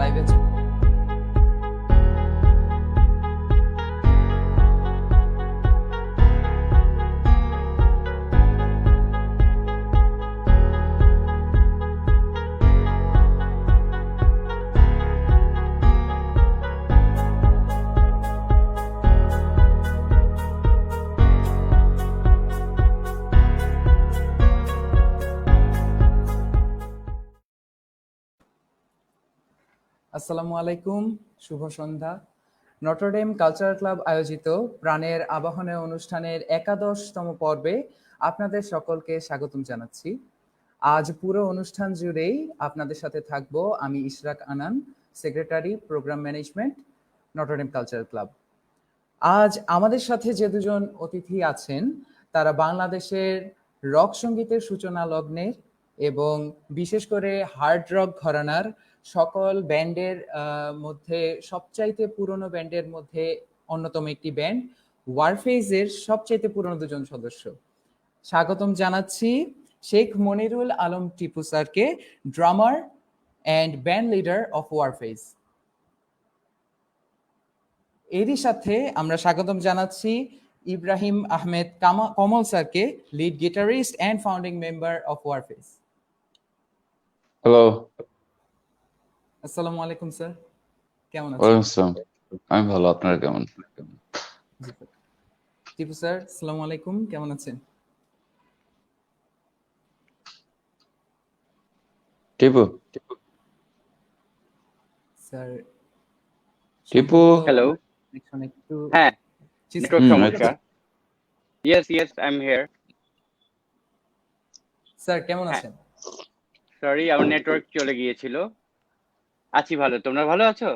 লাইভে আসসালামু আলাইকুম, শুভ সন্ধ্যা। নটরডেম কালচারাল ক্লাব আয়োজিত প্রাণের আবাহনে অনুষ্ঠানের ১১তম পর্বে আপনাদের সকলকে স্বাগতম জানাচ্ছি। আজ পুরো অনুষ্ঠান জুড়েই আপনাদের সাথে থাকব আমি Ishraq Anan, secretary programme management, Notre Dame cultural club. আজ আমাদের সাথে যে দুজন অতিথি আছেন তারা বাংলাদেশের রক সঙ্গীতের সূচনা লগ্নের এবং বিশেষ করে হার্ড রক ঘরানার সকল ব্যান্ডের মধ্যে সবচাইতে পুরনো ব্যান্ডের মধ্যে অন্যতম একটি ব্যান্ড ওয়ারফেজের সবচাইতে পুরনো দুজন সদস্য। স্বাগতম জানাচ্ছি শেখ মনিরুল আলম টিপু স্যারকে, drummer and band leader of Warfaze. এরই সাথে আমরা স্বাগতম জানাচ্ছি ইব্রাহিম আহমেদ কমল স্যারকে, lead guitarist and founding member of Warfaze. Hello, আসসালামু আলাইকুম স্যার, কেমন আছেন? ওয়ালাইকুম আসসালাম। আমি ভালো, আপনারা কেমন? টিপু স্যার, আসসালামু আলাইকুম, কেমন আছেন? টিপু স্যার টিপু হ্যালো, একটু হ্যাঁ, নেটওয়ার্ক সমস্যা। Yes I am here. Sir কেমন আছেন? সরি, আমার নেটওয়ার্ক চলে গিয়েছিল। আছি ভালো, তোমরা ভালো আছো?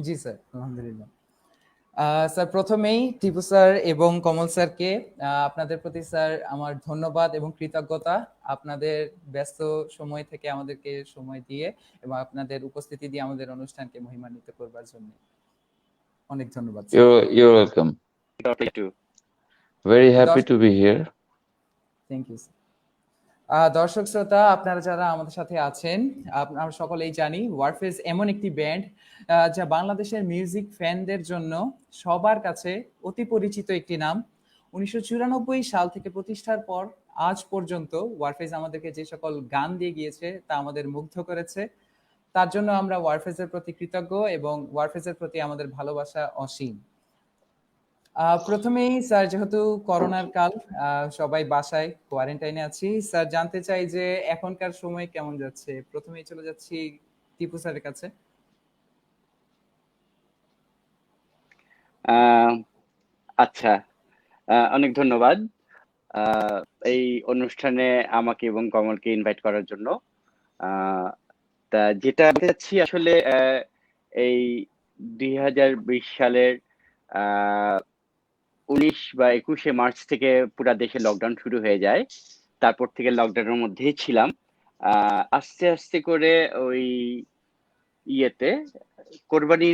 জি স্যার, আলহামদুলিল্লাহ। স্যার প্রথমেই টিপু স্যার এবং কমল স্যারকে আপনাদের প্রতি স্যার আমার ধন্যবাদ এবং কৃতজ্ঞতা, আপনাদের ব্যস্ত সময় থেকে আমাদেরকে সময় দিয়ে এবং আপনাদের উপস্থিতি দিয়ে আমাদের অনুষ্ঠানকে মহিমান্বিত করবার জন্য অনেক ধন্যবাদ। You're welcome. Very happy to be here. Thank you sir. দর্শক শ্রোতা, আপনারা যারা আমাদের সাথে আছেন, আমরা সকলেই জানি ওয়ারফেজ এমন একটি ব্যান্ড যা বাংলাদেশের মিউজিক ফ্যানদের জন্য সবার কাছে অতি পরিচিত একটি নাম। 1994 সাল থেকে প্রতিষ্ঠার পর আজ পর্যন্ত ওয়ারফেজ আমাদেরকে যে সকল গান দিয়ে গিয়েছে তা আমাদের মুগ্ধ করেছে। তার জন্য আমরা ওয়ারফেজের প্রতি কৃতজ্ঞ এবং ওয়ারফেজের প্রতি আমাদের ভালোবাসা অসীম। প্রথমেই স্যার, যেহেতু করোনার কাল, সবাই বাসায় কোয়ারেন্টাইনে আছি, স্যার জানতে চাই যে এখনকার সময় কেমন যাচ্ছে। প্রথমেই চলে যাচ্ছি টিপু স্যারের কাছে। আচ্ছা, অনেক ধন্যবাদ এই অনুষ্ঠানে আমাকে এবং কমলকে ইনভাইট করার জন্য। তা যেটা বলতে চাচ্ছি আসলে এই 2020 সালের 19 বা 21 মার্চ থেকে পুরা দেশে লকডাউন শুরু হয়ে যায়। তারপর থেকে লকডাউনের মধ্যেই ছিলাম। আস্তে আস্তে করে ওই ইয়েতে কোরবানি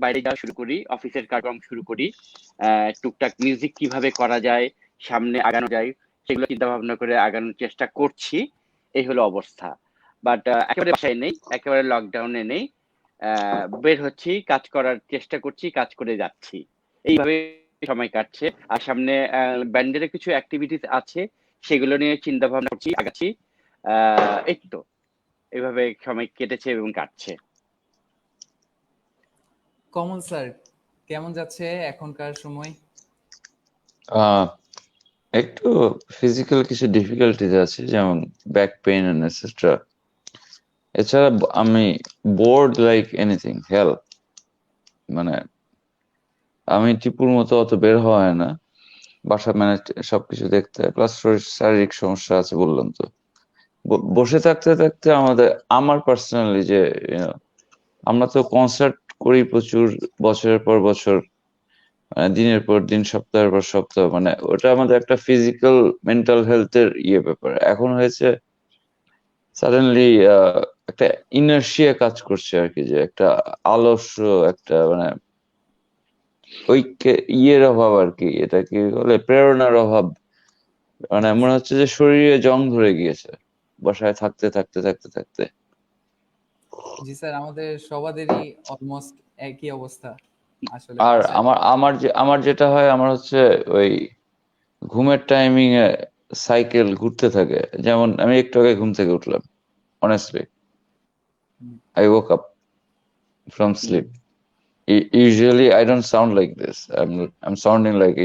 বাইরে যাওয়া শুরু করি, অফিসের কার্যক্রম শুরু করি, টুকটাক মিউজিক কিভাবে করা যায়, সামনে আগানো যায়, সেগুলো চিন্তা ভাবনা করে আগানোর চেষ্টা করছি। এই হলো অবস্থা। বাট একেবারে বাসায় নেই, একেবারে লকডাউনে নেই, বের হচ্ছি, কাজ করার চেষ্টা করছি, কাজ করে যাচ্ছি, এইভাবে সময় কাটছে। আর সামনে ব্যান্ডের কিছু অ্যাক্টিভিটিস আছে, সেগুলো নিয়ে চিন্তা ভাবনা করছি, আগাচ্ছি। এই তো এইভাবে সময় কেটেছে এবং কাটছে। কমল স্যার, কেমন যাচ্ছে এখনকার সময়? একটু ফিজিক্যাল কিছু ডিফিকাল্টিজ আছে, যেমন ব্যাক পেইন এন্ড এটসেট্রা। এছাড়া আমি বোর্ড লাইক এনিথিং হেল। মানে আমি টিপুর মতো অত বের হওয়া হয় না, বাসা ম্যানেজ সবকিছু দেখতে হয়, প্লাস শারীরিক সমস্যা আছে বললাম তো। বসে থাকতে থাকতে আমার পার্সোনালি যে আমরা তো কনসার্ট করি প্রচুর, বছরের পর বছর, দিনের পর দিন, সপ্তাহের পর সপ্তাহ, মানে ওটা আমাদের একটা ফিজিক্যাল মেন্টাল হেলথের ব্যাপার। এখন হয়েছে সাডেনলি একটা ইনার্শিয়া কাজ করছে আর কি, যে একটা আলস্য, একটা মানে ওই অভাব আর কি, এটা কি বলে, প্রেরণার অভাব। মানে মনে হচ্ছে যে শরীরে জং ধরে গিয়েছে বাসায় থাকতে থাকতে থাকতে থাকতে। জি স্যার, আমাদের সবাদেরই অলমোস্ট একই অবস্থা আসলে আর বাসায়। আমার যেটা হয়, আমার হচ্ছে ওই ঘুমের টাইমিং এ সাইকেল ঘুরতে থাকে। যেমন আমি একটু আগে ঘুম থেকে উঠলাম, honestly hmm, I woke up from hmm. sleep. Usually I don't sound like this. I'm sounding like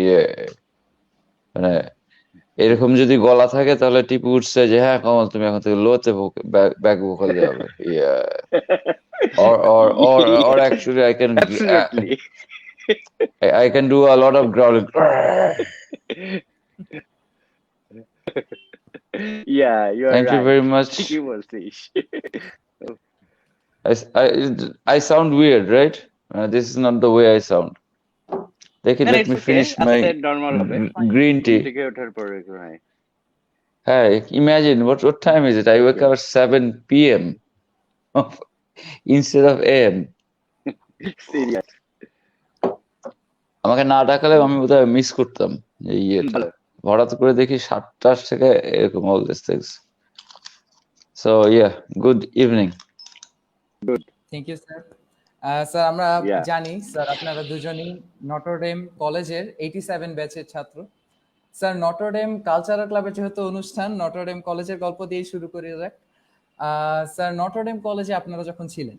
মানে এরকম যদি গলা থাকে তাহলে টিপু উঠছে যে হ্যাঁ কমল তুমি এখন থেকে লোতে ব্যাক ভোকাল দেওয়া হবে, or actually Absolutely. I can do a lot of growling. Yeah, you are Thank you right. very much. ঠিকই বলছিস। I sound weird, right? This is not the way I sound. না, Let it's me okay, finish আস্তে my আস্তে normal হবে। green ঘুম tea. থেকে ওঠার পরে হয়। Hey, imagine what time is it? I wake up at 7 p.m. instead of a.m. Serious. আমাকে না ডাকালে আমি বোধহয় মিস করতাম এই ইয়েটা। ভালো। হঠাৎ করে দেখি 7টা থেকে এরকম all these things. So yeah, good evening. Good. Thank you sir. Sir আমরা ইয়া। জানি স্যার আপনারা দুজনই নটরডেম কলেজের 87 ব্যাচের ছাত্র। স্যার নটরডেম কালচারাল ক্লাবের যেহেতু অনুষ্ঠান, নটরডেম কলেজের গল্প দিয়ে শুরু করে যাক। স্যার নটরডেম কলেজে আপনারা যখন ছিলেন,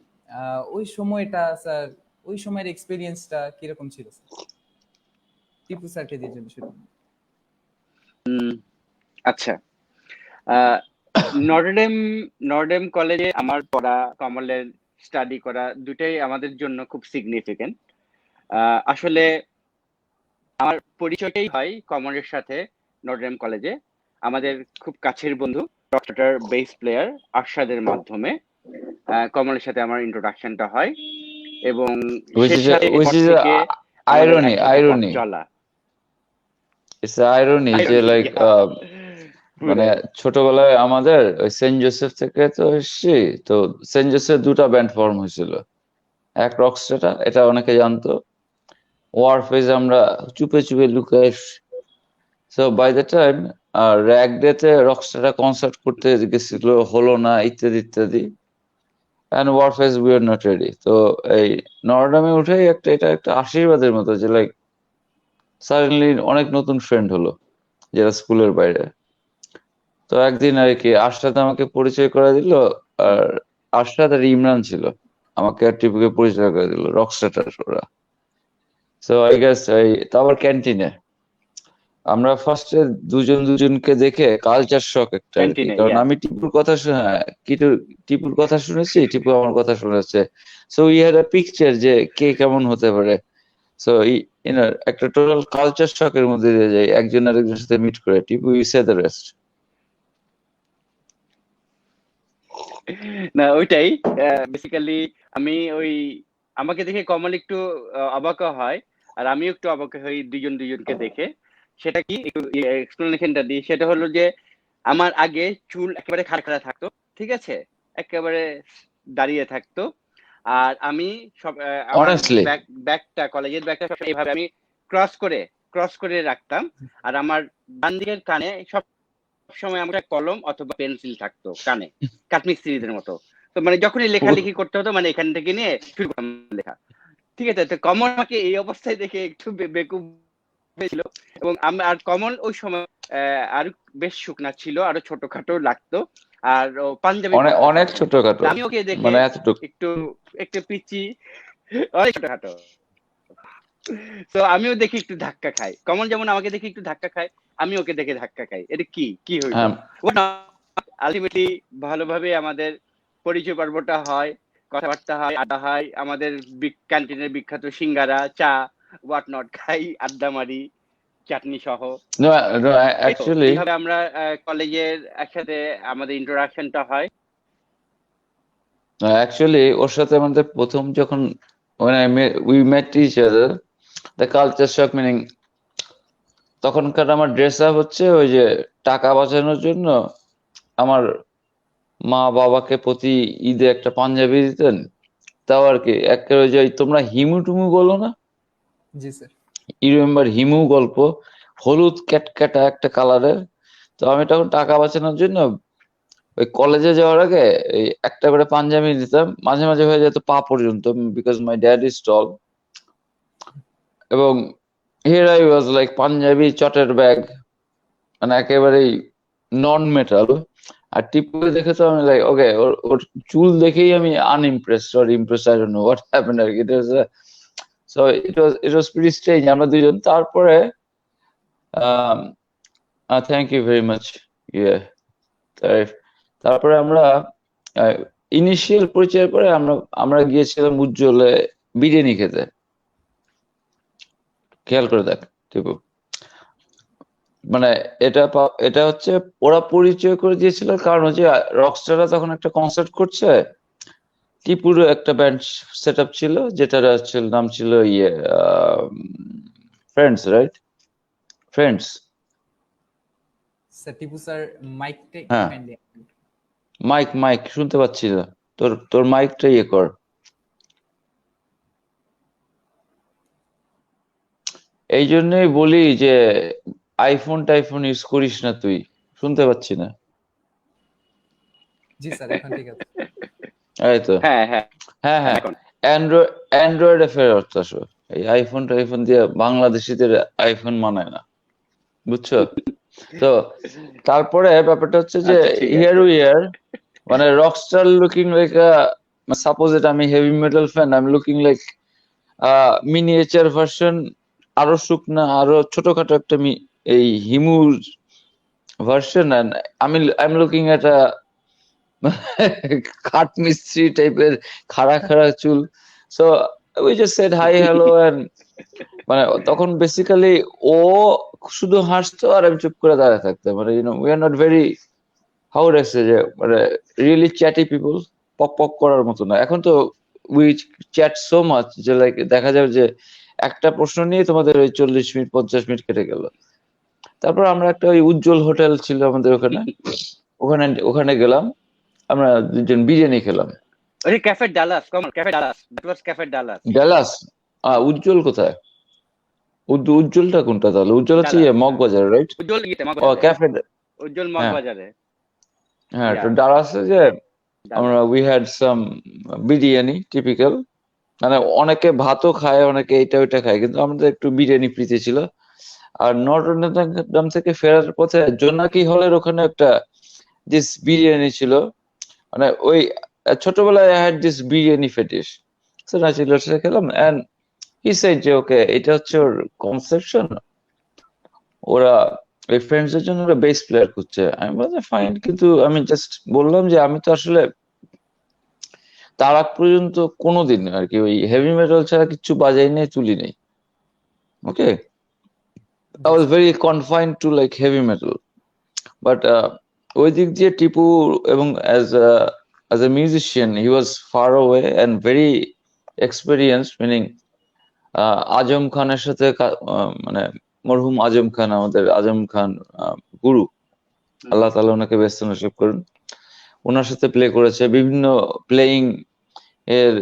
ওই সময়টা স্যার, ওই সময়ের এক্সপিরিয়েন্সটা কিরকম ছিল স্যার? টিপু স্যারকে দিয়ে যদি শুরু করি। আচ্ছা। আহ, নটরডেম নটরডেম কলেজে আমার পড়া, কমলের স্টাডি করা দুটাই আমাদের জন্য খুব সিগনিফিকেন্ট। আসলে আমার পরিচয়টাই হয় কমলের সাথে নটরডেম কলেজে। আমাদের খুব কাছের বন্ধু ডক্টর বেস প্লেয়ার আরশাদের মাধ্যমে কমলের সাথে আমার ইন্ট্রোডাকশনটা হয়, এবং Which সে is সাথে এরপর থেকে আমাদের irony, একসাথে পথ irony. চলা। It's irony যে like মানে পুরো। ছোটবেলায় আমাদের ওই সেন্ট জোসেফ থেকে তো এসছি, তো সেন্ট জোসেফ দুটা ব্যান্ড ফর্ম হয়েছিল, এক রকস্টারটা, এটা অনেকে জানতো, ওয়ারফেজ আমরা চুপে চুপে লুকায়। So by the time rag ডেতে রকস্টাররা কনসার্ট করতে গেছিল, হলো না, ইত্যাদি ইত্যাদি, and Warfaze we are not ready. তো এই নরডামে উঠেই এটা একটা আশীর্বাদের মতো যে লাইক সাডেনলি অনেক নতুন ফ্রেন্ড হলো যারা স্কুলের বাইরে। তো একদিন আর কি আশরাত আমাকে পরিচয় করে দিল, আর আশরাত আর ইমরান ছিল, আমাকে আর টিপুকে পরিচয় করে দিল রকস্টার ওরা। সো আই গেস এই তো আবার ক্যান্টিনে আমরা ফার্স্টে দুজন দুজনকে দেখে কালচার শক একটা আর কি, ক্যান্টিনে, কারণ ইয়া। আমি টিপুর কথা হ্যাঁ, টিপুর কথা শুনেছি, টিপু আমার কথা শুনেছে। So we had a picture যে কে কেমন হতে পারে। সো একটা টোটাল কালচার শকের মধ্যে দিয়ে যায় একজন আরেকজনের সাথে মিট করে। Tipu you say the rest. না, ওইটাই বেসিক্যালি আমি ওই আমাকে দেখে কমল একটু অবাক হয়, আর আমিও একটু অবাক হই দুজন দুজনকে দেখে। সেটা কি, একটু এক্সপ্লেনেশনটা দিই। সেটা হলো যে আমার আগে চুল একেবারে খাড়া খাড়া থাকতো, ঠিক আছে, একেবারে দাঁড়িয়ে থাকতো। আর আমি সব আমার অনেস্টলি ব্যাগটা, কলেজের ব্যাগটা সব এইভাবে আমি ক্রস করে রাখতাম। আর আমার ডান দিকের কানে সব সময় আমার কলম অথবা পেন্সিল থাকতো কানে, কাঠমিস্ত্রিদের মতো। তো মানে যখনই লেখালেখি করতে হতো, মানে এখান থেকে নিয়ে শুরু করতাম লেখা। ঠিক আছে, তো কমল আমাকে এই অবস্থায় দেখে একটু বেকুব হয়েছিল। এবং আর কমল ওই সময় আরো বেশ শুকনা ছিল, আরো ছোটখাটো লাগতো, আর ও পাঞ্জাবি অনেক পরতো অনেক সবসময়। তো ছোটখাটো, আমি ওকে দেখে মানে এতটুকু। একটু একটু পিচি, অনেক ছোটখাটো। তো আমিও দেখি একটু ধাক্কা খাই, কমল যেমন আমাকে দেখে একটু ধাক্কা খায়, আমি ওকে দেখে ধাক্কা খাই। এটা কি হইলো? হ্যাঁ, আলটিমেটলি ভালোভাবে আমাদের পরিচয় পর্বটা হয়, কথাবার্তা হয়, আড্ডা হয়, আমাদের ক্যান্টিনের বিখ্যাত সিঙ্গারা, চা, হোয়াট নট খাই, আড্ডা মারি, চাটনি সহ। no, no, এই তো actually, এইভাবে আমরা কলেজের একসাথে আমাদের ইন্টারাকশনটা হয়। ওর সাথে আমাদের প্রথম যখন we met each other, the culture shock meaning তখনকার আমার ড্রেস আপ হচ্ছে ওই যে টাকা বাঁচানোর জন্য আমার মা বাবাকে প্রতি ঈদে একটা পাঞ্জাবি দিতেন, তাও আর কি একেবারে ওই যে তোমরা হিমু টুমু বলো না, জি স্যার। ইউ রিমেম্বার হিমু গল্প, হলুদ ক্যাটক্যাটা একটা কালারের। তো আমি তখন টাকা বাঁচানোর জন্য ওই কলেজে যাওয়ার আগে এই একটা করে পাঞ্জাবি নিতাম, মাঝে মাঝে হয়ে যেত পা পর্যন্ত, because my dad is tall. এবং here I was like Punjabi, চটের ব্যাগ, মানে একেবারেই নন মেটাল। আর টিপুকে দেখে তো আমি লাইক ওকে, ওর ওর চুল দেখেই আমি unimpressed or impressed, I don't know what happened আর কি। So it was pretty strange. আমরা দুজন তারপরে থ্যাংক ইউ ভেরি মাচ, ইয়ে তারপরে আমরা ইনিশিয়াল পরিচয়ের পরে আমরা আমরা গিয়েছিলাম উজ্জ্বলে বিরিয়ানি খেতে। খেয়াল করে দেখ টিপু, মানে এটা হচ্ছে ওরা পরিচয় করে দিয়েছিল, কারণ হচ্ছে রকস্টাররা তখন একটা কনসার্ট করছে, টিপুর একটা ব্যান্ড সেট আপ ছিল, যেটার নাম ছিল ইয়ে friends, right? Friends. Sir Tipu sir মাইকটা হ্যাঁ, মাইক মাইক শুনতে পাচ্ছি না, তোর তোর মাইকটা ইয়ে কর। এই জন্যই বলি যে আইফোন টাইফোন ইউজ করিস না তুই, শুনতে পাচ্ছি না। জি স্যার এখন ঠিক আছে। এই তো, হ্যাঁ হ্যাঁ হ্যাঁ হ্যাঁ, এখন অ্যান্ড্রয়েডে ফেরত আসো। এই আইফোন টাইফোন দিয়ে বাংলাদেশিদের আইফোন মানায় না, বুঝছো? তো তারপরে ব্যাপারটা হচ্ছে যে আচ্ছা ঠিক হিয়ার আছে। উই আর, মানে রকস্টার লুকিং লাইক সাপোজ এটা আমি heavy metal fan, I am looking like miniature version, আরো শুকনা, আরো ছোটখাটো একটা এই হিমুর version, and I am looking at a কাঠ মিস্ত্রি টাইপের খাড়া খাড়া চুল। So we just said hi hello, and মানে তখন বেসিক্যালি ও শুধু হাসতো আর আমি চুপ করে দাঁড়িয়ে থাকতাম। মানে you know we are not very, how do I say, যে মানে রিয়েলি চ্যাটি পিপল, পক পক করার মতো না। এখন তো উই চ্যাট সো মাচ যে লাইক দেখা যাবে যে একটা প্রশ্ন নিয়ে তোমাদের ওই 40 মিনিট 50 মিনিট কেটে গেল। তারপর আমরা একটা ওই উজ্জ্বল হোটেল ছিল আমাদের ওখানে, ওখানে ওখানে গেলাম, আমরা দুজন বিরিয়ানি খেলাম। ওই cafe Dallas, common cafe Dallas, that was cafe Dallas. Dallas? Ujjwal কোথায়? উজ্জ্বলটা কোনটা তাহলে? উজ্জ্বল হচ্ছে ডালাস মগবাজার, রাইট? উজ্জ্বল ইয়েতে ও মগবাজারে, ক্যাফে, উজ্জ্বল হ্যাঁ মগবাজারে। হ্যাঁ, ইয়া তো ডালাসে যে আমরা Dallas. We had some biryani, typical. মানে অনেকে ভাতও খায়, অনেকে এটা ওইটা খায়, কিন্তু আমাদের একটু বিরিয়ানি প্রীতি ছিল। আর নটরডেম থেকে ফেরার পথে জোনাকি হলের ওখানে একটা দিস বিরিয়ানি ছিল, মানে ওই ছোটবেলায় I had this biryani fetish. So naturally সেটা খেলাম, এন্ড হি সেড যে ওকে এটা হচ্ছে ওর কনসেপশন, ওরা ওই ফ্রেন্ডস এর জন্য ওরা বেস প্লেয়ার খুঁজছে। আমি বললাম ফাইন, কিন্তু আমি জাস্ট বললাম যে আমি তো আসলে তার আগ পর্যন্ত কোনোদিন আর কি ওই হেভি মেটাল ছাড়া কিছু বাজাই নেই, তুলি নেই। ওকে, I was very confined to like heavy metal, but ওই দিক দিয়ে টিপু এবং as a musician he was far away and very experienced, meaning আজম খানের সাথে মানে মরহুম আজম খান, আমাদের আজম খান গুরু, আল্লাহ তাআলা ওনাকে বেস্ট নসিব করুন, ওনার সাথে প্লে করেছে, বিভিন্ন প্লেয়িং এর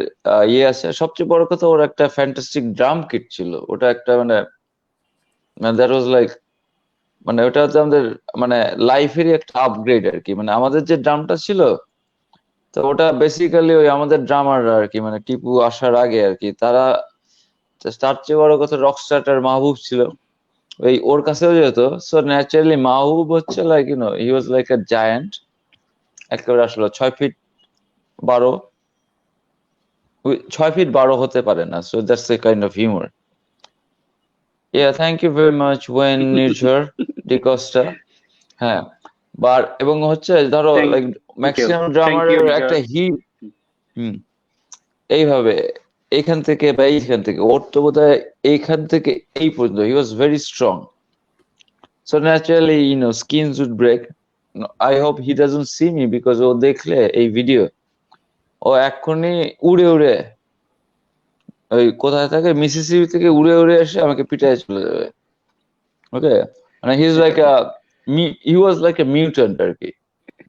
ইয়ে আছে। সবচেয়ে বড় কথা ওর একটা ফ্যান্টাস্টিক ড্রাম কিট ছিল, ওটা একটা মানে দ্যাট ওয়াজ লাইক, মানে ওটা হচ্ছে আমাদের মানে লাইফেরই একটা আপগ্রেড আর কি। মানে আমাদের যে ড্রামটা ছিল, তো ওটা বেসিক্যালি ওই আমাদের ড্রামার আর কি, মানে টিপু আসার আগে আর কি, তারা তার চেয়ে বড় কথা রকস্টার মাহবুব ছিল, ওই ওর কাছেও যেত। সো ন্যাচারালি মাহবুব হচ্ছে like you know he was like a giant, একেবারে আসলে 6 ফিট 12, 6 ফিট 12 হতে পারে না। So that's a kind of humour. Yeah, thank you very much ওয়েন নির্ঝর ডিকস্টা। হ্যাঁ, এবং হচ্ছে ধরো লাইক ম্যাক্সিমাম ড্রামারের একটা এইভাবে এইখান থেকে বা এইখান থেকে, ওর তো বোধহয় এইখান থেকে এই পর্যন্ত he was very strong. So naturally skins would break. I hope he doesn't see me, because ও দেখলে এই ভিডিও ও এক্ষুনি উড়ে উড়ে ওই কোথায় থাকে মিসিসিপি থেকে উড়ে উড়ে এসে আমাকে পিটায় চলে যাবে। ওকে, মানে হি ওয়াজ লাইক এ মিউট্যান্ট আর কি,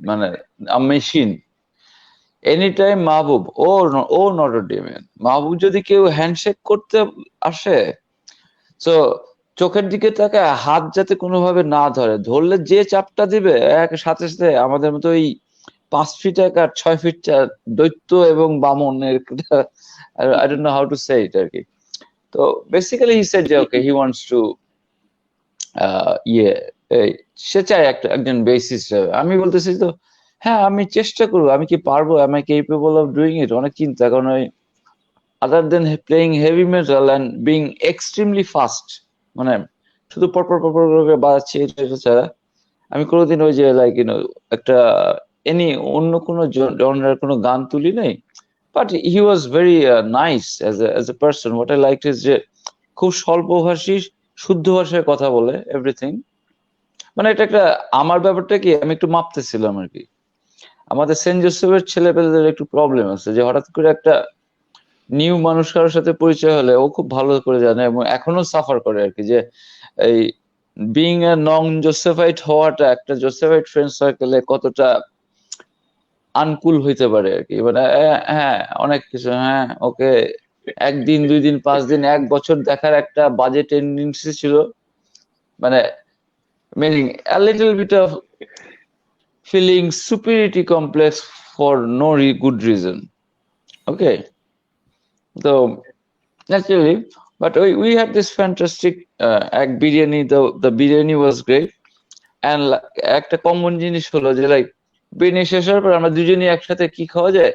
মানে a machine. Any time Mahbub, O Notre Damian মাহবুব যদি কেউ হ্যান্ডশেক করতে আসে, তো চোখের দিকে তাকে হাত যাতে কোনোভাবে না ধরে, ধরলে যে চাপটা দিবে এক সাথে সাথে আমাদের মতো ওই 5 ফিট 1 আর 6 ফিট 4 দৈত্য এবং বামনের I don't know how to say it আর কি। তো বেসিক্যালি হি সেড যে ওকে হি ওয়ান্টস টু ইয়ে সে চায় একজন বেসিস্ট হবে। আমি বলতেছি তো হ্যাঁ আমি চেষ্টা করবো, আমি কি পারবো, am I capable of doing it, অনেক চিন্তা, কারণ ওই other than playing heavy metal and being extremely fast, মানে শুধু পরপর পরপর করে বাজাচ্ছি এটা ছাড়া আমি কোনোদিন ওই যে লাইক একটা অন্য কোনো জনরার কোনো গান তুলি নাই। But he was very nice as a person. What I like is যে খুব স্বল্পভাষী, শুদ্ধ ভাষায় কথা বলে এভরিথিং। মানে এটা একটা আমার ব্যাপারটা কি আমি একটু মাপতেছিলাম আর কি। আমাদের সেন্ট জোসেফের ছেলেপেলেদের একটু প্রবলেম আছে যে হঠাৎ করে একটা নিউ মানুষ কারোর সাথে পরিচয় হলে ও খুব ভালো করে জানে এবং এখনো সাফার করে আর কি, যে এই বিং এ নন জোসেফাইট হওয়াটা একটা জোসেফাইট ফ্রেন্ড সার্কেলে কতটা আনকুল হইতে পারে আর কি। মানে হ্যাঁ অনেক কিছু, হ্যাঁ ওকে 1 দিন 2 দিন 5 দিন 1 বছর দেখার একটা বাজে টেন্ডেন্সি ছিল, মানে meaning a little bit of feeling superiority complex for no good reason. Okay, so naturally, but we had this fantastic egg biryani. The biryani was great, and একটা কমন জিনিস হলো যে লাইক বিরিয়ানি শেষ হওয়ার পর আমরা দুজনেই একসাথে কি খাওয়া যায়,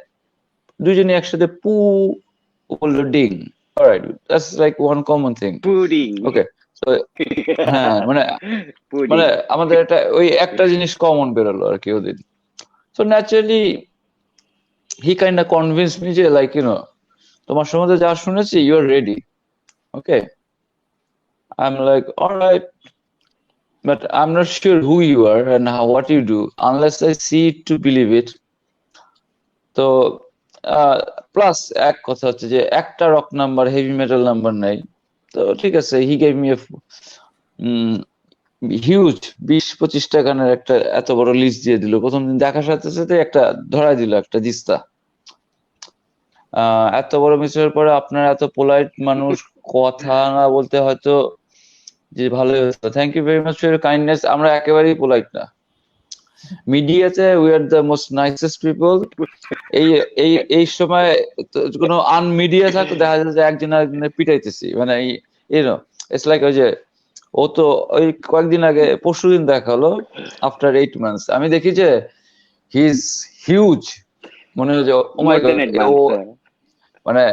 দুজনেই একসাথে পু বললো ডিং। Alright, that's like one common thing. Pudding. Okay, তো হ্যাঁ মানে পুডিং। আমাদের এটা ওই একটা জিনিস কমন বেরোলো আর কি ওদিন। So naturally he kind of convince me যে লাইক তোমার সম্বন্ধে যা শুনেছি you are ready. Okay, I am like alright, but I'm not sure who you are and what you do unless I see it to believe it. তো plus এক কথা হচ্ছে যে একটা rock number heavy metal number নাই। তো ঠিক আছে, হি গেভ মি হিউজ 20-25টা গানের একটা এত বড় লিস্ট দিয়ে দিল। প্রথম দিন দেখার সাথে সাথে একটা ধরাই দিল একটা দিস্তা। এত বড় মিসের পরে আপনার এত পোলাইট মানুষ, কথা না বলতে হয়তো যে ভালোই হতো। Thank you very much for your kindness. আমরা একেবারেই পোলাইট না মিডিয়াতে, we are the most nicest people. এই এই এই সময় কোনো আনমিডিয়া থাকলে দেখা যায় যে একজন আরেকজনের পিটাইতেছি, মানে ইটস লাইক ওই যে ও তো ওই কয়েকদিন আগে পরশুদিন দেখা হলো আফটার 8 months, আমি দেখি যে হি ইজ হিউজ, মনে হয় যে ও মাই গড ও মানে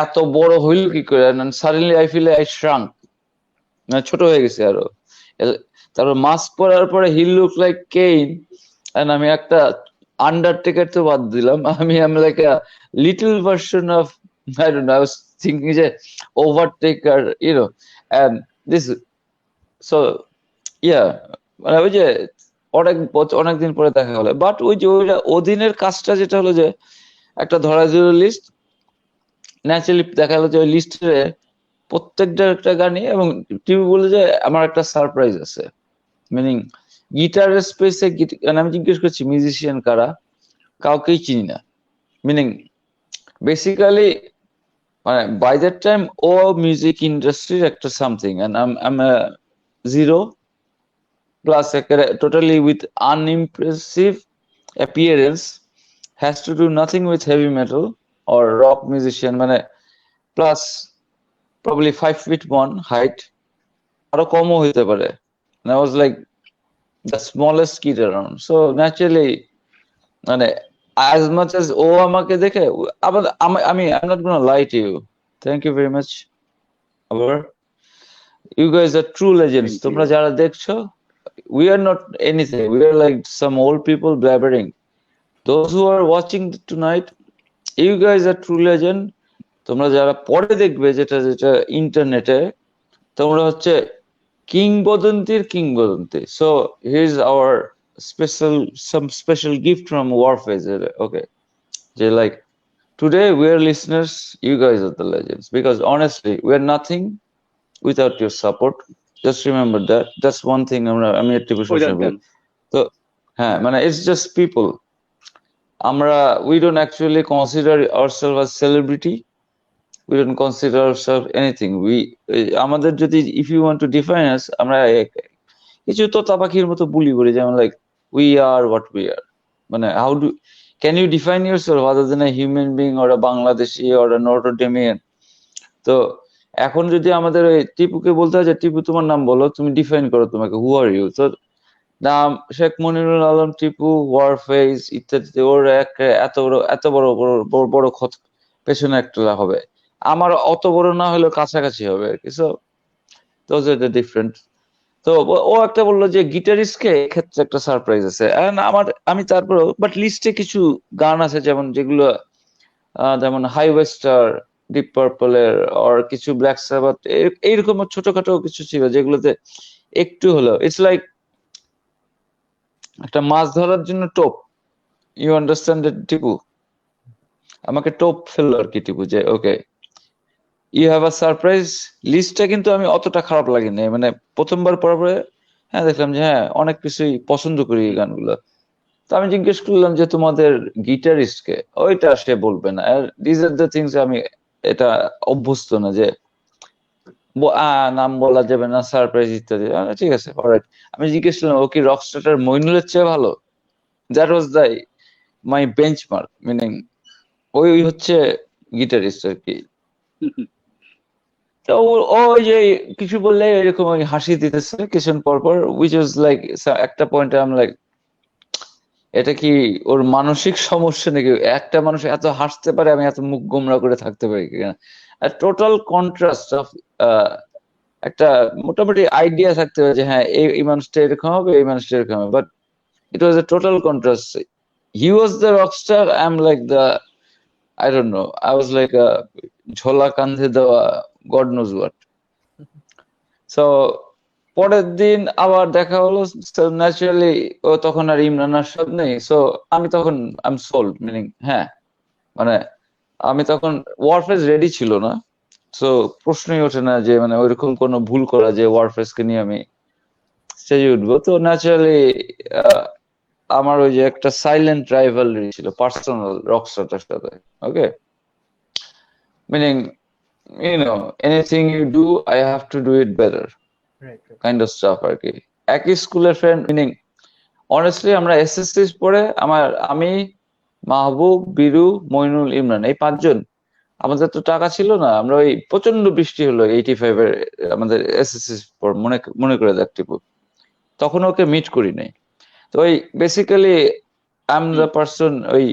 এত বড় হইল কি করে, suddenly I feel I shrank, মানে ছোট হয়ে গেছে আরো। তারপর মাস্ক পরার পরে he look like Kane, and আমি একটা আন্ডারটেকার তো বাদ দিলাম, আমি like a little version of I don't know, I was thinking যে overtaker and this. So yeah, মানে ওই যে অনেকদিন পরে দেখা হলো। বাট ওই যে ওদিনের কাজটা যেটা হলো যে একটা ধরা দিল লিস্ট, ন্যাচারালি দেখা গেলো যে ওই লিস্টে প্রত্যেকটা একটা গানই, এবং টিভি বলে যে আমার একটা সারপ্রাইজ আছে, মিনিং গিটারের স্পেসে আমি জিজ্ঞেস করছি মিউজিশিয়ান কারা, কাউকেই চিনি না। মিনিং বেসিক্যালি মানে বাই দ্যাট টাইম ও মিউজিক ইন্ডাস্ট্রির একটা something, and I am zero plus totally with unimpressive appearance, has to do nothing with heavy metal or rock musician, মানে প্লাস probably 5'1" height, আরো কমও হইতে পারে। And I was like the smallest kid around. So naturally, মানে as much as ও আমাকে দেখে, I'm not gonna lie to you. Thank you very much. আবার you guys are true legends. তোমরা যারা দেখছো, we are not anything. We are like some old people blabbering. Those who are watching tonight, you guys are true legend. তোমরা যারা পরে দেখবে যেটা ইন্টারনেটে, তোমরা হচ্ছে কিংবদন্তির কিংবদন্তি। So here is our some special gift from Warfaze. Okay, যে like today we are listeners, you guys are the legends, because honestly we are nothing without your support. Just remember that. That's one thing আমি একটু বিশ্বাস করি। তো হ্যাঁ, মানে it's just people. We don't actually consider ourselves as celebrity. We don't consider ourselves anything. আমাদের যদি if you want to define us, আমরা কিছু তোতা পাখির মতো বুলি করি, যেমন like we are what we are. মানে can you define yourself other than a human being or a Bangladeshi or a Notre Damean? তো এখন যদি আমাদের ওই টিপুকে বলতে হয় যে টিপু তোমার নাম বলো, তুমি ডিফাইন করো তোমাকে, হু আর ইউ? তো নাম শেখ মনিরুল আলম টিপু, ওয়ারফেজ ইত্যাদি, ওর এত বড় পেছনে একটা হবে, আমার অত বড় না হলেও কাছাকাছি হবে আর কি। So those are the different. তো ও একটা বললো যে গিটারিস্টকে ক্ষেত্রে একটা সারপ্রাইজ আছে, and আমি তারপরেও বাট লিস্টে কিছু গান আছে যেমন যেগুলো যেমন হাইওয়েস্টার, ডিপ পার্পলের অর কিছু ব্ল্যাক সাবাথ, এইরকম ছোটখাটো কিছু ছিল যেগুলোতে একটু হলো ইটস লাইক একটা মাছ ধরার জন্য টোপ, ইউ আন্ডারস্ট্যান্ড টিপু? আমাকে টোপ ফেললো আর কি টিপু, যে okay you have a surprise. লিস্টটা কিন্তু আমি অতটা খারাপ লাগেনি, মানে প্রথমবার পড়ার পরে হ্যাঁ দেখলাম যে হ্যাঁ অনেক কিছুই পছন্দ করি এই গানগুলো। তো আমি জিজ্ঞেস করলাম যে তোমাদের গিটারিস্ট কে, ওইটা সে বলবে না। দিস আর দ্য থিংস, আমি এটা অভ্যস্ত না যে নাম বলা যাবে না, সারপ্রাইজ ইত্যাদি। ঠিক আছে, অলরাইট। আমি জিজ্ঞেস করলাম ও কি রকস্টার মইনুলের চেয়ে ভালো? That was my benchmark, meaning ওই হচ্ছে গিটারিস্ট আর কি। তো ওই যে কিছু বললে এরকম ওই হাসি দিতেছে কিছুক্ষণ পর পর, উইচ ওয়াজ লাইক একটা পয়েন্টে আমি লাইক এটা কি ওর মানসিক সমস্যা নাকি? একটা মানুষ এত হাসতে পারে, আমি এত মুখ গোমরা করে থাকতে পারি কিনা? টোটাল কন্ট্রাস্ট অফ একটা মোটামুটি আইডিয়া থাকতে হবে যে হ্যাঁ এই মানুষটা এরকম হবে, এই মানুষটা এরকম হবে, but it was a total contrast. He was the rock star. I'm like I don't know. I was like a jhola kandhe dewa, God knows what. So পরের দিন আবার দেখা হলো, ন্যাচারালি ও তখন আর ইমরান আরশাদ নেই। সো আমি তখন আই এম সোল্ড, মিনিং হ্যাঁ মানে আমি তখন ওয়ারফেজ রেডি ছিল না। সো প্রশ্নই ওঠে না যে মানে ওইরকম কোনো ভুল করা যে ওয়ারফেজকে নিয়ে আমি স্টেজে উঠবো। তো ন্যাচারালি আমার ওই যে একটা সাইলেন্ট রাইভালরি ছিল পার্সোনাল রকস্টারটার সাথে। Okay, meaning anything you do I have to do it better kind of stuff আর কি। একই স্কুলের ফ্রেন্ড, মিনিং অনেস্টলি আমরা এসএসসি পড়ে আমি মাহবুব, বিরু, মইনুল, ইমরান, এই পাঁচজন, আমাদের তো টাকা ছিল না, আমরা ওই প্রচন্ড বৃষ্টি হলো 85 এর আমাদের এসএসসি পর, মনে করে দেখ টিপু, তখন ওকে মিট করি নাই। তো ওই basically I am the person, ওই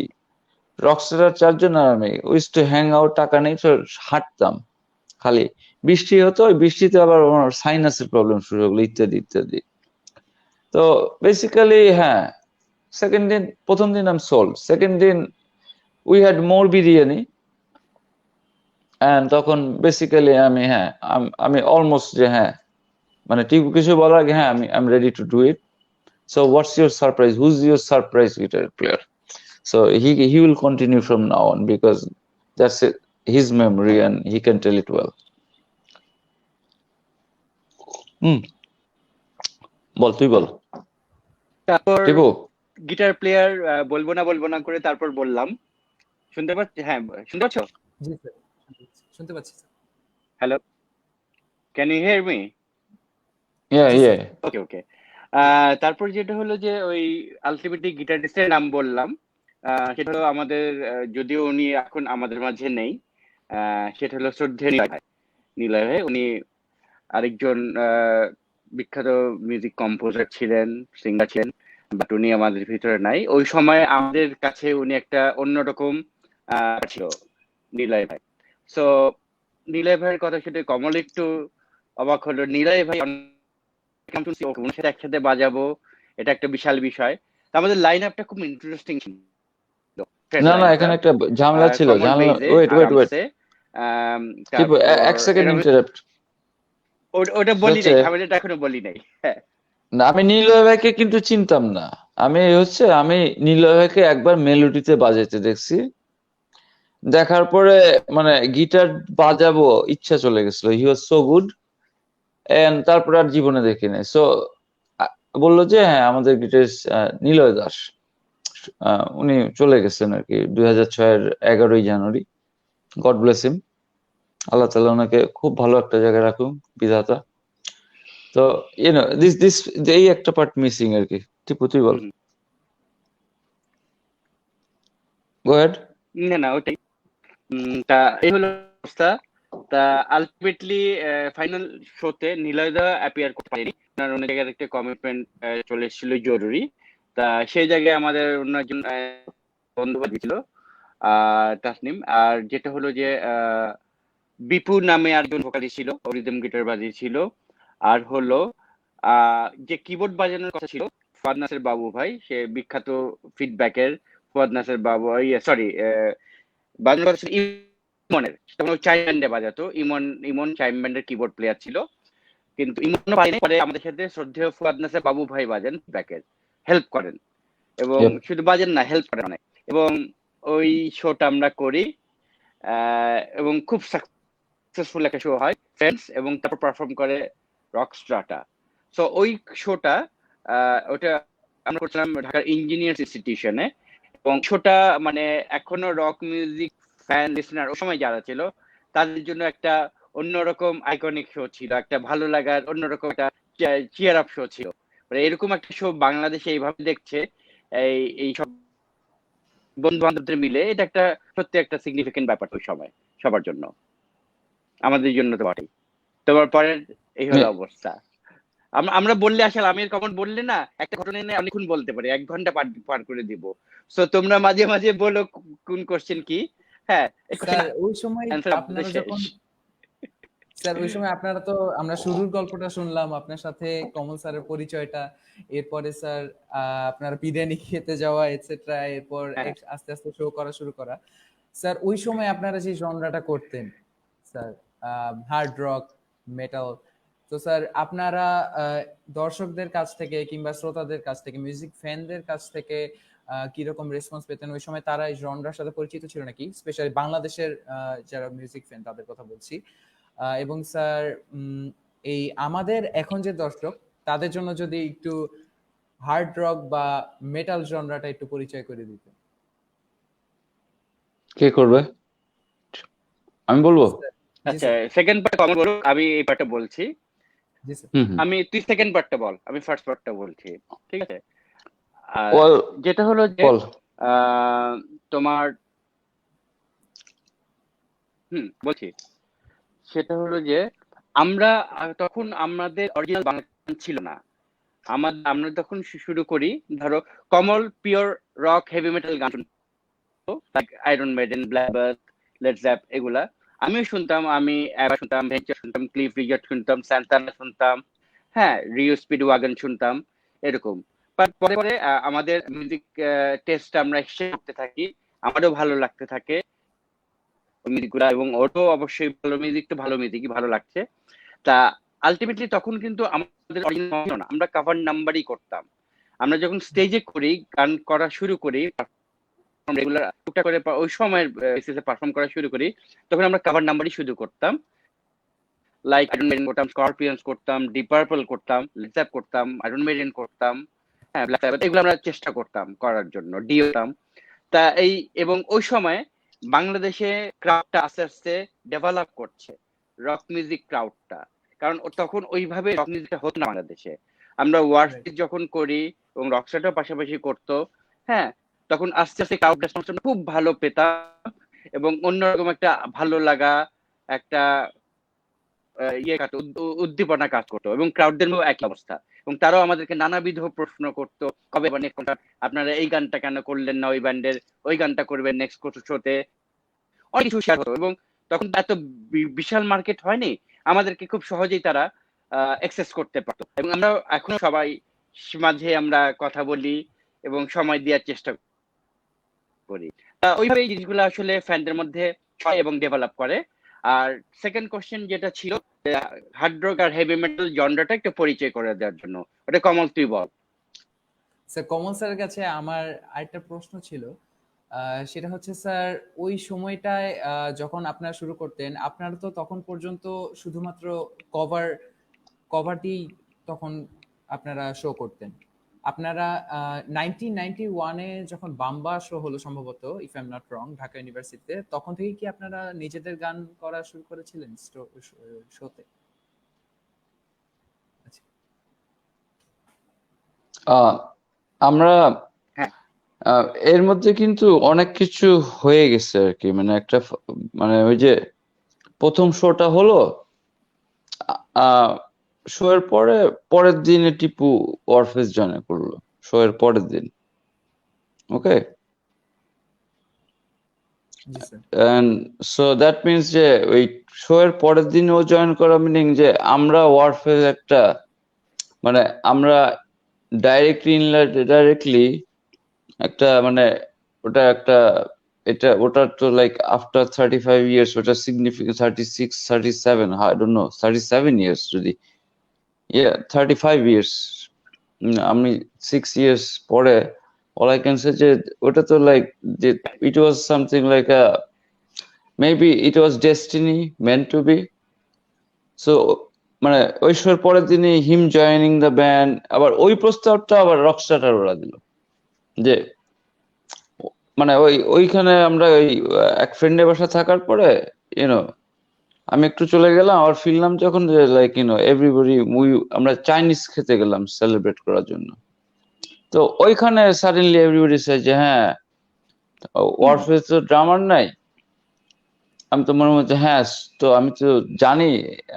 রকস্টার চারজন আর আমি উইস টু হ্যাং আউট, টাকা নেই তো হাঁটতাম খালি। বৃষ্টি হতো, ওই বৃষ্টিতে আবার আমার সাইনাসের প্রবলেম শুরু হলো ইত্যাদি ইত্যাদি। তো বেসিক্যালি হ্যাঁ, সেকেন্ড দিন, প্রথম দিন আম সোল্ড, সেকেন্ড দিন we had more biryani, and তখন বেসিক্যালি আমি অলমোস্ট যে হ্যাঁ মানে টিপু কিছু বলার আগে হ্যাঁ আমি ready to do it. So what's your surprise? Who's your surprise guitar player? So he will continue from now on because that's his memory and he can tell it well. বল, তুই বল তারপর টিপু। গিটার প্লেয়ার বলবো না করে তারপর বললাম। শুনতে পাচ্ছি? হ্যাঁ, শুনতে পাচ্ছ? জি স্যার, শুনতে পাচ্ছি। Hello, can you hear me? Yeah. Okay. তারপর যেটা হলো যে ওই আলটিমেটলি গিটারিস্টের নাম বললাম, সেটা হলো আমাদের যদিও উনি এখন আমাদের মাঝে নেই, সেটা হলো শ্রদ্ধেয় নিলয় ভাই। উনি আরেকজন বিখ্যাত মিউজিক কম্পোজার ছিলেন, সিঙ্গার ছিলেন, বাট উনি আমাদের ভিতরে নাই। ওই সময় আমাদের কাছে উনি একটা অন্যরকম ছিল নিলয় ভাই। সো নিলয় ভাইয়ের কথা শুনে কমল একটু অবাক হলো। নিলয় ভাই ওনার সাথে একসাথে বাজাবো, এটা একটা বিশাল বিষয়। আমাদের লাইন আপটা খুব ইন্টারেস্টিং ছিল। না এখানে একটা ঝামেলা ছিল, ওয়েট টিপু এক সেকেন্ড ইন্টারাপ্ট। ওটা বলি নাই, ঝামেলাটা এখনো বলি নাই। না, আমি নিলয় ভাইকে কিন্তু চিনতাম না। আমি নিলয় ভাইকে একবার মেলোডিতে বাজাইতে দেখছি, দেখার পরে মানে গিটার বাজাবো ইচ্ছা চলে গেছিল, হি ওয়াজ সো গুড, এন্ড তারপরে আর জীবনে দেখি নাই। সো বললো যে হ্যাঁ আমাদের গিটারিস্ট নিলয় দাস, উনি চলে গেছেন আর কি 2006 11 জানুয়ারি। গড ব্লেস হিম, আল্লাহ তাআলা ওনাকে খুব ভালো একটা জায়গায় রাখুন বিধাতা। তো দিস এই একটা পার্ট মিসিং আর কি। টিপু তুই বল। গো হেড। না ওটাই। তা এই হলো অবস্থা। তা আলটিমেটলি ফাইনাল শোতে নিলয়দা অ্যাপিয়ার করতে পারেনি, ওনার অন্য জায়গায় একটা কমিটমেন্ট চলে এসেছিল জরুরি। তা সেই জায়গায় আমাদের অন্য একজন বন্ধু ছিল তাসনিম। আর যেটা হলো যে বিপু নামে একজন ভোকালিস্ট ছিল, রিদম গিটার বাজিয়েছিল। আর হলো যে কিবোর্ড বাজানোর কথা ছিল ফুয়াদ নাসের বাবু ভাই, সে বিখ্যাত ফিডব্যাকের ফুয়াদ নাসের বাবু, সরি বাজানোর কথা ছিল ইমনের, তখন চাইম ব্যান্ডে বাজাতো। ইমন ইমন চাইম ব্যান্ডের কিবোর্ড প্লেয়ার ছিল, কিন্তু ইমনও পারেনি। পরে আমাদের সাথে শ্রদ্ধেয় ফুয়াদ নাসের বাবু ভাই বাজেন ব্যাকের, হেল্প করেন, এবং Yep. শুধু বাজেন না, হেল্প করেন অনেক। এবং ওই শোটা আমরা করি, এবং খুব সাকসেসফুল একটা শো হয় ফ্রেন্ডস, এবং তারপর পারফর্ম করে রকস্ট্রাটা। সো ওই শোটা ওটা আমরা করছিলাম ঢাকার ইঞ্জিনিয়ার্স ইনস্টিটিউশনে। এবং শোটা মানে এখনো রক মিউজিক ফ্যান লিসনার ওই সময় যারা ছিল তাদের জন্য একটা অন্যরকম আইকনিক শো ছিল, একটা ভালো লাগার অন্যরকম একটা চিয়ার আপ শো ছিল। মানে এরকম একটা শো বাংলাদেশে এইভাবে দেখছে এই সব বন্ধু বান্ধবদের মিলে, এটা একটা সত্যি একটা সিগনিফিকেন্ট ব্যাপার ওই সময় সবার জন্য, আমাদের জন্য তো বটেই। তোমার পরের এই হলো অবস্থা। আমরা বললে আসলে আমি কমন বললে না একটা ঘটনা নিয়ে অনেকক্ষণ বলতে পারি, 1 ঘন্টা পার করে দিব। সো তোমরা মাঝে মাঝে বলো কোন কোশ্চেন কি। হ্যাঁ, স্যার ওই সময় অ্যান্সার আপনাদের আপনারা শেষ। যখন স্যার ওই সময় আপনারা তো, আমরা শুরুর গল্পটা শুনলাম আপনার সাথে কমল স্যারের পরিচয়টা, এরপরে স্যার আপনারা বিরিয়ানি খেতে যাওয়া এটসেট্রা, এরপর হ্যাঁ, আস্তে আস্তে শো করা শুরু করা। স্যার ওই সময় আপনারা যে জনরাটা করতেন স্যার, হার্ড রক, মেটাল, তো স্যার আপনারা দর্শকদের কাছ থেকে কিংবা শ্রোতাদের কাছ থেকে, মিউজিক ফ্যানদের কাছ থেকে কিরকম রেসপন্স পেতেন? ওই সময় তারা এই জনরার সাথে পরিচিত ছিল নাকি? স্পেশালি বাংলাদেশের যারা মিউজিক ফ্যান তাদের কথা বলছি। এবং স্যার এই আমাদের এখন যে দর্শক তাদের জন্য যদি একটু হার্ড রক বা মেটাল জনরাটা একটু পরিচয় করে দিতেন। কে করবে? আমি বলবো। জি আচ্ছা, স্যার। সেকেন্ড পার্ট কমন বলো, আমি এই পার্টটা বলছি। জি স্যার। আমি তুই সেকেন্ড পার্টটা বল, আমি ফার্স্ট পার্টটা বলছি, ঠিক আছে? আর ওয়েল, যেটা হলো যে বল। তোমার বলছি, সেটা হলো যে আমরা তখন আমাদের অরিজিনাল বাংলা গান ছিল না। আমরা তখন শুরু করি, ধরো Kamal pure rock heavy metal গান শুনতো, like Iron Maiden, Black Birth, Led Zep, এগুলা আমিও শুনতাম। আমি অ্যাবা শুনতাম, ভেঞ্চার শুনতাম, ক্লিফ রিচার্ড শুনতাম, স্যান্টানা শুনতাম, হ্যাঁ, রিও স্পিড ওয়াগন শুনতাম, এরকম। বাট পরে পরে আমাদের মিউজিক টেস্ট আমরা এক্সচেঞ্জ করতে থাকি, আমারও ভালো লাগতে থাকে মিউজিকগুলা, এবং ওরও অবশ্যই ভালো মিউজিক, তো ভালো মিউজিকই ভালো লাগছে। তা আলটিমেটলি তখন কিন্তু আমাদের অরিজিনাল ছিল না, আমরা কভার নাম্বারই করতাম। আমরা যখন স্টেজে করি, গান করা শুরু করি, রেগুলার টুকটাক করে ওই সময়ের বেসিসে পারফর্ম করা শুরু করি, তখন আমরা কভার নাম্বারই শুরু করতাম। লাইক আয়রন মেডেন করতাম, স্করপিয়ন্স করতাম, ডিপ পার্পল করতাম, লেড জেপ করতাম, আয়রন মেডেন করতাম, হ্যাঁ, ব্ল্যাক সাবাথ, এগুলো আমরা চেষ্টা করতাম করার জন্য, ডিও করতাম। তা এই, এবং ওই সময় বাংলাদেশে ক্রাউডটা আস্তে আস্তে ডেভেলপ করছে, রক মিউজিক ক্রাউডটা। কারণ তখন ওইভাবে রক মিউজিকটা হতো না বাংলাদেশে। আমরা ওয়ার্কশিট যখন করি এবং রকস্টারটাও পাশাপাশি করতো, হ্যাঁ, তখন আস্তে আস্তে ক্রাউড রেসপন্সটা খুব ভালো পেতাম, এবং অন্যরকম একটা ভালো লাগা, একটা উদ্দীপনা কাজ করতো, এবং ক্রাউডদের মধ্যে একই অবস্থা। এবং তারাও আমাদেরকে নানাবিধ প্রশ্ন করতো, কবে বা নেক্সট আপনারা এই গানটা কেন করলেন না, ওই ব্যান্ডের ওই গানটা করবেন নেক্সট শোতে, অনেক কিছু শেয়ার হতো। এবং তখন এত বিশাল মার্কেট হয়নি, আমাদেরকে খুব সহজেই তারা অ্যাক্সেস করতে পারতো, এবং আমরা এখনো সবাই মাঝে আমরা কথা বলি এবং সময় দেওয়ার চেষ্টা করি। ওইভাবে এই জিনিসগুলো আসলে ফ্যানদের মধ্যে ছয় এবং ডেভেলপ করে। আর সেকেন্ড কোশ্চেন যেটা ছিল, হার্ড রক আর হেভি মেটাল জনরাটা একটু পরিচয় করে দেওয়ার জন্য, ওটা কমল তুই বল। স্যার কমল স্যারের কাছে আমার আরেকটা প্রশ্ন ছিল, সেটা হচ্ছে স্যার ওই সময়টায় যখন আপনারা শুরু করতেন, আপনারা তো তখন পর্যন্ত শুধুমাত্র কভার কভারটি তখন আপনারা শো করতেন। আপনারা 1991-এ যখন বাম্বা শো হলো সম্ভবত, if I am not wrong, Dhaka ইউনিভার্সিটিতে, তখন থেকে কি আপনারা নিজেদের গান করা শুরু করেছিলেন শোতে? আমরা হ্যাঁ, এর মধ্যে কিন্তু অনেক কিছু হয়ে গেছে আর কি, মানে একটা মানে ওই যে প্রথম শোটা হলো, শো এর পরের দিনে টিপু অরফেজ জয়েন করলো, শো এর পরের দিন। ওকে, জি sir. And so that means যে ওই শো এর পরের দিন ও জয়েন করা মিনিং যে আমরা ওয়ারফেজ একটা, মানে আমরা ডাইরেক্টলি ইনডাইরেক্টলি একটা, মানে ওটা একটা, ওটা তো লাইক আফটার 35 years, ওটা significant 36 37, I don't no, 37 years যদি, 35 years, আমি 6 years পরে, অল আই ক্যান সে যে ওটা তো লাইক যে it was something like a, maybe it was destiny meant to be. So মানে ওই শোর পরের দিনই হিম জয়েনিং দ্য ব্যান্ড, আবার ওই প্রস্তাবটা আবার রকস্টার ওরা দিল যে, মানে ওইখানে আমরা ওই এক ফ্রেন্ডের বাসা থাকার পরে ইউনো আমি একটু চলে গেলাম, আর ফিরলাম যখন যে লাইক এভরিবডি আমরা চাইনিজ খেতে গেলাম সেলিব্রেট করার জন্য। তো ওইখানে সাডেনলি এভরিবডি সে যে হ্যাঁ ওয়ারফেজ তো ড্রামার নাই। আমি তো মনে হচ্ছে হ্যাঁ, তো আমি তো জানি,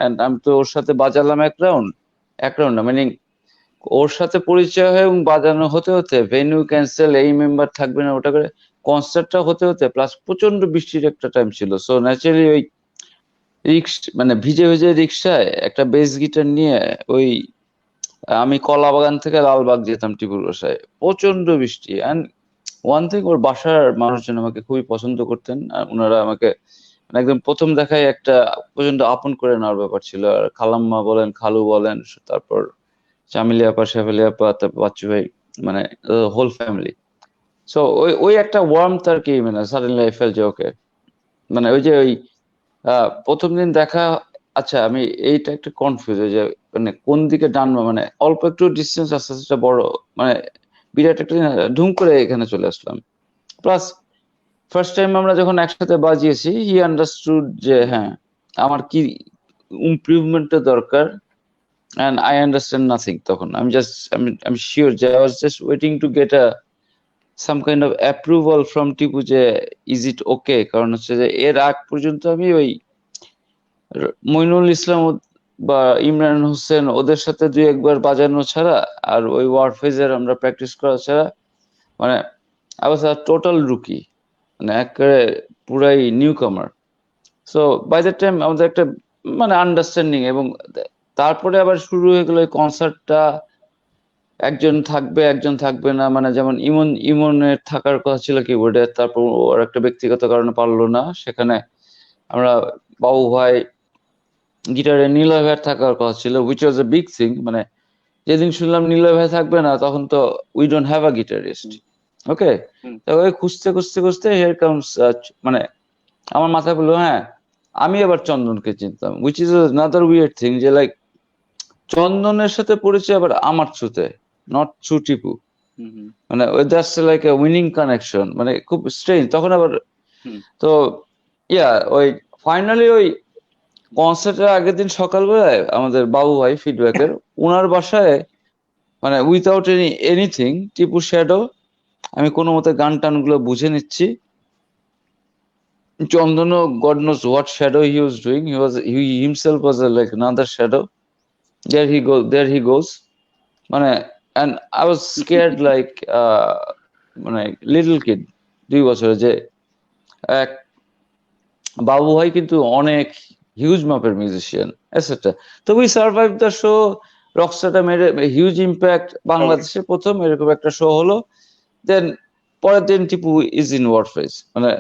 and আমি তো ওর সাথে বাজালাম এক রাউন্ড না, মানে ওর সাথে পরিচয় হয়ে এবং বাজানো হতে হতে ভেন্যু ক্যান্সেল, এই মেম্বার থাকবে না, ওটা করে কনসার্টটা হতে হতে, প্লাস প্রচন্ড বৃষ্টির একটা টাইম ছিল, সো ন্যাচারালি ওই মানে ভিজে ভিজে রিক্সায় একটা বেস গিটার নিয়ে ওই আমি কলাবাগান থেকে লালবাগ যেতাম টিপুর বাসায়, প্রচন্ড বৃষ্টি। অ্যান্ড ওয়ান থিং, ওর বাসার মানুষজন আমাকে খুবই পছন্দ করতেন, আর ওনারা আমাকে মানে একদম প্রথম দেখায় একটা প্রচন্ড আপন করে নেওয়ার ব্যাপার ছিল। আর খালাম্মা বলেন, খালু বলেন, তারপর চামিলি আপা, শেফালি আপা, তারপর বাচ্চু ভাই, মানে হোল ফ্যামিলি। সো ওই ওই একটা ওয়ার্মথ আর কি, মানে সাডেনলি আই ফেল যে ওকে, মানে ওই যে ওই প্রথম দিন দেখা, আচ্ছা আমি এইটা একটু কনফিউজ হয়ে যায়, মানে কোন দিকে টানবো, মানে অল্প একটু ডিস্টেন্স আস্তে আস্তে বড়, মানে বিরাট একটা ধুম করে এখানে চলে আসলাম। প্লাস ফার্স্ট টাইম আমরা যখন একসাথে বাজিয়েছি, হি আন্ডারস্টুড যে হ্যাঁ আমার কি ইমপ্রুভমেন্টের দরকার, and I understand nothing তখন। আমি শিওর যে I was just waiting to get some kind of approval from Tipu যে is it okay, কারণ হচ্ছে যে এর আগ পর্যন্ত আমি ওই মইনুল ইসলাম বা ইমরান হোসেন ওদের সাথে দুই একবার বাজানো ছাড়া, আর ওই ওয়ারফেজের আমরা প্র্যাকটিস করা ছাড়া, মানে I was a total rookie, মানে একেবারে পুরাই নিউ কামার। সো বাই দ্য টাইম আমাদের একটা মানে আন্ডারস্ট্যান্ডিং, এবং তারপরে আবার শুরু হয়ে গেল কনসার্টটা, একজন থাকবে একজন থাকবে না, মানে যেমন ইমনের থাকার কথা ছিল কিবোর্ডে, তারপর ওর একটা ব্যক্তিগত কারণে পারলো না, সেখানে আমরা বাবু ভাই, গিটারে নীলয় ভাইয়ের থাকার কথা ছিল, which was a big thing. মানে যেদিন শুনলাম নীলয় ভাই থাকবে না, তখন তো we don't have a guitarist. Okay, তো ওই খুঁজতে খুঁজতে খুঁজতে হিয়ার কামস, মানে আমার মাথায় বললো হ্যাঁ আমি আবার চন্দনকে চিনতাম, which is another weird thing, যে লাইক চন্দনের সাথে পরিচয় আবার আমার থ্রুতে, নট থ্রু টিপু। মানে that's like a winning connection, মানে খুব স্ট্রেঞ্জ তখন আবার। তো ওই ফাইনালি ওই কনসার্টের আগের দিন সকালবেলায় আমাদের বাবু ভাই ফিডব্যাকের ওনার বাসায়, মানে উইথাউট এনিথিং টিপু শ্যাডো, আমি কোনো মতে গান টান গুলো বুঝে নিচ্ছি। Chandan, god knows what shadow he was doing, he himself was like another shadow. There he goes. মানে and I was scared like মানে লিটল কিড, 2 বছরে, যে এক বাবু ভাই কিন্তু অনেক হিউজ মাপের মিউজিশিয়ান এটসেট্রা। তো উই সার্ভাইভ দ্য শো, রকস্টারটা মেরে হিউজ ইম্প্যাক্ট, বাংলাদেশে প্রথম এরকম একটা শো হলো। দেন পরের দিন টিপু ইজ ইন ওয়ারফেজ, মানে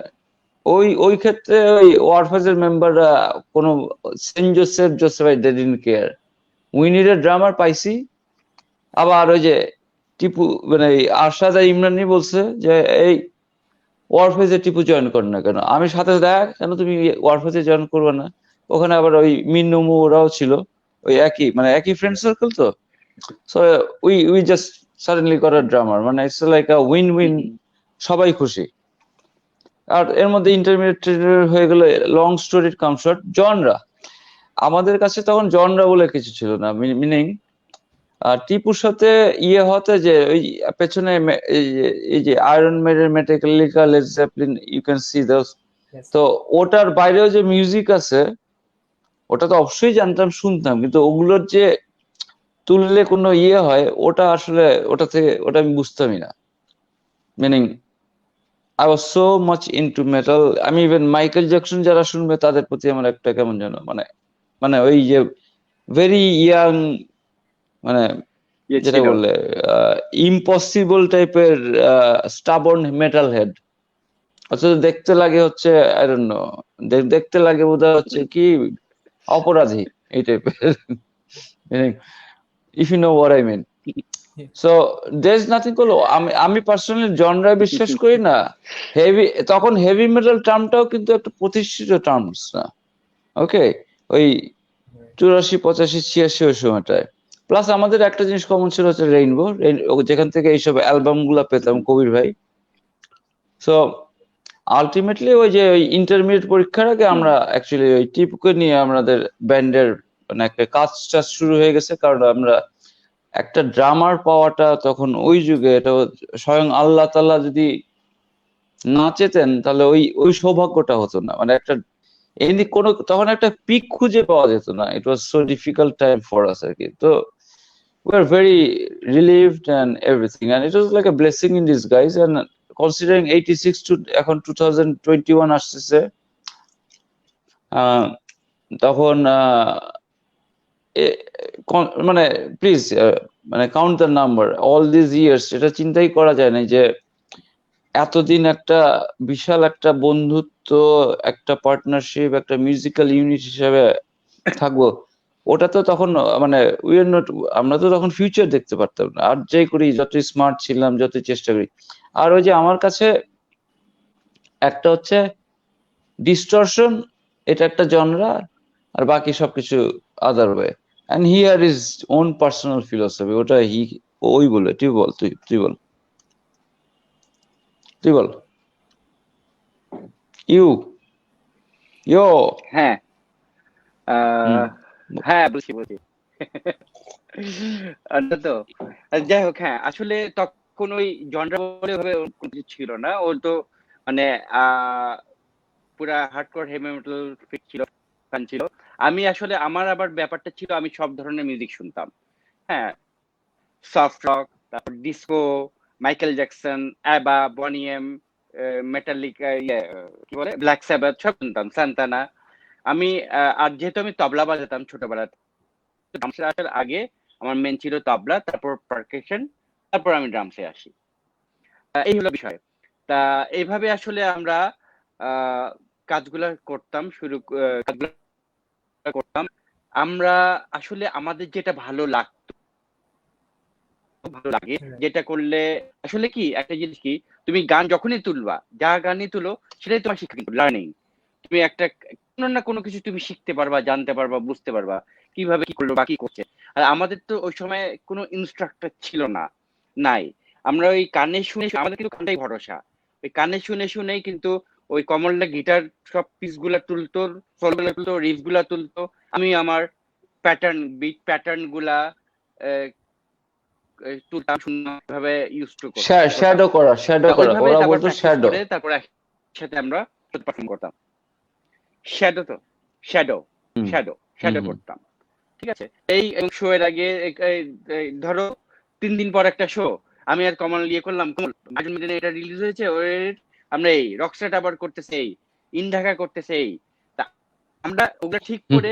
ওই ক্ষেত্রে ওই ওয়ারফেজের মেম্বাররা কোনো Saint Joseph they didn't care, we need a drummer, পাইছি। আবার ওই যে টিপু, মানে আরশাদ আর ইমরানি বলছে যে এই ওয়ারফেজে টিপু জয়েন করে না কেন, আমি সাথে দেখ কেন তুমি ওয়ারফেজে জয়েন করবে না। ওখানে আবার ওই মিন্নমু ওরাও ছিল, ওই একই মানে একই ফ্রেন্ড সার্কেল। তো so we just suddenly got a drummer, মানে it's like a win win, সবাই খুশি। আর এর মধ্যে ইন্টারমিডিয়েট হয়ে গেল, লং স্টোরির কাম শর্ট, জনরা আমাদের কাছে তখন জনরা বলে কিছু ছিল না, মিনিং আর টিপুর সাথে ইয়ে হতে যে ওই পেছনে এই যে আয়রন মেডের Metallica Led Zeppelin you can see those. Yes. তো ওটার বাইরেও যে মিউজিক আছে ওটা তো অবশ্যই জানতাম, শুনতাম, কিন্তু ওগুলোর যে তুললে কোনো ইয়ে হয় ওটা আসলে ওটা আমি বুঝতামই না। Meaning I was so much into metal. আমি ইভেন মাইকেল জ্যাকসন যারা শুনবে তাদের প্রতি আমার একটা কেমন যেন মানে মানে ওই যে ভেরি ইয়াং, মানে ইয়ে যেটা ছিল। বললে ইম্পসিবল টাইপের স্টাবর্ন মেটাল হেড। অথচ দেখতে লাগে হচ্ছে আই ডোন্ট নো, দেখতে লাগে বোধহয় হচ্ছে কি অপরাধী এই টাইপের, if you know what I mean. So there is nothing করলো। আমি পার্সোনালি জনরায় বিশ্বাস করি না। হেভি, তখন হেভি মেটাল টার্মটাও কিন্তু একটা প্রতিষ্ঠিত টার্মস না। ওকে, ওই 84, 85, 86 ওই সময়টায়। প্লাস আমাদের একটা জিনিস কমন ছিল হচ্ছে রেইনবো, যেখান থেকে এইসব অ্যালবাম গুলা পেতাম কবির ভাই। সো আলটিমেটলি ওই যে ওই ইন্টারমিডিয়েট পরীক্ষার আগে আমরা অ্যাকচুয়ালি ওই টিপুকে নিয়ে আমাদের ব্যান্ডের মানে একটা কাজ শুরু হয়ে গেছে। কারণ আমরা একটা ড্রামার পাওয়াটা তখন ওই যুগে, এটা স্বয়ং আল্লাহ তাআলা যদি না চেতেন তাহলে ওই ওই সৌভাগ্যটা হতো না। মানে একটা এমনি কোনো তখন একটা পিক খুঁজে পাওয়া যেত না। It was so difficult time for us আর কি। তো we are very relieved and everything, and it was like a blessing in disguise. And considering 86 to এখন 2021 আসতেছে, তখন মানে প্লিজ মানে count the number all this years, এটা চিন্তাই করা যায় না যে এতদিন একটা বিশাল একটা বন্ধুত্ব, একটা পার্টনারশিপ, একটা মিউজিক্যাল ইউনিট হিসেবে থাকবো। ওটা তো তখন মানে উই আর নট, আমরা তো তখন ফিউচার দেখতে পারতাম না। আর যাই করি, যতই স্মার্ট ছিলাম, যতই চেষ্টা করি। আর ওই যে আমার কাছে একটা হচ্ছে ডিস্টরশন, এটা একটা জনরা, আর বাকি সবকিছু other way. And he are his own personal philosophy, ওটা ওই বলে। তুই বল, তুই বল, তুই বল। ইয়ো। হ্যাঁ হুম। হ্যাঁ, বলছি তো যাই হোক, হ্যাঁ আসলে তখন ওই জনরা বলে ভাবে ওর কোনো কিছু ছিল না। ও তো মানে পুরা হার্ডকোর হেভি মেটাল ফিট ছিল, ফ্যান ছিল। আমি আসলে আমার আবার ব্যাপারটা ছিল আমি সব ধরনের মিউজিক শুনতাম। হ্যাঁ, সফট রক, তারপর ডিসকো, মাইকেল জ্যাকসন, অ্যাবা, বনি এম, মেটালিকা, কি বলে, ব্ল্যাক স্যাবাথ সব শুনতাম, সান্তানা। আমি আর যেহেতু আমি তবলা বাজাতাম ছোটবেলা, ড্রামসে আসার আগে আমার মেন ছিল তবলা, তারপর পারকাশন, তারপর আমি ড্রামসে আসি। এই হলো বিষয়। তা এইভাবে আসলে আমরা কাজগুলা করতাম, কাজগুলা করতাম। আমরা আসলে আমাদের যেটা ভালো লাগতো, ভালো লাগে, যেটা করলে আসলে কি একটা জিনিস কি, তুমি গান যখনই তুলবা, যা গানই তুলো সেটাই তোমার শিক্ষা, কিন্তু লার্নিং। তুমি একটা কোনো না কোনো কিছু তুমি শিখতে পারবা, জানতে পারবা, বুঝতে পারবা কিভাবে কি করলো বা কি করছে। আর আমাদের তো ওই সময় কোনো ইনস্ট্রাক্টর ছিল না, নাই। আমরা ওই কানে শুনে, আমাদের কিন্তু কানটাই ভরসা। ওই কানে শুনে শুনেই কিন্তু ওই কমলটা গিটার সব পিস গুলা তুলতো, সোল গুলা তুলতো, রিফ গুলা তুলতো। আমি আমার প্যাটার্ন, বিট প্যাটার্ন গুলা তুলতাম, সুন্দরভাবে ইউজ টু করতাম। শ্যাডো করা, ওইভাবে ওরা তারপর বলতো প্র্যাকটিস শ্যাডো। করে তারপর একসাথে আমরা পারফর্ম করতাম। শ্যাডো তো শ্যাডো হুম শ্যাডো হুম শ্যাডো হুম। করতাম। ঠিক আছে, এই শো এর আগে এই ধরো 3 দিন পর একটা শো, আমি আর কমল ইয়ে করলাম, কমল আর্জুন মিডিয়ানে এটা রিলিজ হয়েছে, ওর আমরা এই রকস্টার আবার করতেছে, এই ইন ঢাকা করতেছে, এই তা আমরা ওগুলা ঠিক করে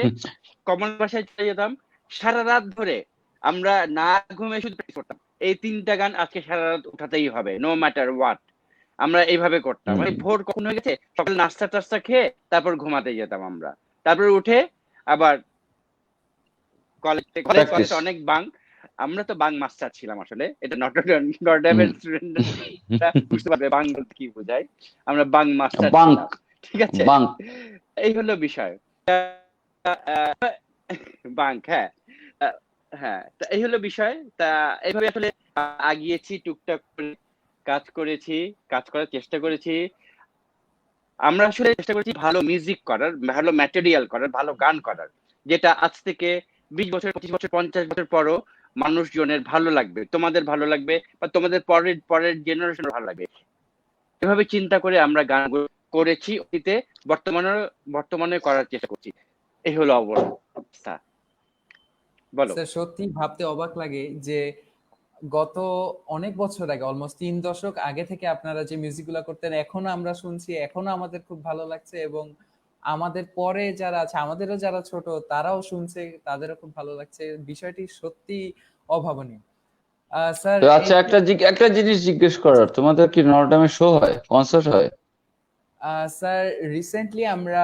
কমল বাসায় চলে যেতাম। সারা রাত ধরে আমরা না ঘুমিয়ে শুধু প্র্যাকটিস করতাম। এই 3টা গান আজকে সারা রাত উঠাতেই হবে, নো ম্যাটার হোয়াট। আমরা এইভাবে করতাম। মানে ভোর কখন হয়ে গেছে, সকালে নাস্তা টাস্তা খেয়ে তারপর ঘুমাতে যেতাম আমরা। তারপর উঠে আবার কলেজ অনেক বাং। আমরা তো বাং মাস্টার ছিলাম আসলে। এটা নটরডেমের স্টুডেন্ট বুঝতে পারবে বাং বলতে কি বোঝায়। আমরা বাং মাস্টার বাঙ্ক, ছিলাম। ঠিক আছে, বাঙ্ক। এই হলো বিষয়। বাঙ্ক, হ্যাঁ। হ্যাঁ, তা এই হলো বিষয়। তা এইভাবে আসলে আগিয়েছি, টুকটাক করে কাজ করার চেষ্টা করেছি। আমরা আসলে চেষ্টা করেছি ভালো মিউজিক করার, ভালো ম্যাটেরিয়াল করার, ভালো গান করার, যেটা আজ থেকে 20 বছর, 25 বছর, 50 বছর পরও মানুষজনের ভালো লাগবে, তোমাদের ভালো লাগবে, বা তোমাদের পরের পরের জেনারেশন ভালো লাগবে, এভাবে চিন্তা করে আমরা গান করেছি অতীতে, বর্তমানে বর্তমানে করার চেষ্টা করছি। এই হলো অবস্থা। বলো। স্যার সত্যি ভাবতে অবাক লাগে যে গত অনেক বছর আগে, অলমোস্ট 3 দশক আগে থেকে আপনারা যে মিউজিকগুলো করতেন এখনো আমরা শুনছি, এখনো আমাদের খুব ভালো লাগছে, এবং আমাদের পরে যারা আছে, আমাদেরও যারা ছোট তারাও শুনছে, তাদেরও খুব ভালো লাগছে। বিষয়টি সত্যি অভাবনীয়। স্যার তো এই আচ্ছা, একটা জিনিস জিজ্ঞেস করার, তোমাদের কি নটরডেমে শো হয়, কনসার্ট হয়? স্যার রিসেন্টলি আমরা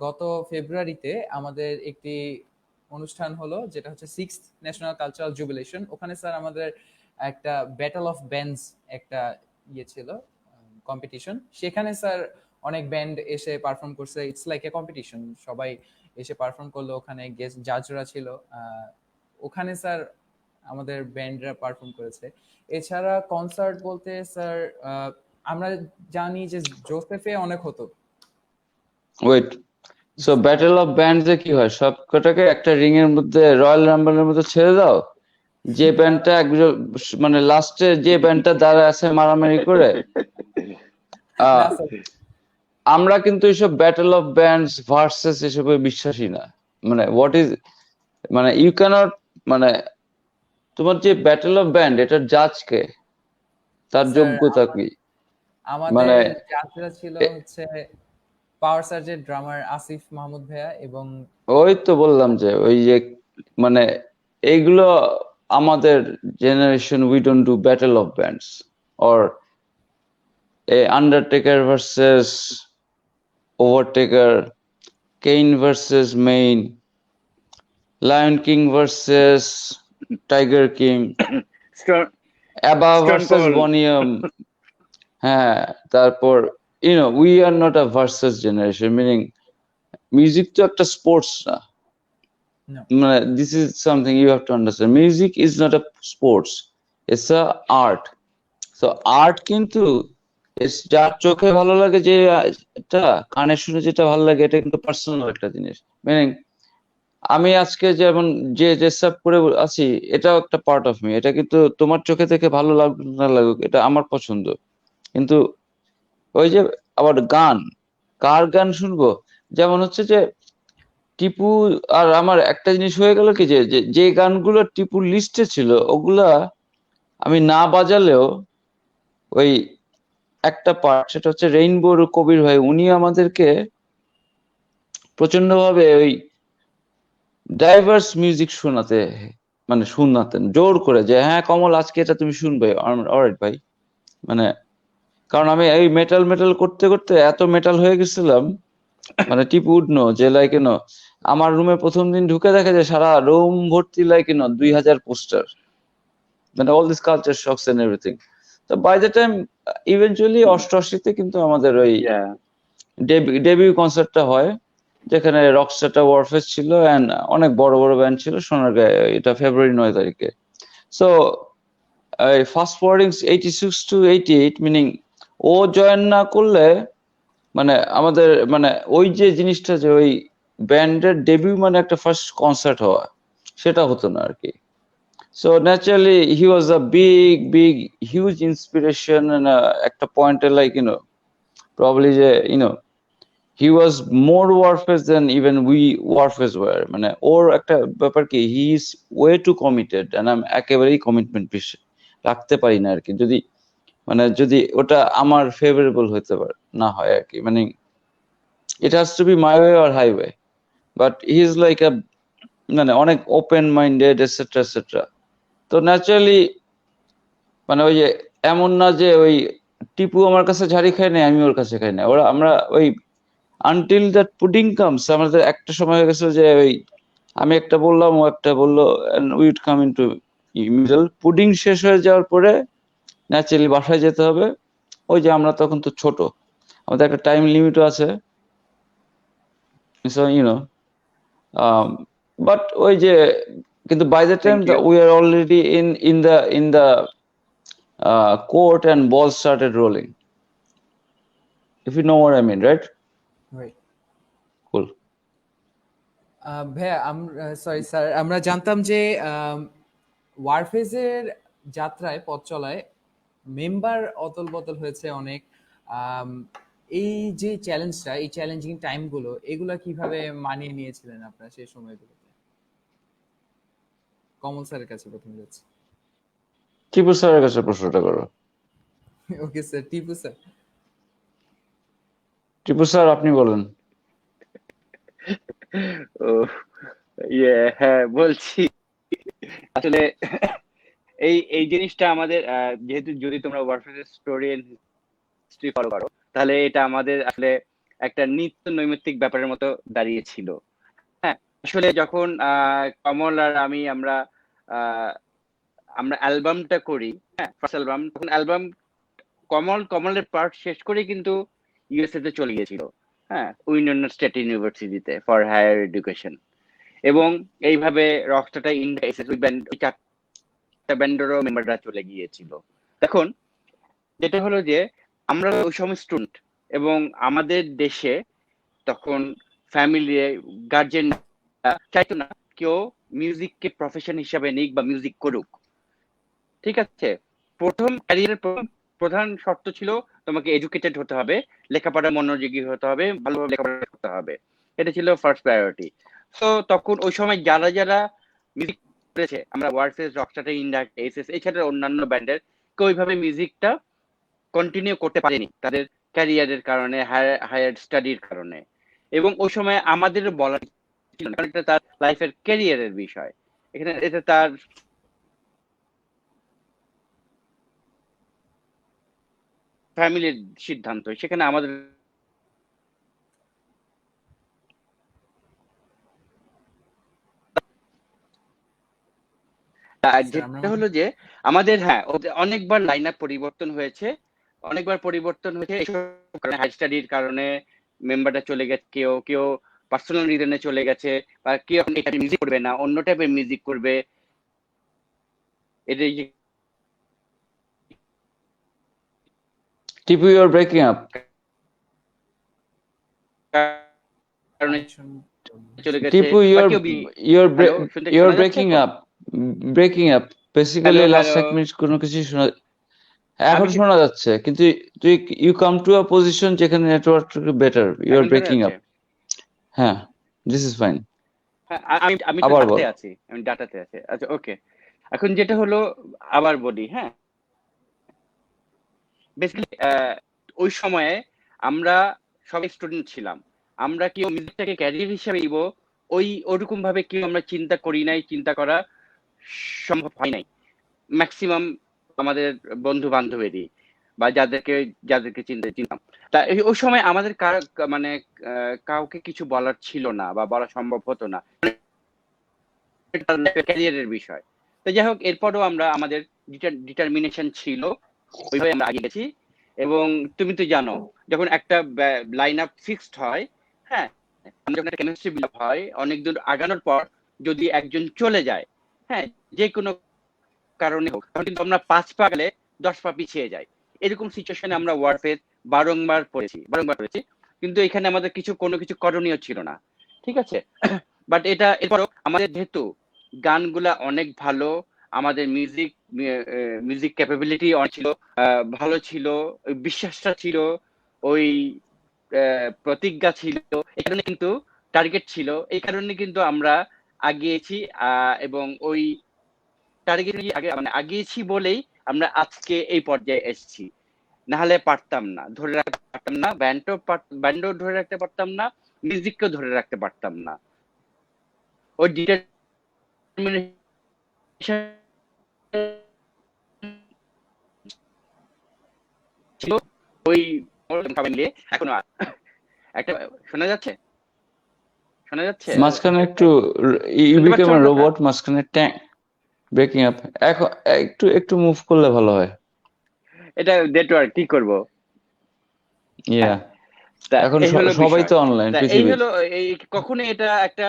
গত ফেব্রুয়ারিতে আমাদের একটি অনুষ্ঠান হলো, যেটা হচ্ছে 6th ন্যাশনাল কালচারাল জুবিলেশন। ওখানে স্যার আমাদের একটা ব্যাটল অফ ব্যান্ডস একটা ইয়ে ছিল, কম্পিটিশন। সেখানে স্যার অনেক ব্যান্ড এসে পারফর্ম করছে, ইটস লাইক এ কম্পিটিশন, সবাই এসে পারফর্ম করলো। ওখানে গেস্ট জাজরা ছিল, ওখানে স্যার আমাদের ব্যান্ডরা পারফর্ম করেছে। এছাড়া কনসার্ট বলতে স্যার আমরা জানি যে জোসেফে অনেক হতো। Wait, so battle of bands এ কি হয়, সব কটাকে একটা রিং এর মধ্যে, রয়্যাল রাম্বলের মধ্যে ছেড়ে দাও, যে ব্যান্ডটা একজন মানে লাস্টে যে ব্যান্ডটা দ্বারা আছে মারামারি করে। না আহ স্যার, আমরা কিন্তু এইসব ব্যাটল অফ ব্যান্ডস ভার্সেস এসবে বিশ্বাসী না। মানে হোয়াট ইজ, মানে ইউ ক্যানট, মানে তোমার যে ব্যাটল অফ ব্যান্ড, এটার জাজ কে, তার স্যার যোগ্যতা কি? আমাদের মানে যাত্রা ছিল এ- হচ্ছে পাওয়ার সার্জের ড্রামার আসিফ মাহমুদ ভাইয়া, এবং ওই তো বললাম যে ওই যে, মানে এইগুলো আমাদের generation, we don't do battle of bands or a Undertaker versus Overtaker, Kane versus Main, Lion King versus Tiger King, Stone অ্যাবা স্টোন ভার্সেস কোল। বনিয়াম। হ্যাঁ, তারপর we are not a versus generation, meaning music তো একটা sports না। no, মানে this is something you have to understand, music is not a sports, it's a art. তো art কিন্তু যার চোখে ভালো লাগে, যে এটা কানে শুনে যেটা ভালো লাগে, এটা কিন্তু পার্সোনাল একটা জিনিস। মিনিং আমি আজকে যেমন যে ড্রেস আপ করে আছি, এটাও একটা পার্ট অফ মি। এটা কিন্তু তোমার চোখে থেকে ভালো লাগুক না লাগুক, এটা আমার পছন্দ। কিন্তু ওই যে আবার গান, কার গান শুনবো, যেমন হচ্ছে যে টিপু আর আমার একটা জিনিস হয়ে গেল কি, যে যে যে গানগুলো টিপুর লিস্টে ছিল, ওগুলা আমি না বাজালেও ওই একটা পার্ট, সেটা হচ্ছে রেইনবোর কবির ভাই, উনি আমাদেরকে প্রচন্ড ভাবে ওই ডাইভার্স মিউজিক শোনাতে, মানে শোনাতেন জোর করে, যে হ্যাঁ কমল আজকে এটা তুমি শুনবে। অলরাইট ভাই, মানে কারণ আমি এই মেটাল মেটাল করতে করতে এত মেটাল হয়ে গেছিলাম, মানে টিপু উডনো যে লাইক আমার রুমে প্রথম দিন ঢুকে দেখা যায় সারা রুম ভর্তি লাইক 2000 পোস্টার, মানে all this culture shocks and everything. তো বাই দ্য টাইম ইভেনচুয়ালি 88-তে কিন্তু আমাদের ওই ডেবিউ কনসার্টটা হয়, যেখানে রকস্টারটা ওয়ারফেস ছিল এন্ড অনেক বড় বড় ব্যান্ড ছিল সোনারগাঁয়ে। এটা ফেব্রুয়ারি 9 তারিখে। So fast forwarding 86 to 88, meaning ও জয়েন না করলে, মানে আমাদের মানে ওই যে জিনিসটা, যে ওই ব্যান্ডের ডেবিউ মানে একটা ফার্স্ট কনসার্ট হওয়া, সেটা হতো না আর কি। So naturally he was a big big huge inspiration, একটা পয়েন্টে লাইক প্রবাবলি যে he was more Warfaze than even we Warfaze were. মানে ওর একটা ব্যাপার কি, he is way too committed, and আমি একেবারেই কমিটমেন্ট রাখতে পারি না আর কি, যদি মানে যদি ওটা আমার ফেভারেবল হইতে পারে না হয় আর কি। মানে it has to B my way or highway, but he is like আ, মানে অনেক ওপেন মাইন্ডেড এটসেট্রা এটসেট্রা। তো ন্যাচারালি মানে ওই যে এমন না যে ওই টিপু আমার কাছে ঝাড়ি খায় না, আমি ওর কাছে খাই না, ওরা আমরা ওই আনটিল দ্যাট পুডিং কামস, আমাদের একটা সময় হয়ে গেছে যে ওই আমি একটা বললাম, ও একটা বললো, and we would come into middle. Pudding শেষ হয়ে যাওয়ার পরে ন্যাচারালি বাসায় যেতে হবে। ওই যে আমরা তখন তো ছোট, আমাদের একটা টাইম লিমিটও আছে, সো বাট ওই যে, কিন্তু by the time thank you. We are already in the court and balls started rolling, if you know what I mean, right? right. Cool. ভাইয়া, সরি স্যার, আমরা জানতাম যে ওয়ারফেজের যাত্রায় পথ চলায় মেম্বার অদল বদল হয়েছে অনেক। আম, এই যে চ্যালেঞ্জটা, এই চ্যালেঞ্জিং টাইমগুলো, এগুলা কিভাবে মানিয়ে নিয়েছিলেন আপনারা সেই সময়গুলোতে? কমল স্যারের কাছে প্রথমে যাচ্ছি। টিপু স্যারের কাছে প্রশ্নটা করো। Okay sir, Tipu sir. Tipu sir আপনি বলেন। ও হ্যাঁ, বলছি। আসলে এই এই জিনিসটা আমাদের যেহেতু যদি তোমরা ওয়ারফেজের স্টোরি এন্ড হিস্ট্রি ফলো করো, তাহলে এটা আমাদের আসলে একটা নিত্য নৈমিত্তিক ব্যাপারের মতো দাঁড়িয়েছিল। হ্যাঁ, আসলে যখন কমল আর আমি আমরা আহ, আমরা অ্যালবামটা করি, হ্যাঁ, ফার্স্ট অ্যালবাম, তখন অ্যালবাম কমলের পার্ট শেষ করে কিন্তু ইউএসএ তে চলে গিয়েছিল। হ্যাঁ, উইন্ডোর স্টেট ইউনিভার্সিটিতে ফর হায়ার এডুকেশন। এবং এইভাবে রকস্টারটা ইন্ডিয়া এসএস ওই ব্যান্ড, ওই চারটা ব্যান্ডেরও মেম্বাররা চলে গিয়েছিল। এখন যেটা হলো যে আমরা ওই সময় স্টুডেন্ট, এবং আমাদের দেশে তখন ফ্যামিলি গার্জেন চাইতো না কেউ মিউজিককে প্রফেশন হিসাবে নিক বা মিউজিক করুক। ঠিক আছে, প্রথম ক্যারিয়ারের প্রধান শর্ত ছিল তোমাকে এডুকেটেড হতে হবে, লেখাপড়া মনোযোগী হতে হবে, ভালোভাবে লেখাপড়া করতে হবে। এটা ছিল ফার্স্ট প্রায়োরিটি। তো তখন ওই সময় যারা যারা মিউজিক করেছে, আমরা ওয়ারফেস, রকস্টার, ইন্ডাক্ট, এসএস, এছাড়া অন্যান্য ব্যান্ডের কেউ ওইভাবে মিউজিকটা কন্টিনিউ করতে পারেনি তাদের ক্যারিয়ারের কারণে, হায়ার স্টাডির কারণে। এবং ওই সময় আমাদের বলা ছিল না, কারণ এটা তার লাইফের ক্যারিয়ারের বিষয়। এখানে এটা তার ফ্যামিলির সিদ্ধান্ত, সেখানে আমাদের স্যার আমরা যেটা হলো যে আমাদের, হ্যাঁ, অনেকবার লাইন আপ পরিবর্তন হয়েছে, অনেকবার পরিবর্তন হয়েছে এইসব কারণে, হাই স্টাডির কারণে মেম্বারটা চলে গেছে, কেউ কেউ পার্সোনাল রিজনে চলে গেছে, বা কেউ এখন এটা মিউজিক করবে না, অন্য টাইপের মিউজিক করবে। এটা এই যে Tipu you are breaking up. কারণে কানেকশন। চলে গেছে, টিপু বা কেউ হ্যালো, শুনতে ইউ আর শোনা যাচ্ছে ব্রেকিং এখন? Up, breaking up. Hello, basically last hello. 1 minute কোনো কিছু শোনা, আমি এখন কি শোনা যাচ্ছে, কিন্তু তুই you come to a position যেখানে নেটওয়ার্ক বেটার। ইউ আর এখন শোনা ব্রেকিং যাচ্ছে? আপ। হ্যাঁ, দিস ইজ ফাইন। হ্যাঁ, আমি আমি তো আবার বল। ডাটাতে আছি, আমি ডাটাতে আছি। আচ্ছা, ওকে। এখন যেটা হলো, আবার বলি, হ্যাঁ, বেসিক্যালি ওই সময়ে আমরা সবাই স্টুডেন্ট ছিলাম। আমরা কেউ মিউজিকটাকে ক্যারিয়ার হিসেবে নিব ওই ওরকম ভাবে কেউ আমরা চিন্তা করি নাই, চিন্তা করা সম্ভব হয় নাই ম্যাক্সিমাম আমাদের বন্ধু বান্ধবেরই, বা যাদেরকে চিনতাম। তা ওই সময় আমাদের মানে কাউকে কিছু বলার ছিল না, বা বলা সম্ভব হতো না, ক্যারিয়ারের বিষয়। তো যাই হোক, এরপরও আমরা আমাদের ডিটারমিনেশন ছিল, ওইভাবে আমরা আগে গেছি। এবং তুমি তো জানো, যখন একটা লাইন আপ ফিক্সড হয়, হ্যাঁ, আমরা যখন একটা কেমিস্ট্রি বিল্ড হয়, অনেক দূর আগানোর পর যদি একজন চলে যায়, হ্যাঁ, যে কোনো কারণে হোক, তখন কিন্তু আমরা 5 পা গেলে 10 পা পিছিয়ে যাই। এরকম সিচুয়েশনে আমরা ওয়ারফেজ বারংবার পড়েছি। কিন্তু এখানে আমাদের কোনো কিছু করণীয় ছিল না। ঠিক আছে, বাট এটা এরপরও আমাদের যেহেতু গানগুলা অনেক ভালো, আমাদের মিউজিক ক্যাপাবিলিটি অনেক ছিল, ভালো ছিল, ওই বিশ্বাসটা ছিল, ওই প্রতিজ্ঞা ছিল, এই কারণে কিন্তু টার্গেট ছিল, এই কারণে কিন্তু আমরা আগিয়েছি। এবং ওই টার্গেট আগে মানে আগিয়েছি বলেই আমরা আজকে এই পর্যায়ে এসেছি। না হলে পারতাম না, ধরে রাখতে পারতাম না, ব্যান্ডও ধরে রাখতে পারতাম না, মিউজিককেও ধরে রাখতে পারতাম না। ওই ডিটারমিনেশন ছিল, ওই সবাই মিলিয়ে এখনো একটা শোনা যাচ্ছে, শোনা যাচ্ছে? স্যার মাঝখানে একটু ইউ শুনতে পাচ্ছ বিকেম আ আমার কথা? রোবট, মাঝখানে ট্যাং ব্রেকিং আপ। এখন একটু একটু মুভ করলে ভালো হয়। এটা নেটওয়ার্ক, কি করব? ইয়া, হ্যাঁ, তা এখন এই হলো সবাই বিষয়। তো অনলাইন তা এই পৃথিবীর। হলো, এই কখনোই এটা একটা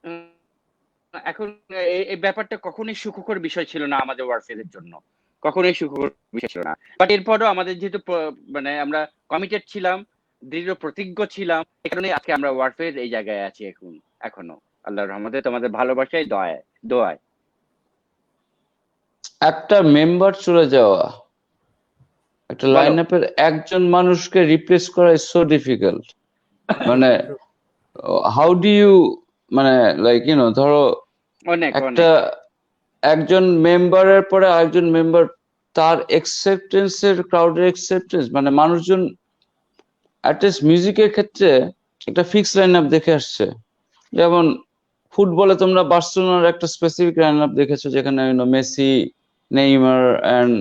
উম, এখন এই ব্যাপারটা কখনোই সুখকর বিষয় ছিল না আমাদের ওয়ারফেয়ারের জন্য, কখনোই সুখকর বিষয় ছিল না। বাট এরপরও আমাদের যেহেতু মানে আমরা কমিটেড ছিলাম, দৃঢ় প্রতিজ্ঞ ছিলাম, এই কারণে আজকে আমরা ওয়ারফেয়ার এই জায়গায় আছি এখনো। আল্লাহর রহমতে, তোমাদের ভালোবাসায়, দোয়ায়। একটা মেম্বার চলে যাওয়া, একটা বলো। লাইন আপের একজন মানুষকে রিপ্লেস করা ইজ সো ডিফিকাল্ট। মানে হাউ ডু ইউ, মানে লাইক ধরো অনেক একটা অনেক একজন মেম্বারের পরে আরেকজন মেম্বার, তার এর ক্রাউডের অ্যাকসেপ্টেন্স, মানে মানুষজন অ্যাটলিস্ট মিউজিকের ক্ষেত্রে একটা ফিক্স লাইন আপ দেখে আসছে। যেমন ফুটবলে তোমরা বার্সেলোনার একটা স্পেসিফিক লাইন আপ দেখেছো, যেখানে Messi, Neymar and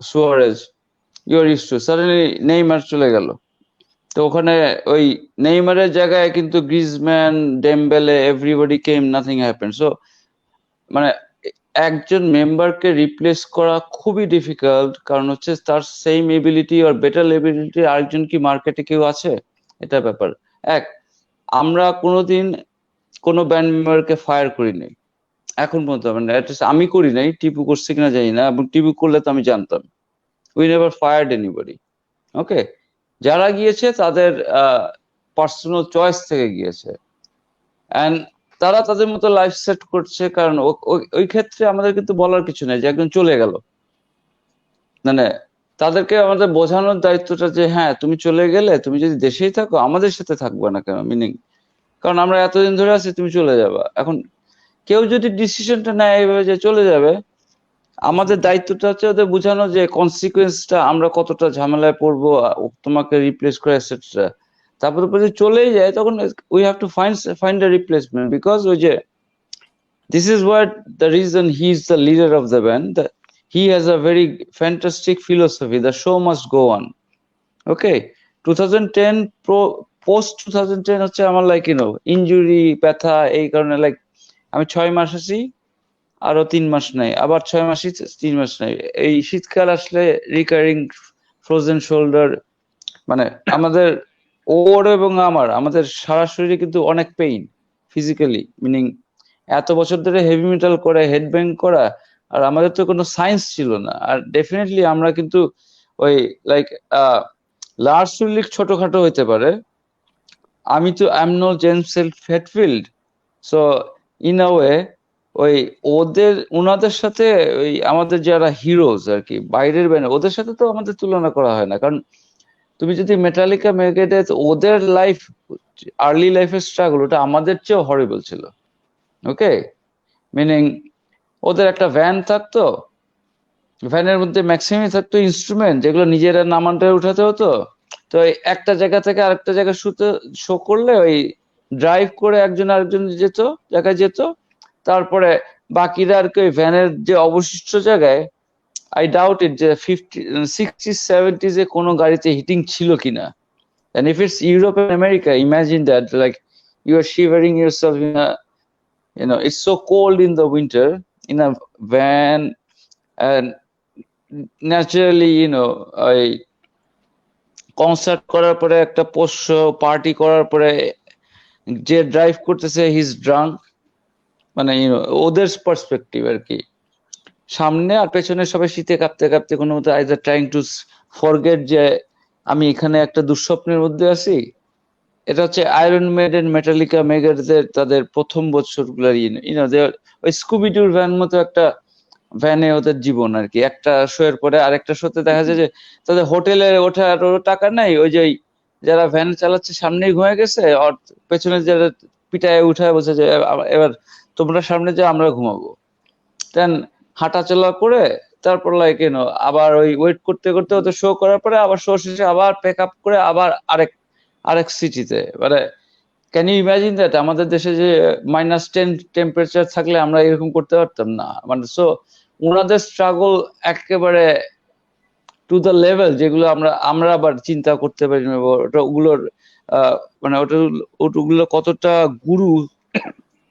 Suarez, your use to suddenly Neymar চলে গেল, তো ওখানে ওই নেইমারের জায়গায় কিন্তু গ্রিজম্যান, ডেমবেলে, এভরিবডি কেম, নাথিং হ্যাপেন। সো মানে একজন মেম্বারকে রিপ্লেস করা খুবই ডিফিকাল্ট, কারণ হচ্ছে তার সেম এবিলিটি আর বেটার এবিলিটি আরেকজন কি মার্কেটে কেউ আছে, এটা ব্যাপার এক। আমরা কোনোদিন কোনো ব্যান্ড মেম্বারকে ফায়ার করি নাই এখন পর্যন্ত, মানে at least আমি করি নাই, টিপু করছে কিনা জানি না, এবং টিপু করলে তো আমি জানতাম। We never fired anybody. Okay, যারা গিয়েছে তাদের পার্সোনাল চয়েস থেকে গিয়েছে, অ্যান্ড তারা তাদের মতো লাইফ সেট করছে। কারণ ওই ক্ষেত্রে আমাদের কিন্তু বলার কিছু নেই যে একজন চলে গেল, মানে তাদেরকে আমাদের বোঝানোর দায়িত্বটা যে হ্যাঁ তুমি চলে গেলে, তুমি যদি দেশেই থাকো আমাদের সাথে থাকবে না কেন, মিনিং কারণ আমরা এতদিন ধরে আছি, তুমি চলে যাবা। এখন কেউ যদি ডিসিশনটা নেয় এইভাবে যে চলে যাবে, আমাদের দায়িত্বটা হচ্ছে ওদের বোঝানো যে কনসিকুয়েন্সটা আমরা কতটা ঝামেলায় পড়বো, তোমাকে রিপ্লেস করে এটসেট্রা। তারপর যদি চলেই যায় তখন we have to find a replacement, because ওই যে this is what the reason he is the leader of the band, that he has a very fantastic philosophy, the show must go on. Okay, 2010 post 2010 হচ্ছে আমার like injury, ব্যথা, এই কারণে like আমি 6 মাস আছি, আরো 3 মাস নাই, আবার 6 মাসই 3 মাস নাই, এই শীতকাল আসলে রিকারিং ফ্রোজেন শোল্ডার, মানে আমাদের ওর এবং আমাদের সারা শরীরে কিন্তু অনেক পেইন ফিজিক্যালি, মিনিং এত বছর ধরে হেভি মেটাল করে হেডব্যাং করা, আর আমাদের তো কোনো সায়েন্স ছিল না। আর ডেফিনেটলি আমরা কিন্তু ওই লাইক লার্জ শরীর ছোটখাটো হইতে পারে, আমি তো I am no James Hetfield. So in a way ওই ওনাদের সাথে ওই আমাদের যারা হিরোজ আর কি বাইরের ব্যান্ড, ওদের সাথে তো আমাদের তুলনা করা হয় না। কারণ তুমি যদি মেটালিকা, মেগাডেথ, ওদের লাইফ, আর্লি লাইফের স্ট্রাগল, ওটা আমাদের চেয়েও হরিবল ছিল। ওকে, মিনিং ওদের একটা ভ্যান থাকতো, ভ্যানের মধ্যে ম্যাক্সিমাম থাকতো ইনস্ট্রুমেন্ট, যেগুলো নিজেরা নামানটা উঠাতে হতো। তো একটা জায়গা থেকে আরেকটা জায়গায় শো করলে ওই ড্রাইভ করে একজন আরেকজন জায়গায় যেত, তারপরে বাকিরা আর কি ওই ভ্যানের যে অবশিষ্ট জায়গায়, আই ডাউট ইট যে 60s 70s কোনো গাড়িতে হিটিং ছিল কিনা। And if it's Europe and America, imagine that, like you are shivering yourself in a, it's so cold in the winter in a van, and naturally, ওই concert করার পরে একটা পোষ্য পার্টি করার পরে যে ড্রাইভ করতেছে হি ইজ ড্রাঙ্ক, মানে ওদের পার্সপেক্টিভ আর কি, সামনে আর পেছনে সবাই শীতে কাঁপতে কাঁপতে কোনো মতো আইদার ট্রাইং টু ফরগেট যে আমি এখানে একটা দুঃস্বপ্নের মধ্যে আছি। এটা হচ্ছে আয়রন মেডেন, মেটালিকা, মেগাডেথের তাদের প্রথম বছরগুলোর ওই স্কুবিডুর ভ্যান মতো একটা ভ্যানে ওদের জীবন আর কি। একটা শো এর পরে আরেকটা শোতে দেখা যায় যে তাদের হোটেলে ওঠার টাকা নাই, ওই যে যারা ভ্যান চালাচ্ছে সামনেই ঘুমিয়ে গেছে, আর পেছনে যারা পিটায় উঠায় বসে যে এবার তোমরা সামনে যাও আমরা ঘুমাবো। দেন হাঁটাচলা করে তারপর লাইক আবার ওই ওয়েট করতে করতে ওদের শো করার পরে আবার শো শেষে আবার প্যাক আপ করে আবার আরেক সিটিতে, মানে ক্যান ইউ ইমাজিন দ্যাট? আমাদের দেশে যে -10 টেম্পারেচার থাকলে আমরা এরকম করতে পারতাম না। মানে সো ওনাদের স্ট্রাগল একেবারে টু দ্য লেভেল যেগুলো আমরা আবার চিন্তা করতে পারি না। ওগুলোর মানে ওগুলো কতটা গুরু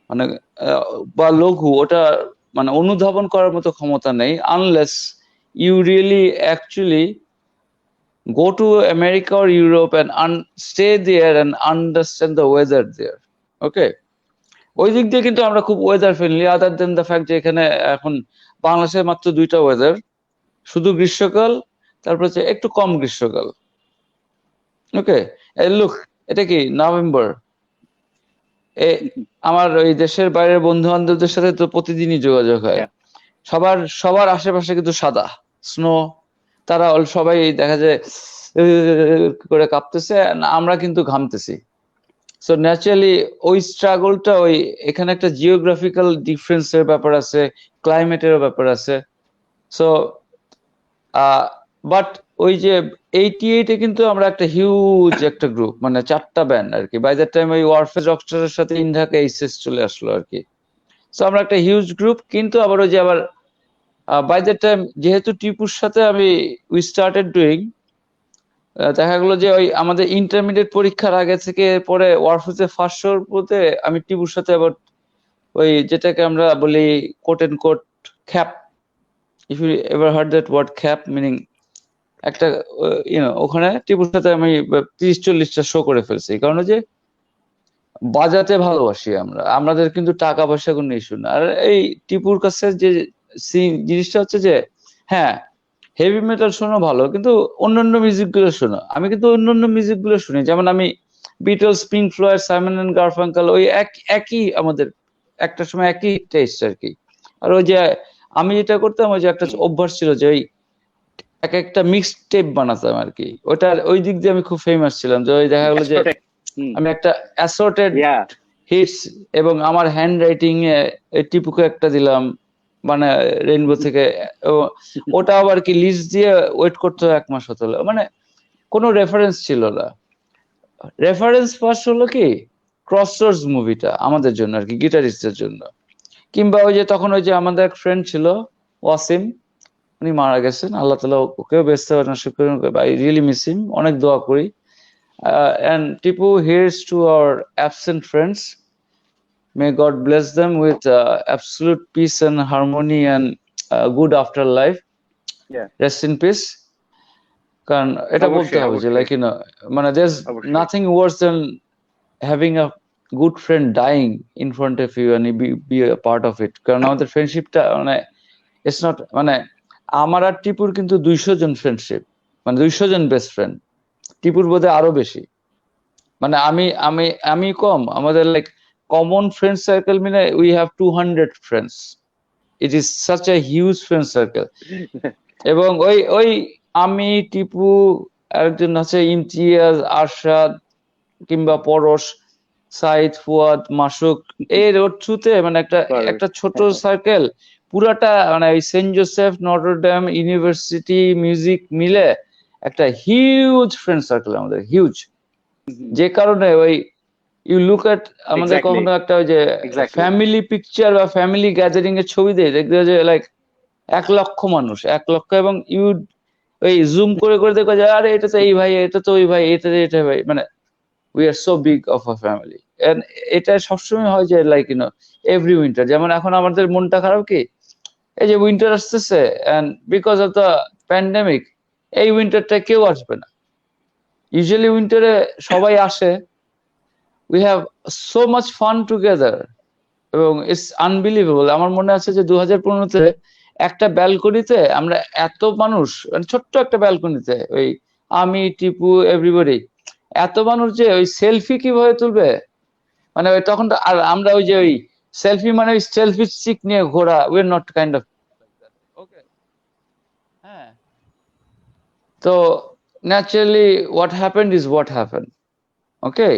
মানে বা লঘু, ওটা মানে অনুধাবন করার মতো ক্ষমতা নেই, unless you really actually go to America or Europe and stay there and understand the weather there. Okay, ওই দিক দিয়ে কিন্তু আমরা খুব weather friendly, other than the fact যে এখানে এখন বাংলাদেশে মাত্র 2টা ওয়েদার, শুধু গ্রীষ্মকাল, তারপর হচ্ছে একটু কম গ্রীষ্মকাল। ওকে, লুক, এটা কি নভেম্বর, আমার ওই দেশের বাইরের বন্ধু বান্ধবদের সাথে তো প্রতিদিনই যোগাযোগ হয়। সবার আশেপাশে কিন্তু সাদা স্নো, তারা সবাই দেখা যায় করে কাঁপতেছে, আমরা কিন্তু ঘামতেছি। সো ন্যাচারালি ওই স্ট্রাগলটা, এখানে একটা জিওগ্রাফিক্যাল ডিফারেন্সের ব্যাপার আছে, ক্লাইমেটের ব্যাপার আছে। সো বাট ওই যে 88-এ কিন্তু আমরা একটা হিউজ একটা গ্রুপ, মানে 4টা ব্যান্ড আর কি। বাই দ্যাট টাইম ওই ওয়ারফেজ রকস্টারের সাথে ইনঢাকা এইচএস চলে আসলো আর কি। সো আমরা একটা হিউজ গ্রুপ, কিন্তু আবার ওই যে আবার বাই দ্যাট টাইম যেহেতু টিপুর সাথে উই স্টার্টেড ডুইং, দেখা গেলো যে ওই আমাদের ইন্টারমিডিয়েট পরীক্ষার আগে থেকে পরে ওয়ারফেজে ফার্স্ট শোর পথে আমি টিপুর সাথে আবার ওই যেটাকে আমরা বলি কোট এন্ড কোট খ্যাপ, if you ever heard that word খ্যাপ, মিনিং একটা ওখানে টিপুর সাথে আমি 30-40টা শো করে ফেলছি। কারণ যে বাজাতে ভালোবাসি আমরা, আমাদের কিন্তু টাকা পয়সা কোনো ইস্যু না। আর এই টিপুর কাছে যে জিনিসটা হচ্ছে যে, হ্যাঁ হেভি মেটাল শোনো ভালো, কিন্তু অন্যান্য মিউজিক গুলো শোনো। আমি কিন্তু অন্যান্য মিউজিক গুলো শুনি, যেমন আমি Beatles, Pink Floyd, Simon and Garfunkel, ওই একই আমাদের একটা সময় একই টেস্ট আর কি। আর ওই যে আমি যেটা করতাম, ওই যে একটা অভ্যাস ছিল যে ওই একটা মিক্স টেপ বানাতাম আর কি। ওই দিক দিয়ে আমি খুব ফেমাস ছিলাম, যে ওই দেখা গেলো যে আমি একটা অ্যাসর্টেড হিটস এবং আমার হ্যান্ড রাইটিং এ টিপুকে একটা দিলাম, মানে রেইনবো থেকে, ওটা আবার কি লিস্ট দিয়ে ওয়েট করতে হয় 1 মাস হতে হলো, মানে কোনো রেফারেন্স ছিল না। রেফারেন্স ফার্স্ট হলো কি ক্রসরোডস মুভিটা আমাদের জন্য আর কি, গিটারিস্টদের জন্য। কিংবা ওই যে তখন ওই যে আমাদের এক ফ্রেন্ড ছিল ওয়াসিম, উনি মারা গেছেন, আল্লাহ তাআলা ওকেও বেহেশতে নসিব করুন, আই রিয়েলি মিস হিম, অনেক দোয়া করি। And Tipu, here's to our absent friends. May God bless them with absolute peace and harmony and good afterlife. Yeah. Rest in peace. কারণ এটা বলতে হবে যে লাইক মানে there's nothing worse than having a good friend dying in front of you and be a part of it. কারণ আমাদের ফ্রেন্ডশিপটা মানে it's not, মানে আমার আর টিপুর কিন্তু 200 জন ফ্রেন্ডশিপ, মানে 200 জন বেস্ট ফ্রেন্ড। টিপুর বোধহয় আরো বেশি, মানে আমি কম, আমাদের লাইক কমন ফ্রেন্ড সার্কেল মিলে we have 200 friends. It is such a huge friend circle. এবং ওই আমি, টিপু, আরেকজন আছে ইমতিয়াজ, আরশাদ, কিংবা পরশ, সাইদ, ফুয়াদ, মাসুক, এর ওর থ্রুতে মানে একটা ছোট সার্কেল পুরাটা, মানে ওই Saint Joseph, Notre Dame, university, music মিলে একটা হিউজ ফ্রেন্ড সার্কেল আমাদের, হিউজ। যে কারণে ওই ইউ লুক এট আমাদের কখনো একটা ওই যে ফ্যামিলি পিকচার বা ফ্যামিলি গ্যাদারিং এর ছবি দেয়, দেখবে যে লাইক 1 লক্ষ মানুষ, 1 লক্ষ, এবং ইউ ওই জুম করে করে দেখবে যে আরে এটা তো এই ভাই, এটা তো ওই ভাই, এটা ভাই, মানে we are so big of a family. And এটা সবসময় হয় যে লাইক এভরি উইন্টার, যেমন এখন আমাদের মনটা খারাপ কি, এই যে উইন্টার আসতেছে and because of the pandemic এই উইন্টারটা কেউ আসবে না। ইউজুয়ালি উইন্টারে সবাই আসে, we have so much fun together, এবং ইটস আনবিলিভেবল। আমার মনে আছে যে 2015-তে একটা ব্যালকনিতে আমরা এত মানুষ, মানে ছোট্ট একটা ব্যালকনিতে ওই আমি, টিপু, এভরিবডি, এত মানুষ যে ওই সেলফি কিভাবে তুলবে, মানে ওই তখন আর আমরা ওই যে ওই সেলফি, মানে ওই সেলফি স্টিক নিয়ে ঘোরা, we are not kind of okay. হ্যাঁ, তো naturally what happened is what happened, okay.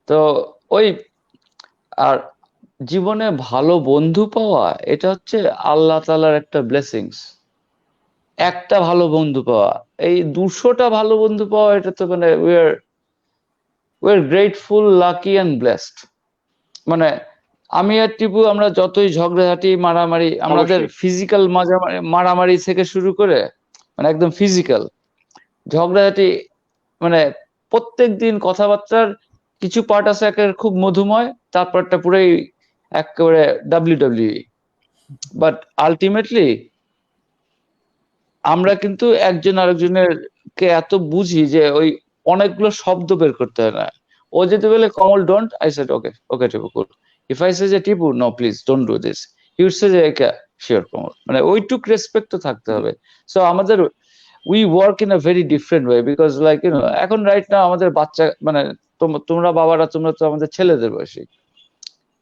তো ওই আর জীবনে ভালো বন্ধু পাওয়া, এটা হচ্ছে আল্লাহ তাআলার একটা ব্লেসিংস। একটা ভালো বন্ধু পাওয়া, এই 200টা ভালো বন্ধু পাওয়া, এটা তো মানে we are grateful, lucky and blessed. মানে আমি আর টিপু, আমরা যতই ঝগড়াঝাটি, মারামারি, আমাদের ফিজিক্যাল মারামারি থেকে শুরু করে, মানে একদম ফিজিক্যাল ঝগড়াঝাটি, মানে প্রত্যেক দিন কথাবার্তার কিছু পার্ট আছে একের খুব মধুময়, তারপরটা পুরাই একেবারে WWE। বাট আলটিমেটলি আমরা কিন্তু একজন আরেকজনের কে এত বুঝি যে ওই অনেকগুলো শব্দ বের করতে হয় না। ও যদি বলে Kamal don't, I said okay okay Tipu cool. If I say যে Tipu no please don't do this, he would say যে শিওর কমল, মানে ওইটুক রেসপেক্ট তো থাকতে হবে। সো আমাদের we work in a very different way because like এখন রাইট নাও আমাদের বাচ্চা, মানে তোমরা বাবারা, তোমরা তো আমাদের ছেলেদের বয়সী,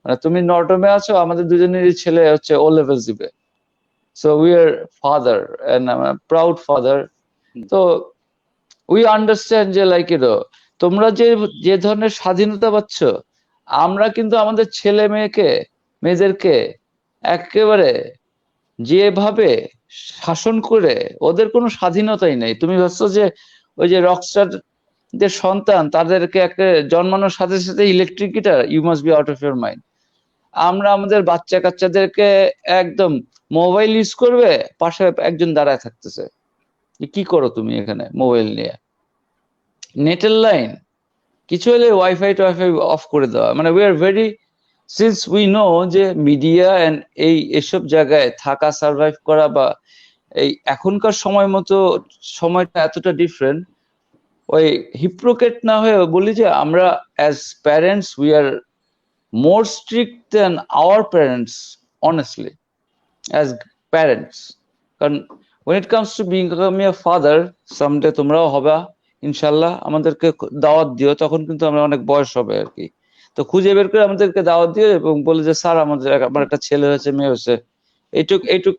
মানে তুমি নটমে আছো, আমাদের দুজনেরই ছেলে হচ্ছে ও লেভেল দিবে, So we are father, and I'm a proud father. So we understand যে লাইক তোমরা যে যে ধরনের স্বাধীনতা পাচ্ছ, আমরা কিন্তু আমাদের ছেলে মেয়েদেরকে একেবারে যেভাবে শাসন করে, ওদের কোনো স্বাধীনতাই নেই। তুমি ভাবছো যে ওই যে রকস্টার দের সন্তান, তাদেরকে একটা জন্মানোর সাথে সাথে electric guitar, you must be out of your mind. আমরা আমাদের বাচ্চা কাচ্চাদেরকে একদম মোবাইল ইউজ করবে, পাশে একজন দাঁড়ায় থাকতেছে, কি করো তুমি এখানে মোবাইল নিয়ে, নেটের লাইন কিছু হলে ওয়াইফাই টোয়াইফাই অফ করে দেওয়া। মানে we are very, since we know যে মিডিয়া এন্ড এসব জায়গায় থাকা, সার্ভাইভ করা, বা এই এখনকার সময় মতো সময়টা এতটা ডিফারেন্ট, ওই হিপ্রোকেট না হয়ে বলি যে আমরা as parents we are more strict than our parents, honestly as parents. কারণ when it comes to becoming a father, someday তোমরাও হবা ইনশাল্লাহ, আমাদেরকে দাওয়াত দিও, তখন কিন্তু আমরা অনেক বয়স হবে আর কি। তো খুঁজে বের করে আমাদেরকে দাওয়াত দিও এবং বলে যে স্যার আমার একটা ছেলে হয়েছে, মেয়ে হয়েছে, এইটুক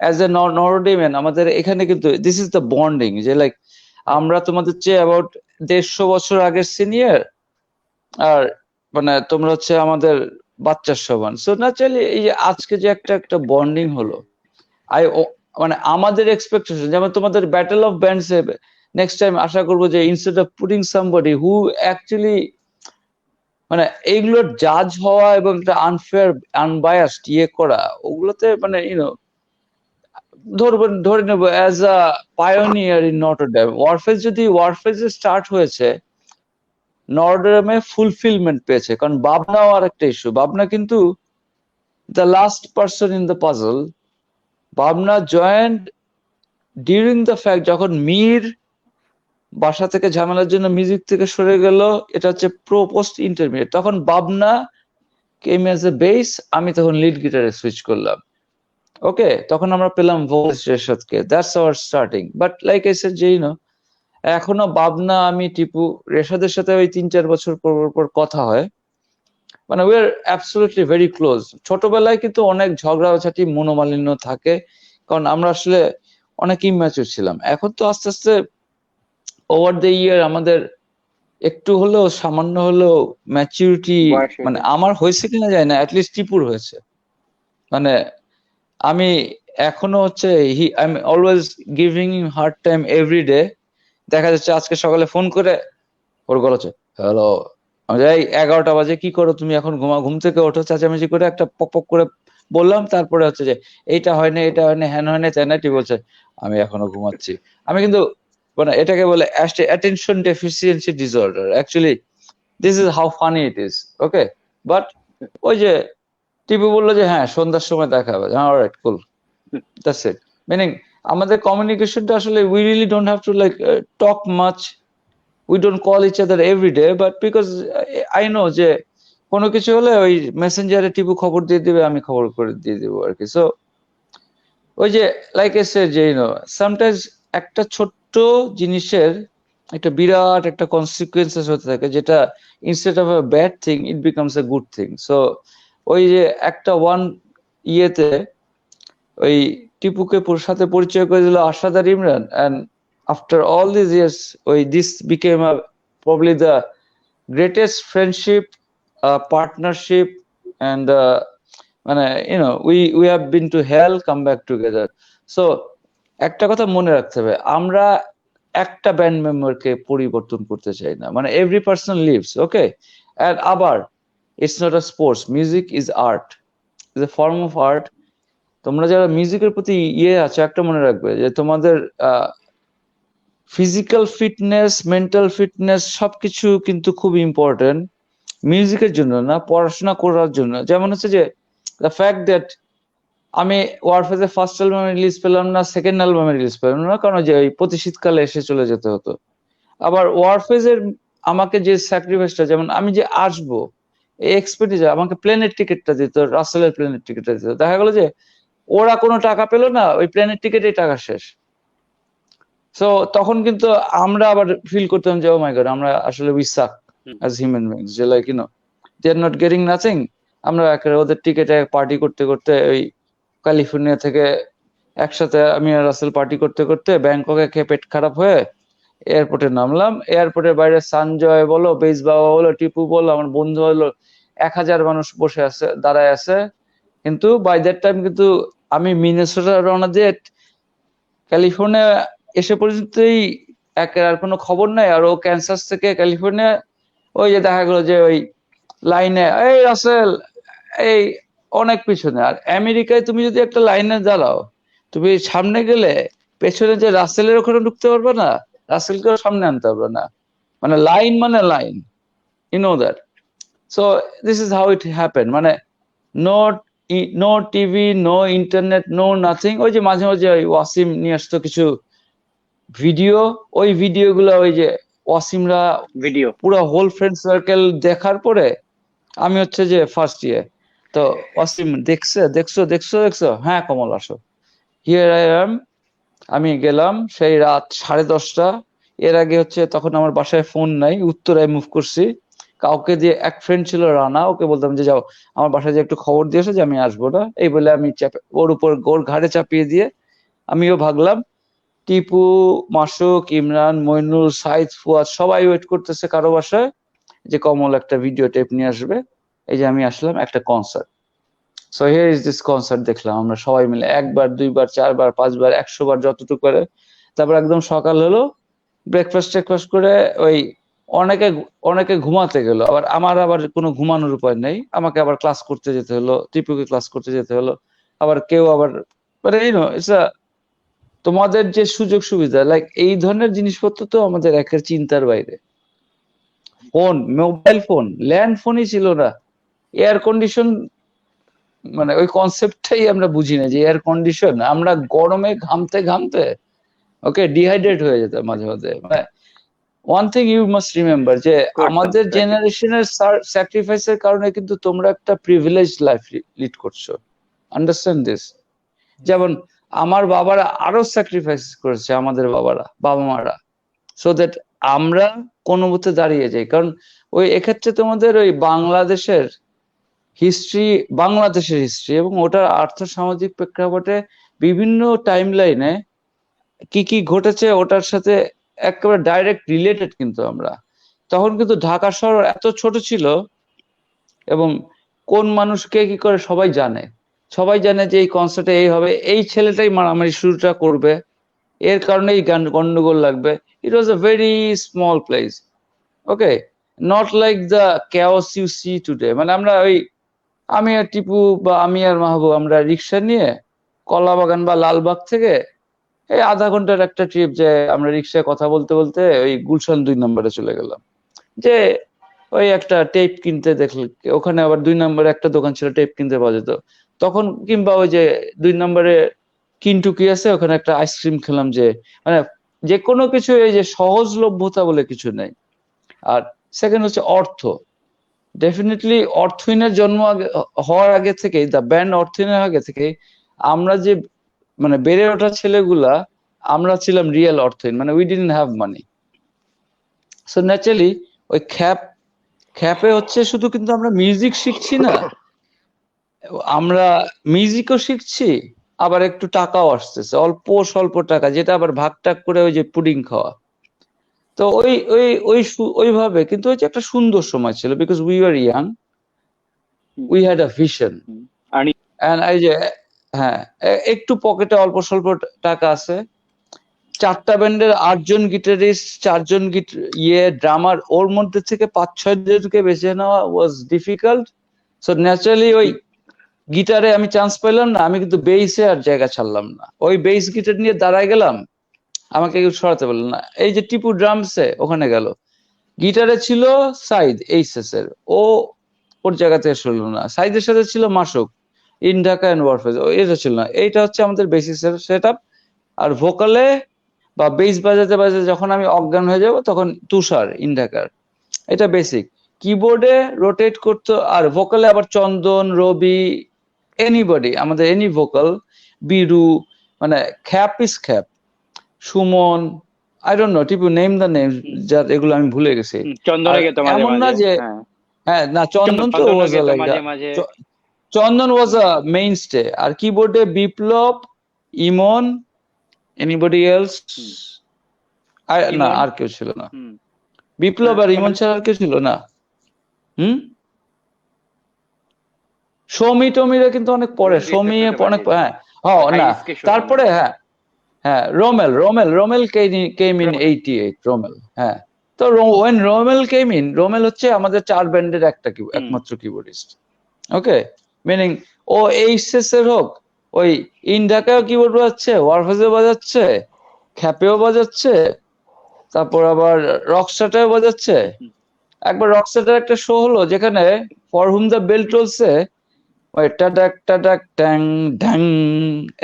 অ্যাজ এ নরডিমেন আমাদের এখানে কিন্তু দিস ইজ দ্য বন্ডিং, যে লাইক আমরা তোমাদের চেয়ে অ্যাবাউট 150 বছর আগের সিনিয়র, আর মানে তোমরা হচ্ছে আমাদের বাচ্চার সমান। সো ন্যাচারালি এই যে আজকে যে একটা বন্ডিং হলো, মানে আমাদের এক্সপেকটেশন, যেমন তোমাদের battle of bands next time আশা করবো যে instead of putting somebody who actually মানে এইগুলোর জাজ হওয়া এবং একটা আনফেয়ার আনবায়াসড করা, ওগুলোতে মানে ধরে নেব as a pioneer in Notre Dame. Warfaze start হয়েছে, নটরডেমে ফুলফিলমেন্ট পেয়েছে, কারণ বাবনাও আর একটা ইস্যু। বাবনা কিন্তু the last person in the puzzle. Babna joined during the fact যখন মীর বাসা থেকে ঝামেলার জন্য মিউজিক থেকে সরে গেল, এটা হচ্ছে পোস্ট ইন্টারমিডিয়েট, তখন বাবনা কেম এজ এ বেস, আমি তখন লিড গিটারে সুইচ করলাম। ওকে, তখন আমরা পেলাম ভোকালিস্ট রেশাদকে, that's our starting. But like I said যে এখনো বাবনা, আমি টিপু, রেশাদের সাথে ওই 3-4 বছর পর কথা হয়, মানে we R absolutely very close. ছোটবেলায় কিন্তু অনেক ঝগড়াঝাটি, মনোমালিন্য থাকে, কারণ আমরা আসলে অনেক ইম্যাচুর ছিলাম। এখন তো আস্তে আস্তে ওভার দ্য ইয়ার আমাদের একটু হলেও, সামান্য হলেও ম্যাচুরিটি, মানে আমার হয়েছে কিনা যায় না, অ্যাটলিস্ট টিপুর হয়েছে। মানে আমি এখনো হচ্ছে I am always giving him hard time every day. দেখা যাচ্ছে আজকে সকালে ফোন করে ওর গলা হচ্ছে, হ্যালো, আমি যাই 11টা বাজে, কি করো তুমি এখন, ঘুম থেকে ওঠো, চেঁচামেচি করে একটা পক পক করে বললাম, তারপরে হচ্ছে যে এইটা হয় না, এটা হয় না, হ্যান হয় না, তাই না, বলছে আমি এখনো ঘুমাচ্ছি। আমি কিন্তু মানে এটাকে বলে attention deficiency disorder. Actually this is how funny it is. Okay, but ওই যে টিপু বললো যে হ্যাঁ সন্ধ্যার সময় দেখা হবে, হ্যাঁ alright cool, that's it. Meaning আমাদের কমিউনিকেশনটা আসলে we really don't have to like talk much, we don't call each other every day, but because I know যে কোনো কিছু হলে ওই মেসেঞ্জারে টিপু খবর দিয়ে দিবে, আমি খবর করে দিয়ে দিব আর কি। সো ওই যে লাইক এ সে যে সামটাইমস একটা ছোট্ট জিনিসের একটা বিরাট একটা কনসিকুয়েন্সেস হতে থাকে, যেটা instead of a bad thing it becomes a good thing. So ওই যে একটা ওয়ান ইয়েতে ওই টিপুকে সাথে পরিচয় করে দিল আশাদার Imran, and after all this years ওই this became a probably the greatest friendship, partnership, and মানে we have been to hell, come back together. So একটা কথা মনে রাখতে হবে, আমরা একটা ব্যান্ড মেম্বারকে পরিবর্তন করতে চাই না, মানে every person lives, okay. And আবার it's not a sports, music is art, is a form of art. তোমরা যারা মিউজিকের প্রতি আছে, একটা মনে রাখবে যে তোমাদের ফিজিক্যাল ফিটনেস, মেন্টাল ফিটনেস সবকিছু কিন্তু খুব ইম্পর্টেন্ট মিউজিকের জন্য, না পড়াশোনা করার জন্য। যেমন হচ্ছে যে দ্য ফ্যাক্ট দ্যাট আমি ওয়ারফেজের ফার্স্ট অ্যালবামে রিলিজ পেলাম না, সেকেন্ড অ্যালবামে রিলিজ পেলাম না, কারণ যে ওই প্রতি শীতকালে এসে চলে যেতে হতো। আবার ওয়ারফেজের আমাকে যে স্যাক্রিফাইসটা, যেমন আমি যে আসবো এই এক্সপেন্ডিচার, আমাকে প্লেনের টিকিটটা দিত, রাসেলের প্লেনের টিকিটটা দিত, দেখা গেল যে ওরা কোনো টাকা পেলো না, ওই প্লেনের টিকিটেই টাকা শেষ। সো তখন কিন্তু আমরা আবার ফিল করতাম যে ও মাই গড, আমরা আসলে we suck as human beings, যে like they are not getting nothing. আমরা একেবারে ওদের টিকেটে পার্টি করতে করতে ওই ক্যালিফোর্নিয়া থেকে একসাথে আমি আর রাসেল পার্টি করতে করতে ব্যাংককে খেয়ে পেট খারাপ হয়ে এয়ারপোর্টে নামলাম। এয়ারপোর্টের বাইরে সঞ্জয় বলো, বেশ বাবা বলো, টিপু বলো, আমার বন্ধু হলো, 1,000 মানুষ বসে আছে, দাঁড়ায় আছে। কিন্তু বাই দ্যাট টাইম কিন্তু আমি মিনেসোটা রওনা দিয়ে ক্যালিফোর্নিয়া এসে পর্যন্তই একের আর কোনো খবর নাই। আর ও ক্যান্সাস থেকে ক্যালিফোর্নিয়া ওই যে দেখা গেলো যে ওই লাইনে, এই রাসেল, এই অনেক পিছনে। আর আমেরিকায় তুমি যদি একটা লাইনে দাঁড়াও, তুমি সামনে গেলে পেছনে যে রাসেলের ওখানে ঢুকতে পারবে না, রাসেলকেও সামনে আনতে পারবে না। মানে লাইন মানে line, you know that. So this is how it happen. মানে no no TV, no internet, no nothing. ওই যে মাঝে মাঝে ওই ওয়াসিম নিয়ে আসতো কিছু ভিডিও, ওই ভিডিও গুলো ওই যে ওয়াসিমরা ভিডিও পুরো হোল ফ্রেন্ড সার্কেল দেখার পরে আমি হচ্ছে যে ফার্স্ট ইয়ার, তো ওয়াসিম দেখছো দেখছো দেখছো দেখছো, হ্যাঁ কমল আসো, হিয়ার আই এম। আমি গেলাম সেই রাত 10:30। এর আগে হচ্ছে তখন আমার বাসায় ফোন নাই, উত্তরায় মুভ করছি। কাউকে দিয়ে, এক ফ্রেন্ড ছিল রানা, ওকে বলতাম যে যাও আমার বাসায় যে একটু খবর দিয়ে এসো যে আমি আসবো না, এই বলে আমি ওর উপর ওর ঘাড়ে চাপিয়ে দিয়ে আমিও ভাগলাম। টিপু, মাসুক, ইমরান, মইনুল, সাইদ, ফুয়াদ সবাই ওয়েট করতেছে কারো বাসায় যে কমল একটা ভিডিও টেপ নিয়ে আসবে। এই যে আমি আসলাম, একটা concert. So here is this concert দেখলাম আমরা সবাই মিলে, 1 বার 2 বার 4 বার 5 বার 100 বার যতটুকু করে। তারপর একদম সকাল হলো, ব্রেকফাস্ট টেকফাস্ট করে ওই অনেকে অনেকে ঘুমাতে গেল। আমার আবার কোনো ঘুমানোর উপায় নেই, আমাকে আবার ক্লাস করতে যেতে হলো, টিপুকে ক্লাস করতে যেতে হলো। আবার কেউ আবার মানে ইটস আ, তোমাদের যে সুযোগ সুবিধা লাইক এই ধরনের জিনিসপত্র তো আমাদের একের চিন্তার বাইরে। ফোন, মোবাইল ফোন, ল্যান্ড ফোনই ছিল না, এয়ার কন্ডিশন, মানে ওই কনসেপ্টটাই আমরা বুঝি না যে এয়ার কন্ডিশন। আমরা গরমে ঘামতে ঘামতে ওকে ডিহাইড্রেট হয়ে যেত মাঝে মাঝে। মানে one thing you must remember যে করতাম আমাদের exactly। জেনারেশনের স্যাক্রিফাইসের কারণে কিন্তু তোমরা একটা প্রিভিলেজ লাইফ লিড করছো, আন্ডারস্ট্যান্ড দিস। যেমন আমার বাবারা আরো স্যাক্রিফাইস করেছে, আমাদের বাবারা, বাবা মারা, সো দ্যাট আমরা কোনো মতে দাঁড়িয়ে যাই। কারণ ওই এক্ষেত্রে তোমাদের ওই বাংলাদেশের হিস্ট্রি এবং ওটার আর্থ সামাজিক প্রেক্ষাপটে বিভিন্ন টাইম লাইনে কি কি ঘটেছে ওটার সাথে একেবারে ডাইরেক্ট রিলেটেড। কিন্তু আমরা তখন কিন্তু ঢাকা শহর এত ছোট ছিল এবং কোন মানুষ কে কি করে সবাই জানে। সবাই জানে যে এই কনসার্টে এই হবে, এই ছেলেটাই মারামারি শুরুটা করবে, এর কারণেই গন্ডগোল লাগবে। It was a very small place, okay, not like the chaos you see today. মানে আমরা ওই, আমি আর টিপু বা আমি আর মাহবুব আমরা রিক্সা নিয়ে কলাবাগান বা লালবাগ থেকে এই আধা ঘন্টার একটা ট্রিপ, যে আমরা রিক্সায় কথা বলতে বলতে ওই গুলশান 2 নম্বরে চলে গেলাম, যে ওই একটা টেপ কিনতে দেখলে ওখানে আবার 2 নম্বরে একটা দোকান ছিল, টেপ কিনতে পাওয়া যেত তখন। কিংবা ওই যে 2 নম্বরে কিন্টুকি আছে, ওখানে একটা আইসক্রিম খেলাম। যে মানে যে কোনো কিছু এই যে সহজলভ্যতা বলে কিছু নেই। আর সেকেন্ড হচ্ছে অর্থ। ডেফিনেটলি অর্থহীনের জন্ম হওয়ার আগে থেকে, দ্য ব্যান্ড অর্থহীনের আগে থেকে আমরা যে মানে বেড়ে ওঠা ছেলেগুলা, আমরা ছিলাম রিয়েল অর্থহীন, মানে we didn't have money. So naturally ওই খ্যাপে হচ্ছে শুধু কিন্তু আমরা মিউজিক শিখছি না, আমরা মিউজিকও শিখছি, আবার একটু টাকাও আসতেছে, অল্প স্বল্প টাকা, যেটা আবার ভাগ টাগ করে ওই যে পুডিং খাওয়া। তো ওইভাবে কিন্তু ওই যে একটা সুন্দর সময় ছিল, because we are young, we had a vision. আর্নি এন্ড এই যে হ্যাঁ, একটু পকেটে অল্প স্বল্প টাকা আছে, 4টা ব্যান্ডের 8জন গিটারিস্ট, 4জন ড্রামার, ওর মধ্যে থেকে 5-6 জনকে বেছে নেওয়া ওয়াজ ডিফিকাল্ট। সো ন্যাচারালি ওই গিটারে আমি চান্স পেলাম না, আমি কিন্তু বেইসে আর জায়গা ছাড়লাম না, ওই বেইস গিটার নিয়ে দাঁড়ায় গেলাম, আমাকে কেউ সরাতে পারলো না। এই যে টিপু ড্রামসে ওখানে গেল, গিটারে ছিল সাইদ এইচএস এর, ওর জায়গাতে শুনলো না। সাইদের সাথে ছিল মাসুক, ইন ঢাকা এন্ড ওয়ারফেজ, এটা ছিল না। এইটা হচ্ছে আমাদের বেসিসের সেট আপ। আর ভোকালে বা বেস বাজাতে বাজাতে যখন আমি অজ্ঞান হয়ে যাব, তখন তুষার, ইন ঢাকার, এটা বেসিক। কিবোর্ডে রোটেট করতো, আর ভোকালে আবার চন্দন, রবি, এনিবডি, আমাদের এনি ভোকাল, বিরু, মানে খ্যাপ ইজ খ্যাপ, Suman, I don't know, Tipu name the name, যার এগুলো আমি ভুলে গেছি। চন্দনে গেতো মাঝে এমন না মাঝে, যে, হ্যাঁ হ্যাঁ না, চন্দন তো চন্দনে ওয়াজ গেতো লাইক মাঝে মাঝে। চন্দন ওয়াজ আ মেইন স্টে। আর কিবোর্ডে বিপ্লব, ইমন, এনিবডি এলস? না, ইমন, আর কেউ ছিল না। হুম, বিপ্লব আর ইমন কমল, ছাড়া আর কেউ ছিল না। সৌমি টমিরা কিন্তু অনেক পরে, দুই সৌমি একটা অনেক, বাজিয়েছে, হ্যাঁ, হ্যাঁ, না, হাইরিস্কে সৌমি, তারপরে হ্যাঁ, হ্যাঁ, Rommel came in Roman, 88, Rommel, হ্যাঁ। তো when Rommel came in, Rommel হচ্ছে আমাদের 4 ব্যান্ডের হুম, একমাত্র কিবোর্ডিস্ট। ওকে, মিনিং ও এইচএস এর হোক, ওই ইন ঢাকায় কিবোর্ড বাজাচ্ছে, ওয়ারফেজে বাজাচ্ছে, খ্যাপেও বাজাচ্ছে, তারপর আবার রকস্টারটাও বাজাচ্ছে। হুম, একবার রকস্টারের একটা শো হলো যেখানে ফর হুম দ্য বেল টলসে ওই টাটাক টাটাক ট্যাং ঢ্যাং,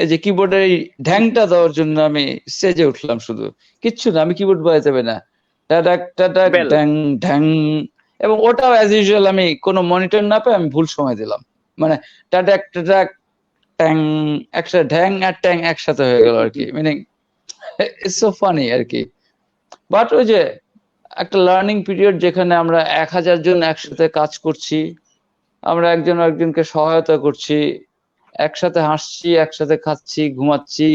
এই যে কিবোর্ডের এই ঢ্যাংটা দেওয়ার জন্য আমি স্টেজে উঠলাম, শুধু কিচ্ছু না, আমি কিবোর্ড বাজাতে হবে না, টাটাক টাটাক বেল, ড্যাং ঢ্যাং। এবং ওটাও অ্যাজ ইউজুয়াল আমি কোনো মনিটর না পেয়ে আমি ভুল সময় দিলাম, মানে টাটাক টাটাক ট্যাং, একসাথে ঢ্যাং আর ট্যাং একসাথে হয়ে গেল আর কি, মিনিং ইটস সো ফানি আর কি। বাট ওই যে একটা লার্নিং পিরিয়ড যেখানে আমরা 1000 জন একসাথে কাজ করছি, আমরা একজন একজনকে সহায়তা করছি, একসাথে হাসছি, একসাথে খাচ্ছি, ঘুমাচ্ছি,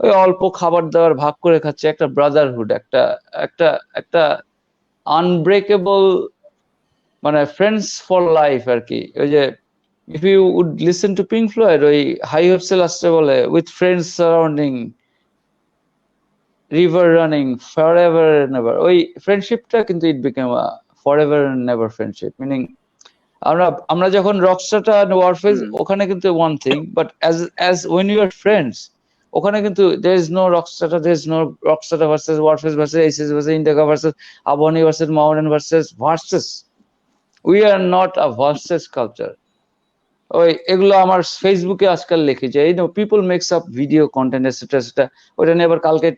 ওই অল্প খাবার দাবার ভাগ করে খাচ্ছি, একটা ব্রাদারহুড, একটা একটা একটা আনব্রেকেবল, মানে ফ্রেন্ডস ফর লাইফ আর কি। ওই যে if you would listen to Pink Floyd, ওই হাই হোপসে লাস্টে বলে with friends surrounding, river running, for ever never, ওই ফ্রেন্ডশিপটা কিন্তু it became a for ever never friendship, meaning আমরা আমরা যখন রকস্টারটা ওয়ারফেজ, হুম, ওখানে কিন্তু one thing, but as when you are friends, ওখানে কিন্তু there is no rockstar, there is no rockstar versus Warfaze versus HS versus Indica versus Abahani versus mountain versus we are not a versus culture. ওই এগুলো আমার ফেসবুকে আজকাল লিখি যে এই people makes up video content etcetera etcetera. ওটা নিয়ে আবার কালকে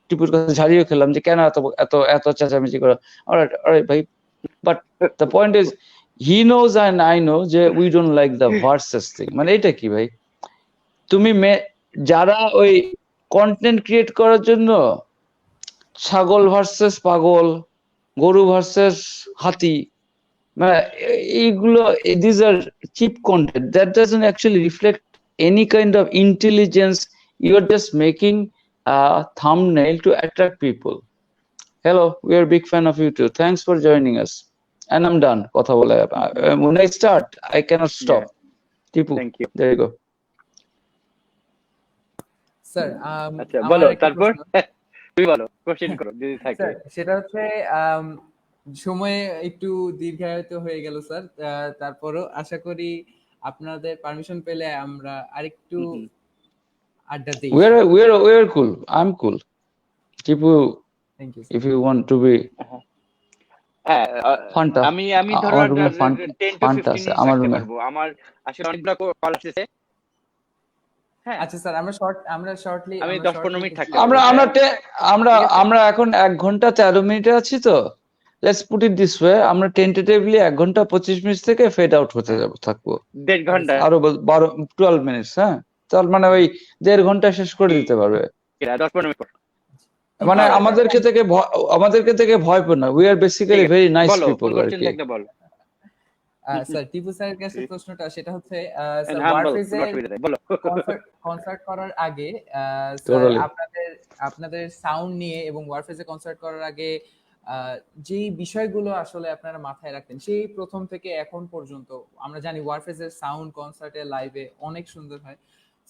টিপুর কাছে ঝাড়িয়ে খেলাম যে কেন এত এত এত চেঁচামেচি করা। অলরাইট অলরাইট ভাই, but the point is he knows and I know যে we don't like the versus thing. মানে এটা কি ভাই, তুমি যারা ওই কন্টেন্ট ক্রিয়েট করার জন্য ছাগল ভার্সেস পাগল, গরু ভার্সেস হাতি, মানে এইগুলো, this are cheap content that doesn't actually reflect any kind of intelligence. You are just making a thumbnail to attract people. Hello, we are a big fan of you too. Thanks for joining us. And I'm done. কথা বলে when I start, I cannot stop. Tipu, thank you. there you go. Sir আচ্ছা আমার বলো, একটা তারপর প্রশ্ন। তুমি বলো, কোশ্চেন করো যদি থাকে। স্যার সেটা হচ্ছে সময় একটু দীর্ঘায়িত হয়ে গেল স্যার, তারপরও আশা করি আপনাদের পারমিশন পেলে আমরা আরেকটু হুম, হুম। আড্ডা দিই। We're cool. I'm cool. Tipu, thank you if you want to be হ্যাঁ, Fanta, আমি আমি ধরো আমার রুমে 10 to ফান্টা 15 আছে মিনিট আমার থাকতে রুমে। পারবো। আমার আসলে অনেকগুলো কল আসতেছে। হ্যাঁ, আচ্ছা স্যার, আমরা শর্টলি আমি 10-15 মিনিট থাকতে আমরা পারবো, আমরা হ্যাঁ, আমরা ঠিক আছে। আমরা এখন 1 ঘন্টা 13 মিনিটে আছি তো। Let's put it this way, আমরা টেন্টেটিভলি 1 ঘন্টা 25 মিনিট থেকে ফেড আউট হতে থাকবো। 1.5 ঘন্টা, আরো 12 মিনিট, হ্যাঁ, তার মানে ওই 1.5 ঘন্টা শেষ করে দিতে পারবে। 10-15 মিনিট পর। মানে Alright, আমাদেরকে থেকে ভয় পায় না, we are basically very nice বলো, পিপল কোন আর কোশ্চেন কি। থাকলে বলো। স্যার টিপু স্যারের কাছে প্রশ্নটা সেটা হচ্ছে স্যার হ্যাঁ, বলো, ওয়ারফেজে কোনো অসুবিধা নেই, বলো। কনসার্ট করার আগে স্যার টোটালি। আপনাদের সাউন্ড নিয়ে এবং ওয়ারফেজে কনসার্ট করার আগে যেই বিষয়গুলো আসলে আপনারা মাথায় রাখতেন সেই প্রথম থেকে এখন পর্যন্ত, আমরা জানি ওয়ারফেজের সাউন্ড কনসার্টে লাইভে অনেক সুন্দর হয়।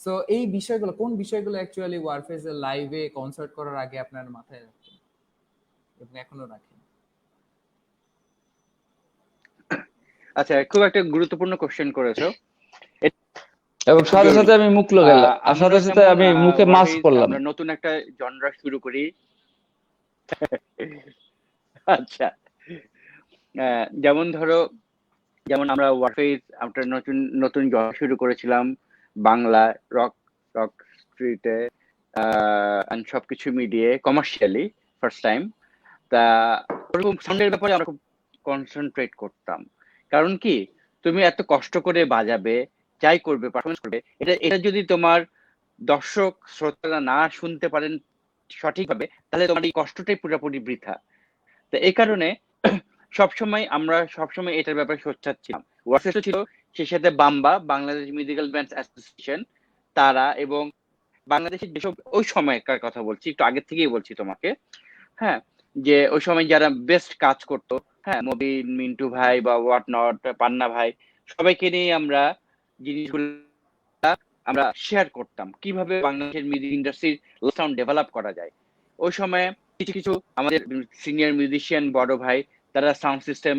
সো এই বিষয়গুলো, কোন বিষয়গুলো অ্যাকচুয়ালি ওয়ারফেজের লাইভে কনসার্ট করার আগে আপনারা মাথায় রাখতেন এবং এখনো রাখেন? আচ্ছা, খুব একটা গুরুত্বপূর্ণ কোশ্চেন করেছো। এবং সাথে সাথে আমি মুখ লাগালাম, আর আমরা সাথে সাথে যেমন আমি মুখে মাস্ক Warfaze, পরলাম। আমরা নতুন একটা জনরা শুরু করি। আচ্ছা, যেমন ধরো, যেমন আমরা ওয়ারফেজ একটা নতুন নতুন জনরা শুরু করেছিলাম, বাংলা রক রক স্ট্রিটে এন্ড সবকিছু মিডিয়ে কমার্শিয়ালি ফার্স্ট টাইম। তা ওরকম সাউন্ডের ব্যাপারে আমরা খুব কনসেন্ট্রেট করতাম। কারণ কি, তুমি এত কষ্ট করে বাজাবে, যাই করবে, পারফরমেন্স করবে, এটা যদি তোমার দর্শক শ্রোতারা না শুনতে পারেন সঠিকভাবে, তাহলে তোমার এই কষ্টটাই পুরোপুরি বৃথা। তো এই কারণে আমরা সবসময় এটার ব্যাপারে সোচ্চার ছিলাম। ওয়ারফেজ ছিল, সেই সাথে বাম্বা, বাংলাদেশ মিউজিক্যাল ব্যান্ডস অ্যাসোসিয়েশন, তারা এবং বাংলাদেশের যেসব ওই সময়কার কথা বলছি, একটু আগের থেকেই বলছি তোমাকে, হ্যাঁ, যে ওই সময় যারা বেস্ট কাজ করতো, হ্যাঁ, মবিন, মিন্টু ভাই বা হোয়াট নট, পান্না ভাই, সবাইকে নিয়ে আমরা জিনিসগুলো আমরা শেয়ার করতাম কিভাবে বাংলাদেশের মিউজিক ইন্ডাস্ট্রির সাউন্ড ডেভেলপ করা যায়। ওই সময় কিছু কিছু আমাদের সিনিয়র মিউজিশিয়ান বড় ভাই তারা সাউন্ড সিস্টেম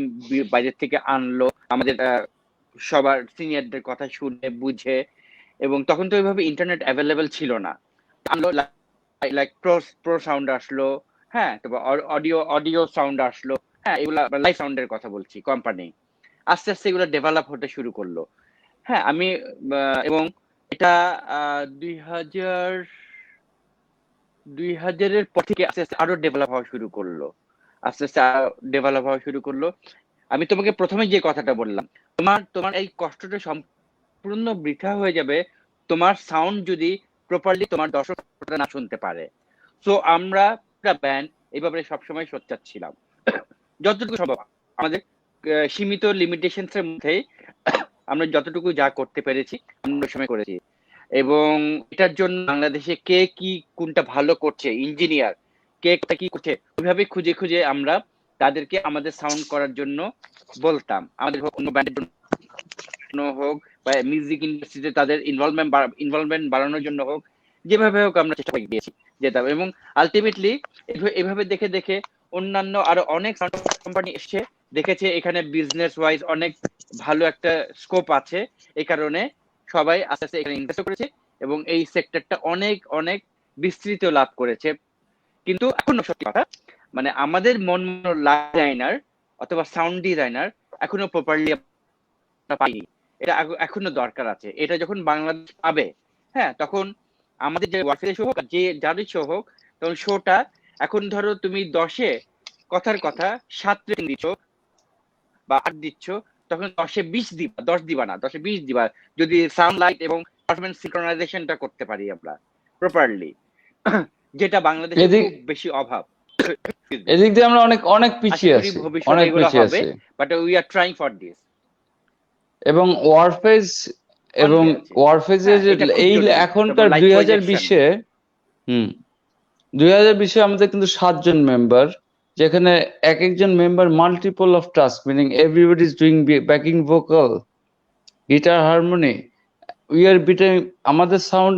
বাইরের থেকে আনলো, আমাদের সবার সিনিয়রদের কথা শুনে বুঝে, এবং তখন তো ওইভাবে ইন্টারনেট অ্যাভেলেবেল ছিল না, আনলো, লাইক প্রো সাউন্ড আসলো, হ্যাঁ, তারপর অডিও অডিও সাউন্ড আসলো, হ্যাঁ, এগুলা লাইভ সাউন্ডের কথা বলছি, কোম্পানি আস্তে আস্তে এগুলো ডেভেলপ হতে শুরু করলো। হ্যাঁ, আমি এবং এটা 2000 2000-এর পর থেকে আস্তে আস্তে আরো ডেভেলপ হওয়া শুরু করলো, আস্তে আস্তে ডেভেলপ হওয়া শুরু করলো। আমি তোমাকে প্রথমে যে কথাটা বললাম, তোমার তোমার এই কষ্টটা সম্পূর্ণ বৃথা হয়ে যাবে তোমার সাউন্ড যদি প্রপারলি তোমার দর্শকরা না শুনতে পারে। সো আমরা ব্যান্ড এই ব্যাপারে সবসময় সোচ্চার ছিলাম, যতটুকু সম্ভব আমাদের সীমিত লিমিটেশনস এর মধ্যে আমরা যতটুকু যা করতে পেরেছি আমরা ওই সময় করেছি। এবং এটার জন্য বাংলাদেশে কে কি কোনটা ভালো করছে, ইঞ্জিনিয়ার কে কোনটা কি করছে, ওইভাবে খুঁজে খুঁজে আমরা তাদেরকে আমাদের সাউন্ড করার জন্য বলতাম, আমাদের হোক অন্য ব্যান্ডের জন্য হোক বা মিউজিক ইন্ডাস্ট্রিতে তাদের ইনভলভমেন্ট বাড়ানোর জন্য হোক, যেভাবে হোক আমরা চেষ্টা করে দিয়েছি যেতাম। এবং আলটিমেটলি এভাবে দেখে দেখে অন্যান্য আরো অনেক সাউন্ড কোম্পানি এসে দেখেছে এখানে বিজনেস ওয়াইজ অনেক ভালো একটা স্কোপ আছে, এই কারণে সবাই আস্তে আস্তে এখানে ইনভেস্ট করেছে এবং এই সেক্টরটা অনেক অনেক বিস্তৃত লাভ করেছে। কিন্তু এখনো সত্যি কথা, মানে আমাদের মন ডিজাইনার অথবা সাউন্ড ডিজাইনার এখনো প্রপারলি পাইনি, এটা এখনো দরকার আছে। এটা যখন বাংলাদেশ পাবে, হ্যাঁ, তখন আমাদের যে ওয়ার্কশপের শো হোক যে যারই শো হোক, তখন শোটা এখন ধরো তুমি 10-এ কথার কথা 7 রেটিং দিচ্ছ বা 8 দিচ্ছ, তখন 10-এ 20 দিবা, 10 দিবা না, 10-এ 20 দিবা, যদি সাউন্ড লাইট এবং পারফরম্যান্স সিনক্রোনাইজেশনটা করতে পারি আমরা প্রপারলি, যেটা বাংলাদেশে এদিক খুব বেশি অভাব। এদিক দিয়ে আমরা অনেক অনেক আশা পিছিয়ে করি আছি, ভবিষ্যতে অনেক এগুলো পিছিয়ে হবে, আছি। But we are trying for this. এবং ওয়ারফেজ এবং কনভে আছে, ওয়ারফেজের হ্যাঁ, এটা খুব এই জরুরি। তারপর এখনকার লাইট প্রজেকশন, 2020-এ, হুম, 2020-এ আমাদের কিন্তু 7 জন মেম্বার, যেখানে এক একজন member multiple of task, meaning everybody is doing backing vocal, guitar, harmony, we are beating, আমাদের সাউন্ড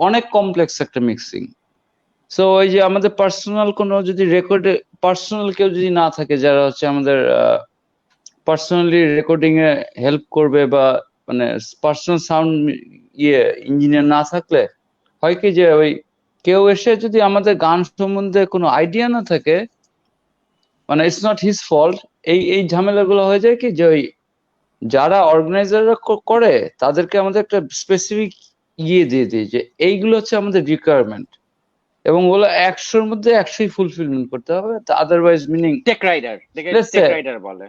অনেক কমপ্লেক্স একটা মিক্সিং। সো ওই যে আমাদের পার্সোনাল কোনো যদি রেকর্ডে পার্সোনাল কেউ যদি না থাকে যারা হচ্ছে আমাদের পার্সোনালি রেকর্ডিং এ হেল্প করবে, বা মানে পার্সোনাল সাউন্ড ইঞ্জিনিয়ার না থাকলে হয় কি যে ওই কেউ এসে যদি আমাদের গান সম্বন্ধে কোনো আইডিয়া না থাকে, মানে ইটস নট হিজ ফল্ট, এই এই ঝামেলাগুলো হয়ে যায় কি যে ওই যারা অর্গানাইজাররা করে তাদেরকে আমাদের একটা স্পেসিফিক দিয়ে দিই যে এইগুলো হচ্ছে আমাদের রিকোয়ারমেন্ট, এবং ওগুলো 100-র মধ্যে 100ই ফুলফিলমেন্ট করতে হবে, otherwise meaning tech rider, tech rider বলে,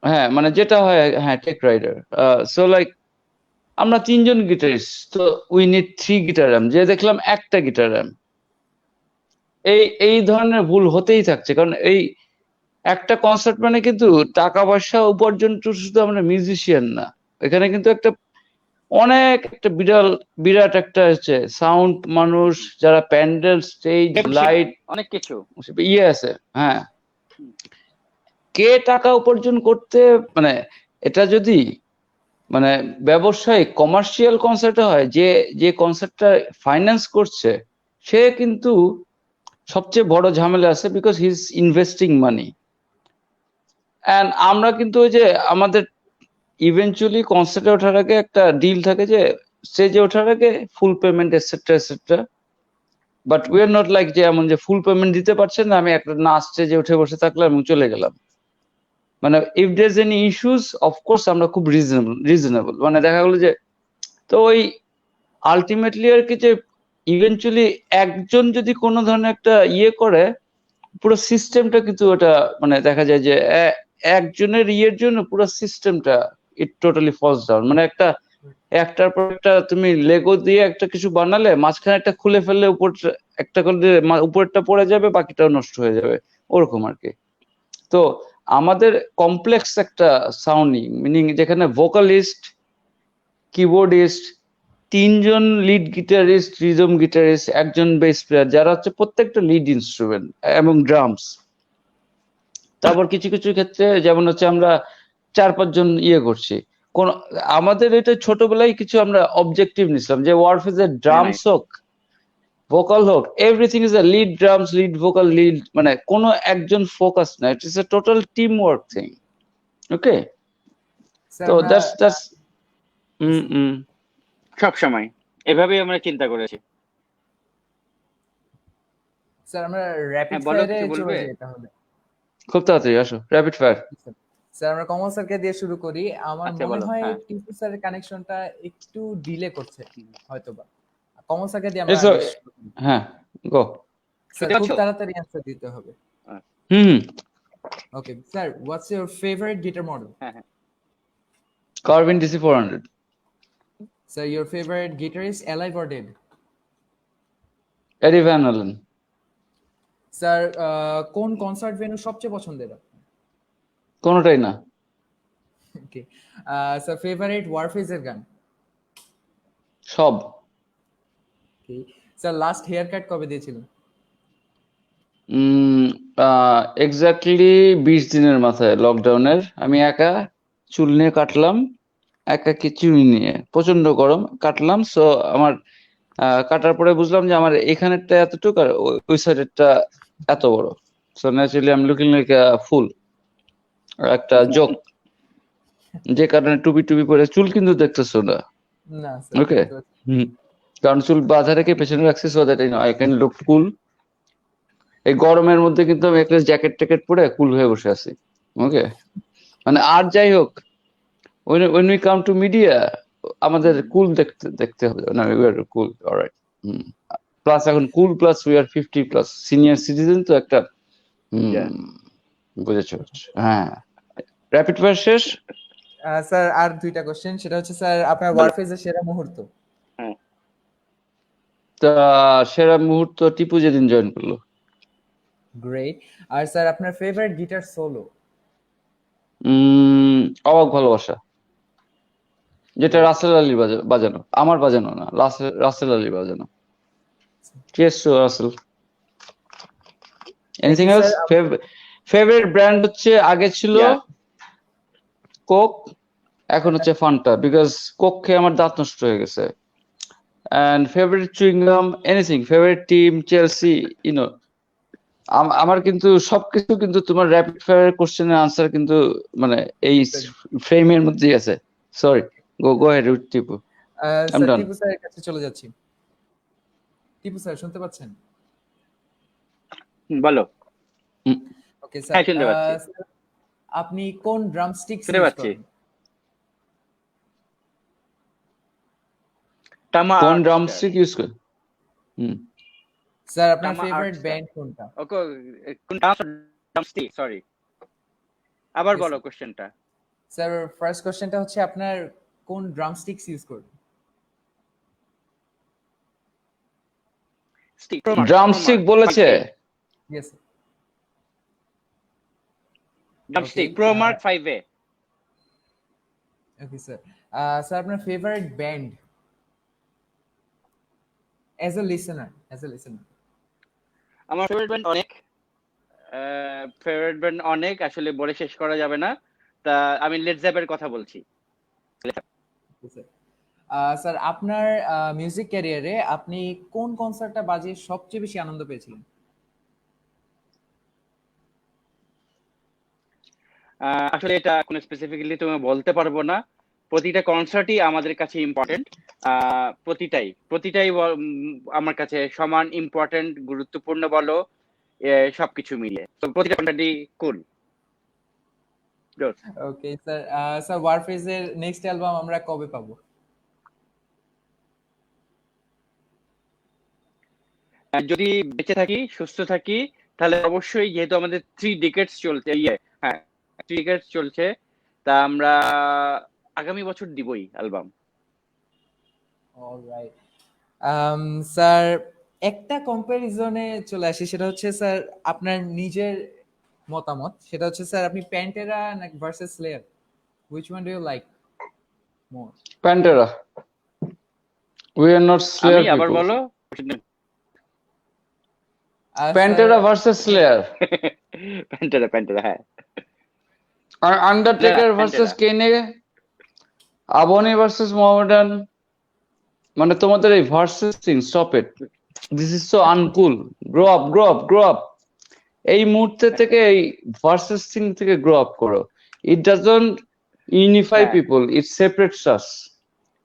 হ্যাঁ, মানে যেটা হয়, হ্যাঁ, টেক রাইডার। সো লাইক আমরা 3 জন গিটারিস্ট, তো উই নিড 3 গিটার র্যাম, যে দেখলাম একটা গিটার র্যাম, এই এই ধরনের ভুল হতেই থাকছে। কারণ এই একটা কনসার্ট মানে কিন্তু টাকা পয়সা উপার্জন তো শুধু আমরা মিউজিশিয়ান না, এখানে কিন্তু একটা অনেক একটা বিরাট একটা হচ্ছে সাউন্ড, মানুষ যারা প্যান্ডেল, স্টেজ, লাইট, অনেক কিছু ইয়ে আছে, হ্যাঁ, কে টাকা উপার্জন করতে, মানে এটা যদি মানে ব্যবসায়িক কমার্শিয়াল কনসার্ট হয়, যে যে কনসার্টটা ফাইন্যান্স করছে সে কিন্তু সবচেয়ে বড় ঝামেলা আছে, because he is investing money. And আমরা কিন্তু ওই যে আমাদের ইভেনচুয়ালি কনসার্টে ওঠার আগে একটা ডিল থাকে যে স্টেজে ওঠার আগে full payment etcetera etcetera, but we are not like যে এমন যে ফুল পেমেন্ট দিতে পারছেন না, আমি একটা না স্টেজে উঠে বসে থাকলাম এবং চলে গেলাম। মানে if there is any issues, of course আমরা খুব রিজনেবল, মানে দেখা গেলো যে, তো ওই আলটিমেটলি আর কি যে ইভেনচুয়ালি একজন যদি কোনো ধরনের একটা ইয়ে করে, পুরো সিস্টেমটা কিন্তু ওটা মানে দেখা যায় যে একজনের ইয়ের জন্য পুরো সিস্টেমটা ইট টোটালি ফলস ডাউন। মানে একটার পর একটা তুমি লেগো দিয়ে একটা কিছু বানালে, মাঝখানে একটা খুলে ফেললে উপর একটা করলে উপরটা পড়ে যাবে, বাকিটাও নষ্ট হয়ে যাবে, ওরকম আর কি। তো আমাদের কমপ্লেক্স একটা সাউন্ডিং, মিনিং যেখানে ভোকালিস্ট, কিবোর্ডিস্ট, তিনজন লিড গিটারিস্ট, রিদম গিটারিস্ট, একজন বেস প্লেয়ার, যারা হচ্ছে প্রত্যেকটা লিড ইনস্ট্রুমেন্ট এবং ড্রামস। তারপর কিছু কিছু ক্ষেত্রে যেমন হচ্ছে আমরা 4-5 জন করছি। কোন আমাদের এটা ছোটবেলায় কিছু আমরা অবজেক্টিভ নিছিলাম যে ওয়ারফেজের ড্রামস হোক, ভোকাল হোক, everything is a lead drums, lead vocal, lead, মানে কোনো একজন ফোকাস না, it is a total team work thing. Okay, sir তো আমরা দ্যাটস সব সময় এভাবেই আমরা চিন্তা করেছি। স্যার আমরা র্যাপিড বলো, ফায়ারে কিছু চলে বলবে? যাই তাহলে। খুব তাড়াতাড়ি আসো, র্যাপিড ফায়ার। স্যার আমরা কমল স্যারকে দিয়ে শুরু করি। আমার আচ্ছা, মনে বলো। হয় হ্যাঁ। টিপু স্যারের কানেকশনটা একটু ডিলে করছে হয়তোবা। কমল স্যারকে দিয়ে আমরা শুরু করি। হ্যাঁ, গো। স্যার শুনতে খুব পাচ্ছো? তাড়াতাড়ি অ্যান্সার দিতে হবে। Hmm. Okay sir, what's your favourite guitar model? হ্যাঁ। Carvin DC 400। Sir your favourite guitarist alive or dead? Eddie Van Halen. Sir কোন কনসার্ট ভেন্যু সবচেয়ে পছন্দের? কোনোটাই না। ওকে স্যার ফেভারিট ওয়ারফেজের গান? সব। Okay sir last hair cut কবে দিয়েছিলেন? এক্স্যাক্টলি 20 দিনের মাথায় লকডাউনের আমি একা চুল নিয়ে কাটলাম, একা চুল নিয়ে, প্রচন্ড গরম কাটলাম। সো আমার কাটার পরে বুঝলাম যে আমার এখানেরটা এতটুকু আর ওই সাইডেরটা এত বড়। So naturally I am looking like a fool, একটা জোক। যে কারণে টুপি টুপি পরে চুল কিন্তু দেখতেছো না। না স্যার ওকে, কারণ চুল বাঁধা রেখে পেছনে রাখছি, so that I can look cool. এই গরমের মধ্যে কিন্তু আমি একটা জ্যাকেট ট্যাকেট পরে কুল হয়ে বসে আছি। ওকে, মানে আর যাই হোক, when we come to media আমাদের কুল দেখতে দেখতে হবে না, we are cool, alright. Plus এখন cool plus we are 50 plus senior citizen, তো একটা Yeah. বুঝেছো? হ্যাঁ, র্যাপিড ফায়ার শেষ। স্যার আর দুইটা কোশ্চেন, সেটা হচ্ছে স্যার আপনার বলো। ওয়ারফেজের সেরা মুহূর্ত? হ্যাঁ। তা সেরা মুহূর্ত টিপু যেদিন জয়েন করলো। গ্রেট। আর স্যার আপনার ফেভারিট গিটার সোলো? অবাক ভালোবাসা, যেটা রাসেল আলী বাজানো, আমার বাজানো না, রাসেল আলী বাজানো। Cheers to Russell. Anything else? Favourite brand হচ্ছে আগে ছিল Yeah. কোক, এখন হচ্ছে ফান্টা, বিকজ কোক খেয়ে আমার দাঁত নষ্ট হয়ে গেছে। And favourite chewing gum, anything, favourite team Chelsea, you know. আমার কিন্তু সবকিছু কিন্তু তোমার র্যাপিড ফায়ার কোশ্চেনের আনসার কিন্তু মানে এই ফ্রেমের মধ্যেই আছে। Sorry, go head with Tipu. Sir Tipu স্যারের কাছে চলে যাচ্ছি। টিপু স্যার শুনতে পাচ্ছেন? বলো। ওকে হ্যাঁ, স্যার, শুনতে পাচ্ছি। আপনি কোন ড্রামস্টিক্স শুনতে ইউজ পাচ্ছি। করেন? টামা কোন আর্টস্টার। ড্রামস্টিক ইউজ করেন? স্যার আপনার টামা ফেভারিট আর্টস্টার। ব্যান্ড কোনটা? ওকে, কোন ড্রামস্টিক? সরি, আবার Yes, বলো sir. কোশ্চেনটা। স্যার ফার্স্ট কোশ্চেনটা হচ্ছে আপনার কোন ড্রামস্টিক্স ইউজ করেন? ড্রামস্টিক বলেছে। Yes sir. Drumstick Okay, Pro Mark 5A। Okay sir. Sir আপনার favourite band as a listener? আমার ফেভারিট ব্যান্ড অনেক, আসলে বলে শেষ করা যাবে না। তা আমি লেড জেপের কথা বলছি। স্যার আপনার মিউজিক ক্যারিয়ারে আপনি কোন কনসার্টটা বাজিয়ে সবচেয়ে বেশি আনন্দ পেয়েছিলেন? আসলে এটা কোনো স্পেসিফিক্যালি তুমি বলতে পারবো না। প্রতিটা কনসার্টই আমাদের কাছে ইম্পর্টেন্ট। প্রতিটাই আমার কাছে সমান ইম্পর্টেন্ট, গুরুত্বপূর্ণ বলো, সবকিছু মিলে। তো প্রতিটা কনসার্টই কুল। Okay sir. স্যার ওয়ারফেজের নেক্সট অ্যালবাম আমরা কবে পাবো? যদি বেঁচে থাকি, সুস্থ থাকি, তাহলে অবশ্যই, যেহেতু আমাদের 3 ডিকেডস চলছে, 3 ডিকেডস চলছে, তা আমরা আগামী বছর দিবই অ্যালবাম। অলরাইট। স্যার একটা কম্প্যারিজনে চলে আসি, সেটা হচ্ছে স্যার আপনার নিজের মতামত। সেটা হচ্ছে স্যার আপনি প্যান্টেরা নাকি versus Slayer, which one do you like more? Pantera. We are not আমি Slayer আবার people. বলো sir Pantera versus Slayer. Pantera হ্যাঁ আর না Undertaker versus Pantera Kane, Aboni versus Mohammedan. মানে তোমাদের এই versus thing, stop it. This is so uncool. Grow up, grow up, grow up. এই মুহূর্তে থেকে এই ভার্সেস থিং থেকে গ্রো আপ করো। ইট ডাজন্ট ইউনিফাই হ্যাঁ people, it separates us.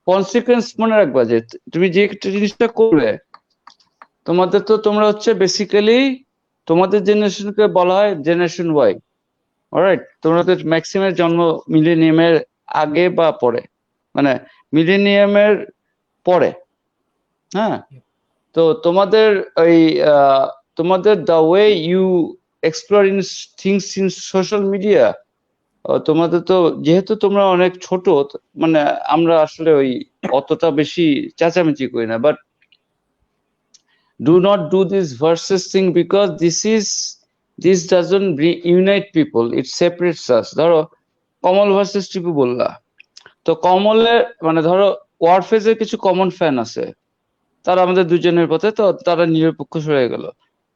Consequence মনে রাখবা যে তুমি যে জিনিসটা করবে, তোমরা হচ্ছে বেসিক্যালি তোমাদের জেনারেশনকে বলা হয় জেনারেশন ওয়াই। অলরাইট, তোমাদের ম্যাক্সিমাম জন্ম মিলেনিয়ামের আগে বা পরে, মানে মিলেনিয়ামের পরে। হ্যাঁ, তো তোমাদের ওই তোমাদের the way you explore in things in social media, তোমাদের তো যেহেতু তোমরা অনেক ছোট, মানে আমরা আসলে ওই অতটা বেশি চেঁচামেচি করি না, but do not do this versus thing because this doesn't unite people, it separates us. ধরো কমল ভার্সেস টিপু বললা, তো কমলের মানে ধরো ওয়ারফেজের কিছু কমন ফ্যান আছে, তারা আমাদের দুজনের পথে, তো তারা নিরপেক্ষ সরে গেল।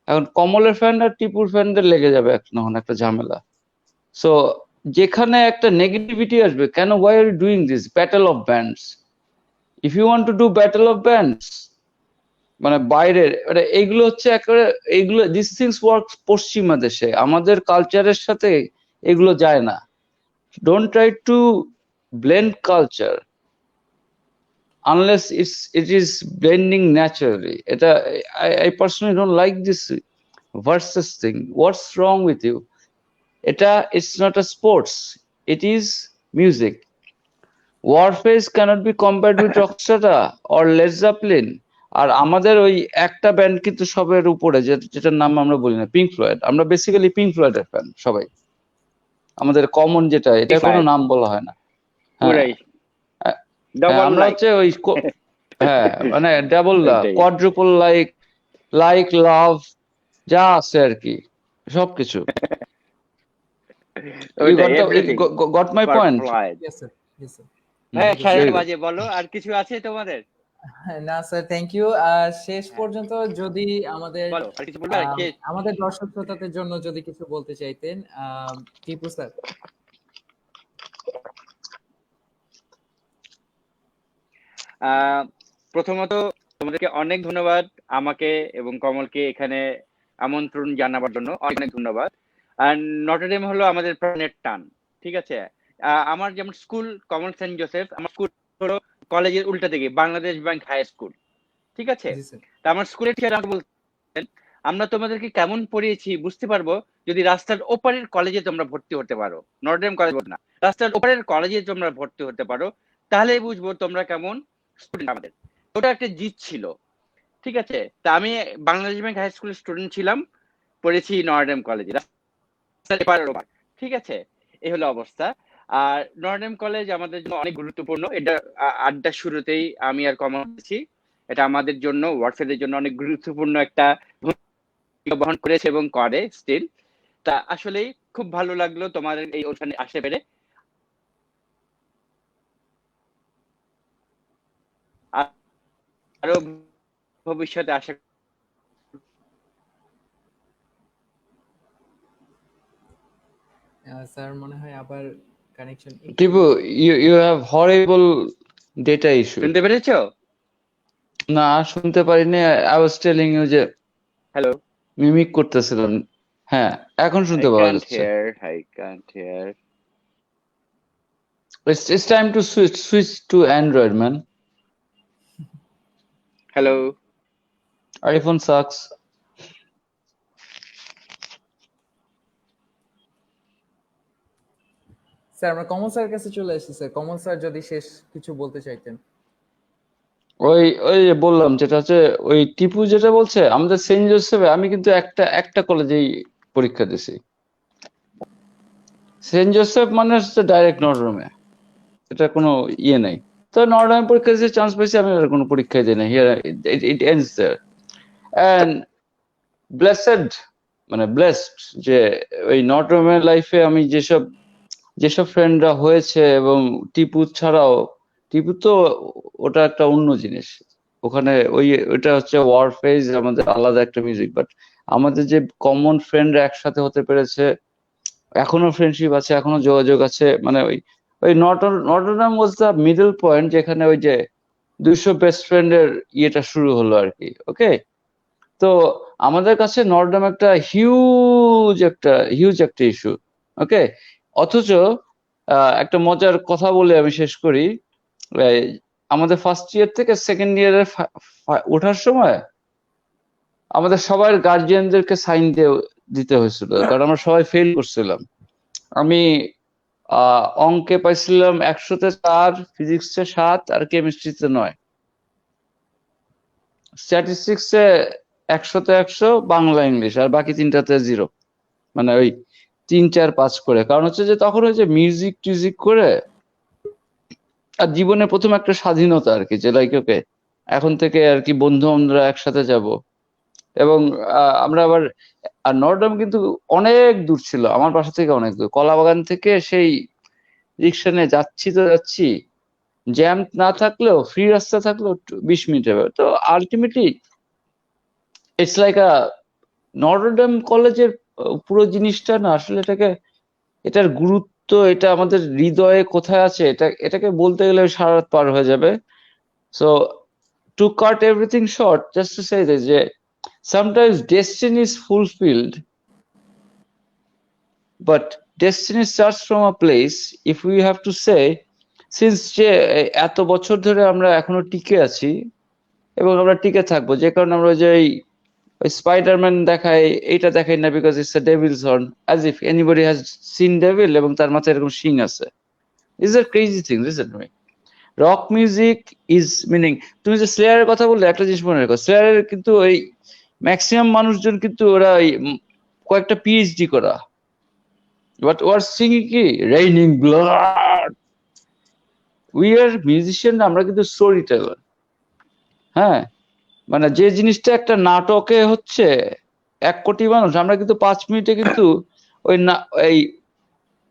এখন কমলের ফ্যান আর টিপুর ফ্যানদের লেগে যাবে এখন একটা ঝামেলা। সো যেখানে একটা নেগেটিভিটি আসবে, কেন why are you doing this battle of bands? If you want to do battle of bands, মানে বাইরের, মানে এইগুলো হচ্ছে একেবারে, এইগুলো দিস থিংস ওয়ার্ক পশ্চিমা দেশে, আমাদের কালচারের সাথে এগুলো যায় না। Don't try to blend culture unless it is blending naturally. এটা I personally don't like this versus thing. What's wrong with you? It's not a sports, it is music. Warface cannot be compared with Rockstar or Led Zeppelin. আর আমাদের ওই একটা band কিন্তু সবের উপরে, যেটার নাম আমরা বলি না, পিঙ্ক ফ্লয়েড। আমরা বেসিক্যালি পিঙ্ক ফ্লয়েডের ফ্যান সবাই। আমাদের কমন যেটা, এটা কোনো নাম বলা হয় না। হ্যাঁ, আমরা হচ্ছে ওই হ্যাঁ, মানে ডাবল কোয়াড্রুপল, লাইক লাভ যা আছে আর কি, সবকিছু। Got my point? হ্যাঁ, 11:30 বলো, আর কিছু আছে তোমাদের? না স্যার, থ্যাংক ইউ। শেষ পর্যন্ত যদি আমাদের আমাদের দর্শক শ্রোতাদের জন্য যদি কিছু বলতে চাইতেন, টিপু স্যার। প্রথমত তোমাদেরকে অনেক ধন্যবাদ, আমাকে এবং কমলকে এখানে আমন্ত্রণ জানাবার জন্য অনেক ধন্যবাদ। আর নটরডেম হলো আমাদের প্রাণের টান, ঠিক আছে? আমার যেমন স্কুল কমল সেন্ট জোসেফ, আমার স্কুল হলো কলেজের উল্টা দিকে বাংলাদেশ ব্যাংক হাই স্কুল, ঠিক আছে? তা আমার স্কুলের টিচার আমাকে বলতেন, আমরা তোমাদেরকে কেমন পড়িয়েছি বুঝতে পারবো যদি রাস্তার ওপারের কলেজে তোমরা ভর্তি হতে পারো। নটরডেম কলেজ না, রাস্তার ওপারের কলেজে তোমরা ভর্তি হতে পারো, তাহলেই বুঝবো তোমরা কেমন স্টুডেন্ট আমাদের। ওটা একটা জিত ছিল, ঠিক আছে? তা আমি বাংলাদেশ ব্যাংক হাই স্কুলের স্টুডেন্ট ছিলাম, পড়েছি নটরডেম কলেজে, ঠিক আছে? এই হলো অবস্থা। আর নটরডেম কলেজ আমাদের জন্য অনেক গুরুত্বপূর্ণ। এটা আড্ডার শুরুতেই আমি আর কমল বলেছি, এটা আমাদের জন্য, ওয়ারফেয়ারের জন্য অনেক গুরুত্বপূর্ণ একটা ভূমিকা বহন করেছে এবং করে স্টিল। তা আসলেই খুব ভালো লাগলো তোমাদের এই অনুষ্ঠানে আসতে পেরে। আরো ভবিষ্যতে আশা স্যার মনে হয় আবার connection. Tipu, you have horrible data issue. শুনতে পেরেছো? না, শুনতে পারিনি। I was telling you যে হ্যালো, মিমিক করতেছিলাম। হ্যাঁ, এখন শুনতে পাওয়া যাচ্ছে। I can't hear. It's time to switch to Android, man. Hello. iPhone sucks. Sir আমরা কমল স্যারের কাছে চলে এসেছি। স্যার কমল স্যার যদি শেষ কিছু বলতে চাইতেন। ওই বললাম যেটা হচ্ছে, ওই টিপু যেটা বলছে, আমাদের সেন্ট জোসেফে আমি কিন্তু একটা কলেজেই পরীক্ষা দিছি। সেন্ট জোসেফ মানে হচ্ছে ডাইরেক্ট নটরডেমে, এটা কোনো ইয়ে নাই। তো নটরডেমে পরীক্ষা দিতে চান্স পেয়েছি, আমি আর কোনো পরীক্ষাই দিই না। Here it ends there. And blessed, মানে ব্লেসড যে ওই নটরডেমের লাইফে আমি যেসব ফ্রেন্ডরা হয়েছে, এবং টিপু ছাড়াও, টিপু তো ওটা একটা অন্য জিনিস। ওখানে ওইটা হচ্ছে ওয়ারফেজ, আমাদের আলাদা একটা মিউজিক, বাট আমাদের যে কমন ফ্রেন্ডরা একসাথে হতে পেরেছে, এখনো ফ্রেন্ডশিপ আছে, এখনো যোগাযোগ আছে। মানে ওই ওই Notre Dame was the middle point, যেখানে ওই যে 200 বেস্ট ফ্রেন্ডের ইয়েটা শুরু হলো আর কি। ওকে, তো আমাদের কাছে নটরডেম একটা হিউজ একটা ইস্যু। ওকে, অথচ একটা মজার কথা বলে আমি শেষ করি। এই, আমাদের ফার্স্ট ইয়ার থেকে সেকেন্ড ইয়ারে ওঠার সময় আমাদের সবার গার্জিয়ানদেরকে সাইন দিতে হয়েছিল, কারণ আমরা সবাই ফেল করছিলাম। আমি অঙ্কে পাইছিলাম 100-তে 4, ফিজিক্সে 7, আর কেমিস্ট্রিতে 9, স্ট্যাটিস্টিক্সে 100-তে 100, বাংলা ইংলিশ আর বাকি 3টাতে 0। মানে ওই 3, 4, 5 করে। কারণ হচ্ছে যে তখন ওই যে মিউজিক টিউজিক করে, আর জীবনে প্রথম একটা স্বাধীনতা আর কি, যে লাইক ওকে এখন থেকে আর কি বন্ধু বান্ধবরা একসাথে যাব। এবং আমরা আবার, আর নটরডেম কিন্তু অনেক দূর ছিল আমার বাসা থেকে, অনেক দূর। কলাবাগান থেকে সেই রিক্সা নিয়ে যাচ্ছি, জ্যাম না থাকলেও, ফ্রি রাস্তা থাকলেও 20 মিনিট হবে। তো আলটিমেটলি ইটস লাইক নটরডেম কলেজের পুরো জিনিসটা না আসলে এটার গুরুত্ব, এটা আমাদের হৃদয়ে কোথায় আছে, এটাকে বলতে গেলে সারা রাত পার হয়ে যাবে। So two cut everything short, just to say this, যে sometimes destiny is fulfilled, but destiny starts from a place. If we have to say, since যে এত বছর ধরে আমরা এখনো টিকে আছি এবং আমরা টিকে থাকবো, যে কারণে আমরা যে ওই স্পাইডারম্যান দেখাই, এইটা দেখাই না, because it's a Devil's horn, as if anybody has seen devil এবং তার মাথায় এরকম শিং আছে। Is a crazy thing, listen to me. Rock music is meaning, তুমি যে স্লেয়ারের কথা বললে, একটা জিনিস মনে রাখো, স্লেয়ারের কিন্তু ওই ম্যাক্সিমাম মানুষজন কিন্তু ওরা কয়েকটা পিএইচডি করা, বাট ওয়ার সিঙ্গিং কি raining blood. We are musician, আমরা কিন্তু স্টোরি টেলার। হ্যাঁ, মানে যে জিনিসটা একটা নাটকে হচ্ছে 1 কোটি মানুষ, আমরা কিন্তু 5 মিনিটে কিন্তু ওই এই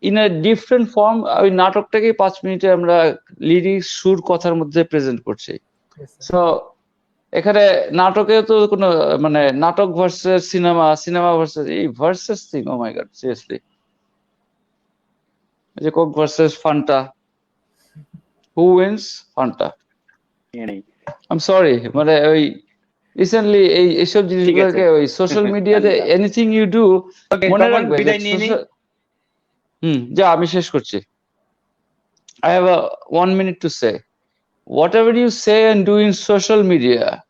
ইন এ ডিফারেন্ট ফর্ম ওই নাটকটাকে 5 মিনিটে আমরা লিরিক্স, সুর, কথার মধ্যে প্রেজেন্ট করছি। সো এখানে নাটকে তো কোনো মানে নাটক ভার্সেস সিনেমা ভার্সেস এই versus thing, oh my god, seriously, যে Coke versus Fanta, who wins? Fanta. I am sorry, মানে ওই রিসেন্টলি এইসব জিনিসগুলোকে ওই সোশ্যাল মিডিয়াতে এনিথিং ইউ ডু, মনে রাখবে যা আমি শেষ করছি। I have 1 minute to say. Whatever you say and do in social media,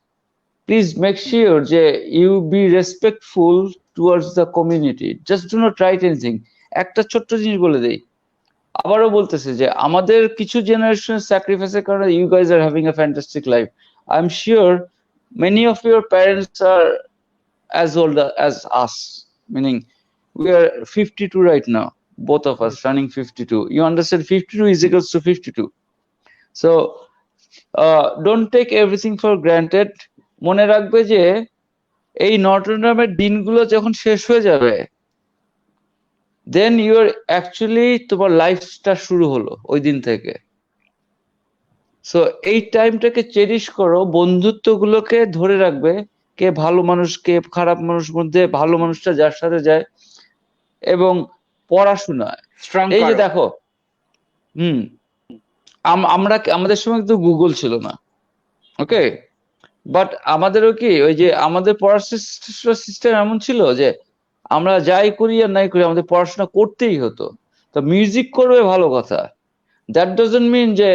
please make sure that you be respectful towards the community. Just do not write anything. একটা ছোট্ট জিনিস বলে দেই, আবারও বলতেছে যে আমাদের কিছু জেনারেশন স্যাক্রিফাইসের কারণে you guys are having a fantastic life. I'm sure many of your parents are as old as us, meaning we are 52 right now, both of us running 52. You understand, 52 is equals to 52. So don't take everything for granted. মনে রাখবে যে এই নটরডেমের দিনগুলো যখন শেষ হয়ে যাবে, দেন your actually তোমার লাইফটা শুরু হলো ওই দিন থেকে। সো এই টাইমটাকে চেরিশ করো, বন্ধুত্বগুলোকে ধরে রাখবে, কে ভালো মানুষ কে খারাপ মানুষ, মধ্যে ভালো মানুষটা যার সাথে যায়। এবং পড়াশোনা, এই যে দেখো, আমাদের সময় কিন্তু গুগল ছিল না, ওকে, বাট আমাদেরও কি ওই যে আমাদের পড়াশোনার সিস্টেম এমন ছিল যে আমরা যাই করি আর নাই করি আমাদের পড়াশোনা করতেই হতো। তো মিউজিক করবে ভালো কথা, দ্যাট ডাজন্ট মিন যে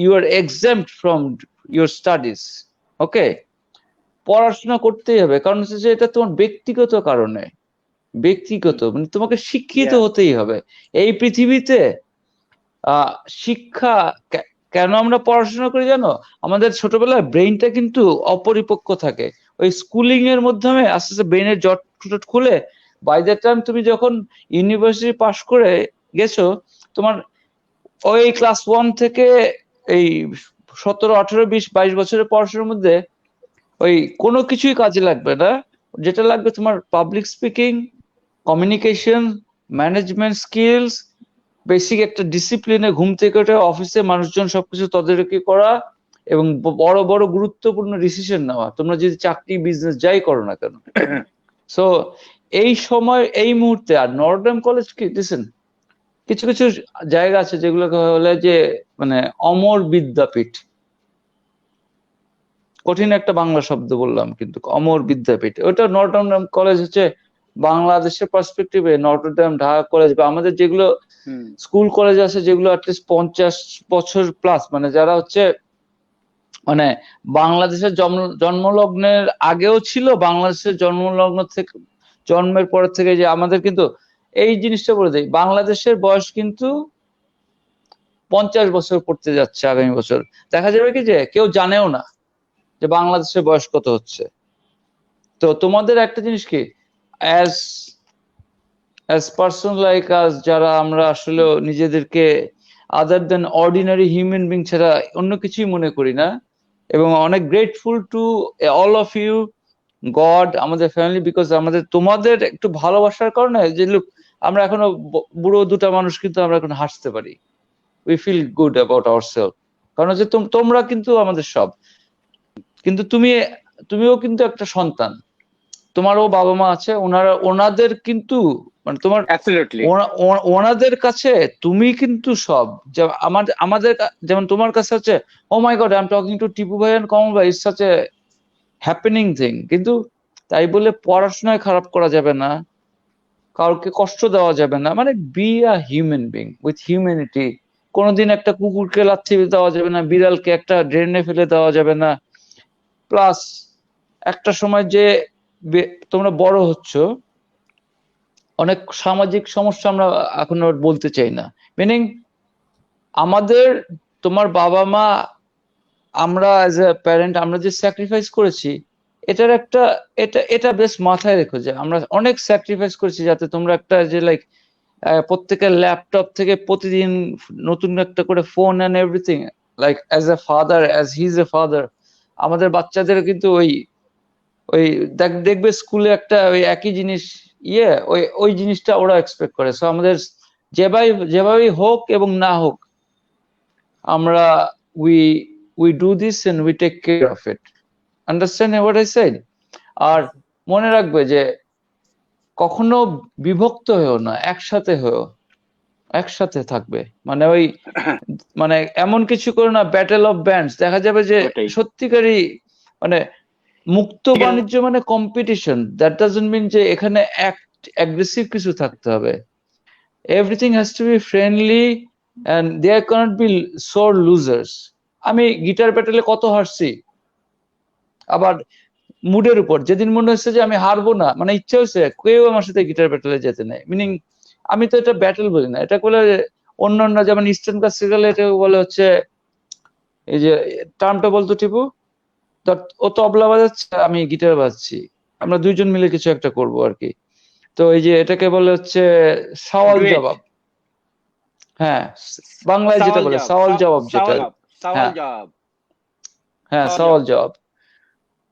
you are exempt from your studies. Okay, পড়াশোনা করতেই হবে, কারণ হচ্ছে যে এটা তোমার ব্যক্তিগত কারণে, মানে তোমাকে শিক্ষিত হতেই হবে। এই পৃথিবীতে শিক্ষা, কেন আমরা পড়াশোনা করি জানো? আমাদের ছোটবেলায় ব্রেইনটা কিন্তু অপরিপক্ক থাকে, ওই স্কুলিং এর মাধ্যমে আস্তে আস্তে ব্রেইনের জট খুলে বাই দ্য টাইম তুমি যখন ইউনিভার্সিটি পাস করে গেছো, তোমার ওই ক্লাস 1 থেকে এই 17, 18, 20, 22 বছরের পড়াশোনার মধ্যে ওই কোনো কিছুই কাজে লাগবে না। যেটা লাগবে তোমার public speaking, communication, management skills, basic একটা ডিসিপ্লিনে ঘুম থেকে উঠে অফিসে মানুষজন সবকিছু তদারকি করা, এবং বড় বড় গুরুত্বপূর্ণ ডিসিশন নেওয়া, তোমরা যদি চাকরি বিজনেস যাই করো না কেন। সো এই সময় এই মুহূর্তে আর নটরডেম কলেজ কি লিসেন, কিছু কিছু জায়গা আছে যেগুলোকে বলে যে মানে অমর বিদ্যাপীঠ। কঠিন একটা বাংলা শব্দ বললাম কিন্তু, অমর বিদ্যাপীঠ। ওটা নটরডেম কলেজ হচ্ছে বাংলাদেশের পার্সপেক্টিভে নটরডেম, ঢাকা কলেজ বা আমাদের যেগুলো স্কুল কলেজ আছে যেগুলো অ্যাটলিস্ট 50 বছর প্লাস, মানে যারা হচ্ছে মানে বাংলাদেশের জন্মলগ্নের আগেও ছিল, বাংলাদেশের জন্মলগ্ন থেকে জন্মের পর থেকে, যে আমাদের কিন্তু এই জিনিসটা বলে দেয়, বাংলাদেশের বয়স কিন্তু 50 বছর পড়তে যাচ্ছে আগামী বছর। দেখা যাবে কি যে কেউ জানেও না যে বাংলাদেশের বয়স কত হচ্ছে। তো তোমাদের একটা জিনিস কি, অ্যাজ পার্সন লাইক আস, যারা আমরা আসলে নিজেদেরকে other than ordinary human being ছাড়া অন্য কিছুই মনে করি না, এবং অনেক grateful to all of you, god, আমাদের ফ্যামিলি, বিকজ আমাদের তোমাদের একটু ভালোবাসার কারণে যে লোক আমরা এখনো বুড়ো দুটা মানুষ কিন্তু আমরা এখন হাসতে পারি। We feel good about ourself, কারণ হচ্ছে তোমরা কিন্তু আমাদের সব। কিন্তু তুমিও কিন্তু একটা সন্তান, তোমারও বাবা মা আছে, ওনাদের কিন্তু মানে তোমার ওনাদের কাছে তুমি কিন্তু সব। আমাদের যেমন তোমার কাছে হচ্ছে oh my god I am talking to Tipu ভাই এন্ড কমল ভাই, it's such a happening thing. কিন্তু তাই বলে পড়াশোনায় খারাপ করা যাবে না, কাউকে কষ্ট দেওয়া যাবে না, মানে be a human being with humanity. কোনোদিন একটা কুকুরকে লাথি দেওয়া যাবে না, বিড়ালকে একটা ড্রেনে ফেলে দেওয়া যাবে না। প্লাস একটা সময় যে তোমরা বড় হচ্ছ, অনেক সামাজিক সমস্যা আমরা এখন আর বলতে চাই না, মিনিং আমাদের তোমার বাবা মা, আমরা অ্যাজ এ প্যারেন্ট আমরা যে স্যাক্রিফাইস করেছি, এটার একটা এটা বেশ মাথায় রেখো যে আমরা অনেক স্যাক্রিফাইস করেছি যাতে তোমরা একটা যে লাইক প্রত্যেকের ল্যাপটপ থেকে প্রতিদিন নতুন একটা করে phone and everything, like as a father, as he is a father, আমাদের বাচ্চাদের কিন্তু ওই দেখবে স্কুলে একটা ওই একই জিনিস ওই জিনিসটা ওরা এক্সপেক্ট করে। সো আমাদের যেভাবেই হোক এবং না হোক, আমরা we do this and we take care of it. Understand what I said? আর মনে রাখবে যে কখনো বিভক্ত হয়েও না, একসাথে থাকবে। মানে মানে এমন কিছু করে না ব্যাটেল অফ ব্যান্ডস, দেখা যাবে যে সত্যিকারই মানে মুক্ত বাণিজ্য মানে কম্পিটিশন। দ্যাট ডাজন্ট মিন যে এখানে অ্যাগ্রেসিভ কিছু থাকতে হবে। Everything has to be friendly and there can't be sore losers. আমি গিটার ব্যাটেলে কত হারছি, আবার মুডের উপর যেদিন মনে হচ্ছে যে আমি হারবো না, মানে ইচ্ছা হচ্ছে, কেউ আমার সাথে গিটার ব্যাটেলে যেতে নেই। মিনিং আমি তো এটা ব্যাটেল বলি না, এটা বলে অন্যান্য যেমন ইস্টার্ন ক্লাসিক্যাল এটা বলে হচ্ছে, এই যে টার্মটা বলতো টিপু, ও তবলা বাজাচ্ছে আমি গিটার বাজাচ্ছি, আমরা দুইজন মিলে কিছু একটা করব আর কি। তো এই যে এটাকে বলে হচ্ছে সওয়াল জবাব। হ্যাঁ, বাংলায় যেটা বলে সওয়াল জবাব, যেটা হ্যাঁ সওয়াল জবাব।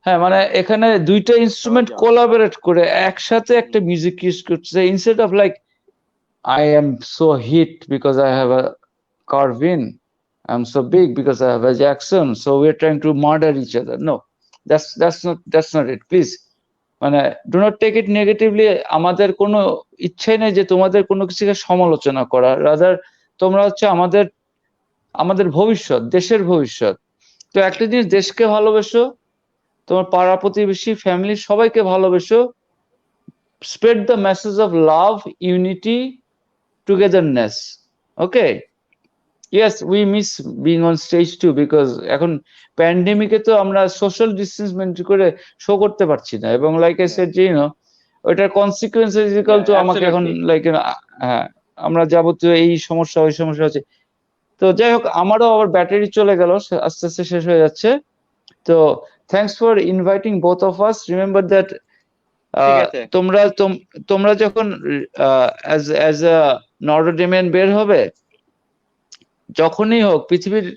হ্যাঁ, মানে এখানে দুইটা ইনস্ট্রুমেন্ট কোলাবোরেট করে একসাথে একটা মিউজিক ইউজ করছে, instead of like I am so hit because I have a Carvin, I'm so big because I have a Jackson, so we're trying to murder each other. No, that's not it, please. মানে do not take it negatively. আমাদের কোনো ইচ্ছাই নেই যে তোমাদের কোনো কিছুকে সমালোচনা করা, রাদার তোমরা হচ্ছে আমাদের ভবিষ্যৎ, দেশের ভবিষ্যৎ। তো একটা জিনিস, দেশকে ভালোবেসো, তোমার পাড়া প্রতিবেশী ফ্যামিলি সবাইকে ভালোবেসো, spread the message of love, unity, togetherness. Okay, yes, we miss being on stage too, because এখন প্যান্ডেমিকে তো আমরা সোশ্যাল ডিস্টেন্স মেনটেন করে শো করতে পারছি না, এবং like I said, you know, ওইটার কনসিকুয়েন্স ইজ ইকুয়াল টু আমাকে এখন লাইক হ্যাঁ আমরা যাবতীয় এই সমস্যা ওই সমস্যা হচ্ছে। তো যাই হোক, আমারও আবার ব্যাটারি চলে গেল, আস্তে আস্তে শেষ হয়ে যাচ্ছে। তো thanks for inviting both of us. Remember that তোমরা যখন অ্যাজ আ নটরডেমিয়ান বের হবে, যখনই হোক পৃথিবীর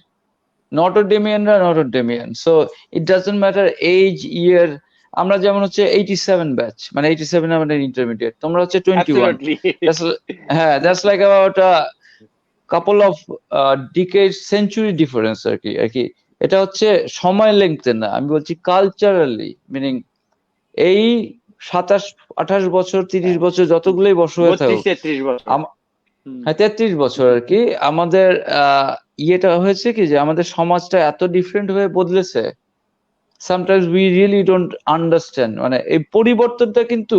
নটরডেমিয়ানরা Notredamian, so it doesn't matter age, year. আমরা যেমন হচ্ছে 87 ব্যাচ, মানে 87 আমাদের ইন্টারমিডিয়েট, তোমরা হচ্ছে 21। হ্যাঁ, that's like about a couple of decade, century difference আর কি। এটা হচ্ছে সময় লেংথে না, আমি বলছি কালচারালি, মিনিং এই 27-28 বছর 30 বছর যতগুলোই বছর হয়ে 32-33 বছর। হ্যাঁ 33 বছর আর কি, আমাদের ইয়েটা হয়েছে কি যে আমাদের সমাজটা এত ডিফারেন্ট হয়ে বদলেছে, sometimes we really don't understand. মানে এই পরিবর্তনটা কিন্তু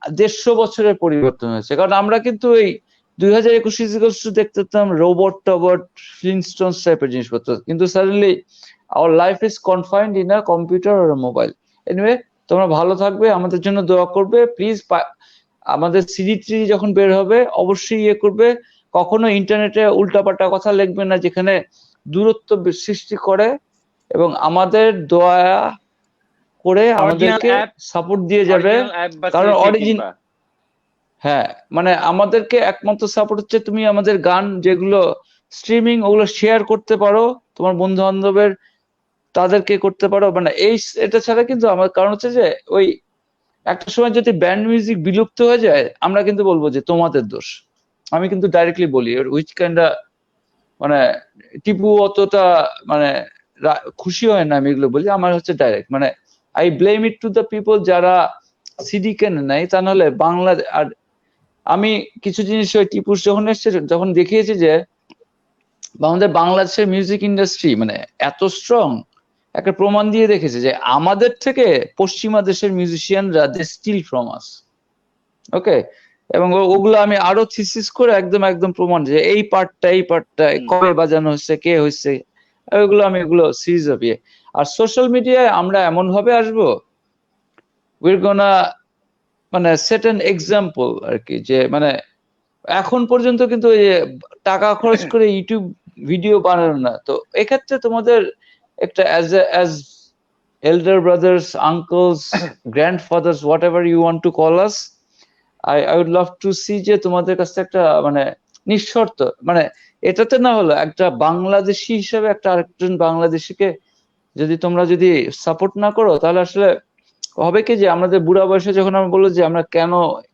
150 বছরের পরিবর্তন হয়েছে, কারণ আমরা কিন্তু এই 2021 দেখতেতাম রোবট টবট ফ্লিনস্টোনস টাইপের জিনিসপত্র, কিন্তু suddenly our life is confined in a computer আর মোবাইল। এনিওয়ে, তোমরা ভালো থাকবে, আমাদের জন্য দোয়া করবে প্লিজ। আমাদের সিডি যখন বের হবে অবশ্যই ইয়ে করবে, কখনো ইন্টারনেটে উল্টাপাল্টা কথা লিখবে না যেখানে দূরত্ব সৃষ্টি করে, এবং আমাদের দোয়া করে আমাদেরকে সাপোর্ট দিয়ে যাবে, কারণ হ্যাঁ মানে আমাদেরকে একমাত্র সাপোর্ট হচ্ছে তুমি আমাদের গান যেগুলো স্ট্রিমিং ওগুলো শেয়ার করতে পারো তোমার বন্ধু বান্ধবের, তাদেরকে করতে পারো, মানে এটা ছাড়া কিন্তু আমার কারণ হচ্ছে যে ওই একটা সময় যদি ব্যান্ড মিউজিক বিলুপ্ত হয়ে যায় আমরা কিন্তু বলবো যে তোমাদের দোষ। আমি কিন্তু ডাইরেক্টলি বলি, উইচ কাইন্ডা মানে টিপু অতটা মানে খুশি হয় না আমি এগুলো বলি, আমার হচ্ছে ডাইরেক্ট মানে I blame it to the people যারা সিডি কেনে নাই, তা নাহলে বাংলা। আর আমি কিছু জিনিস ওই টিপুস যখন এসছে যখন দেখিয়েছি যে আমাদের বাংলাদেশের মিউজিক ইন্ডাস্ট্রি মানে এত স্ট্রং, একটা প্রমাণ দিয়ে দেখেছে যে আমাদের থেকে পশ্চিমা দেশের মিউজিশিয়ানরা দে স্টিল ফ্রম আস। ওকে, এবং ওগুলো আমি আরো থিসিস করে একদম প্রমাণ যে এই পার্টটা কবে বাজানো হচ্ছে, কে হচ্ছে, ওগুলো সিরিজ অফ ইয়ে। আর সোশ্যাল মিডিয়ায় আমরা এমন ভাবে আসবো, উইর গোনা মানে সেট অ্যান এক্সাম্পল আর কি, যে মানে এখন পর্যন্ত কিন্তু টাকা খরচ করে ইউটিউব ভিডিও বানানো না। তো এক্ষেত্রে তোমাদের একটা as elder brothers, uncles, grandfathers, whatever you want to call us, I would love to see যে তোমাদের কাছে একটা মানে নিঃশর্ত, মানে এটাতে না হলো একটা বাংলাদেশি হিসেবে একটা আরেকজন বাংলাদেশিকে যদি তোমরা যদি সাপোর্ট না করো তাহলে আসলে হবে কি যে আমাদের বুড়া বয়সে যখন আমরা বলবো যে আমরা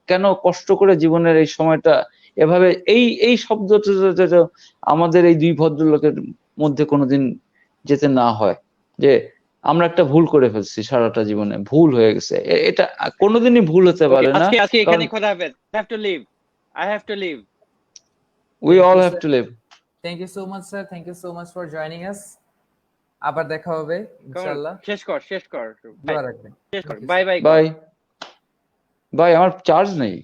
কেন কষ্ট করে জীবনের এই সময়টা এভাবে এই শব্দটা আমাদের এই দুই ভদ্রলোকের মধ্যে কোনোদিন যেতে না হয়, যে আমরা একটা ভুল করে ফেলছি, সারাটা জীবনে ভুল হয়ে গেছে, এটা কোনোদিনই ভুল হতে পারে না। আজকে এখানে কথা হবে, I have to leave. We all have to live. Thank you so much, sir. Thank you so much for joining us. আবার দেখা হবে ইনশাআল্লাহ। শেষ কর দোয়া রাখবেন। Bye bye. বাই, আমার চার্জ নেই।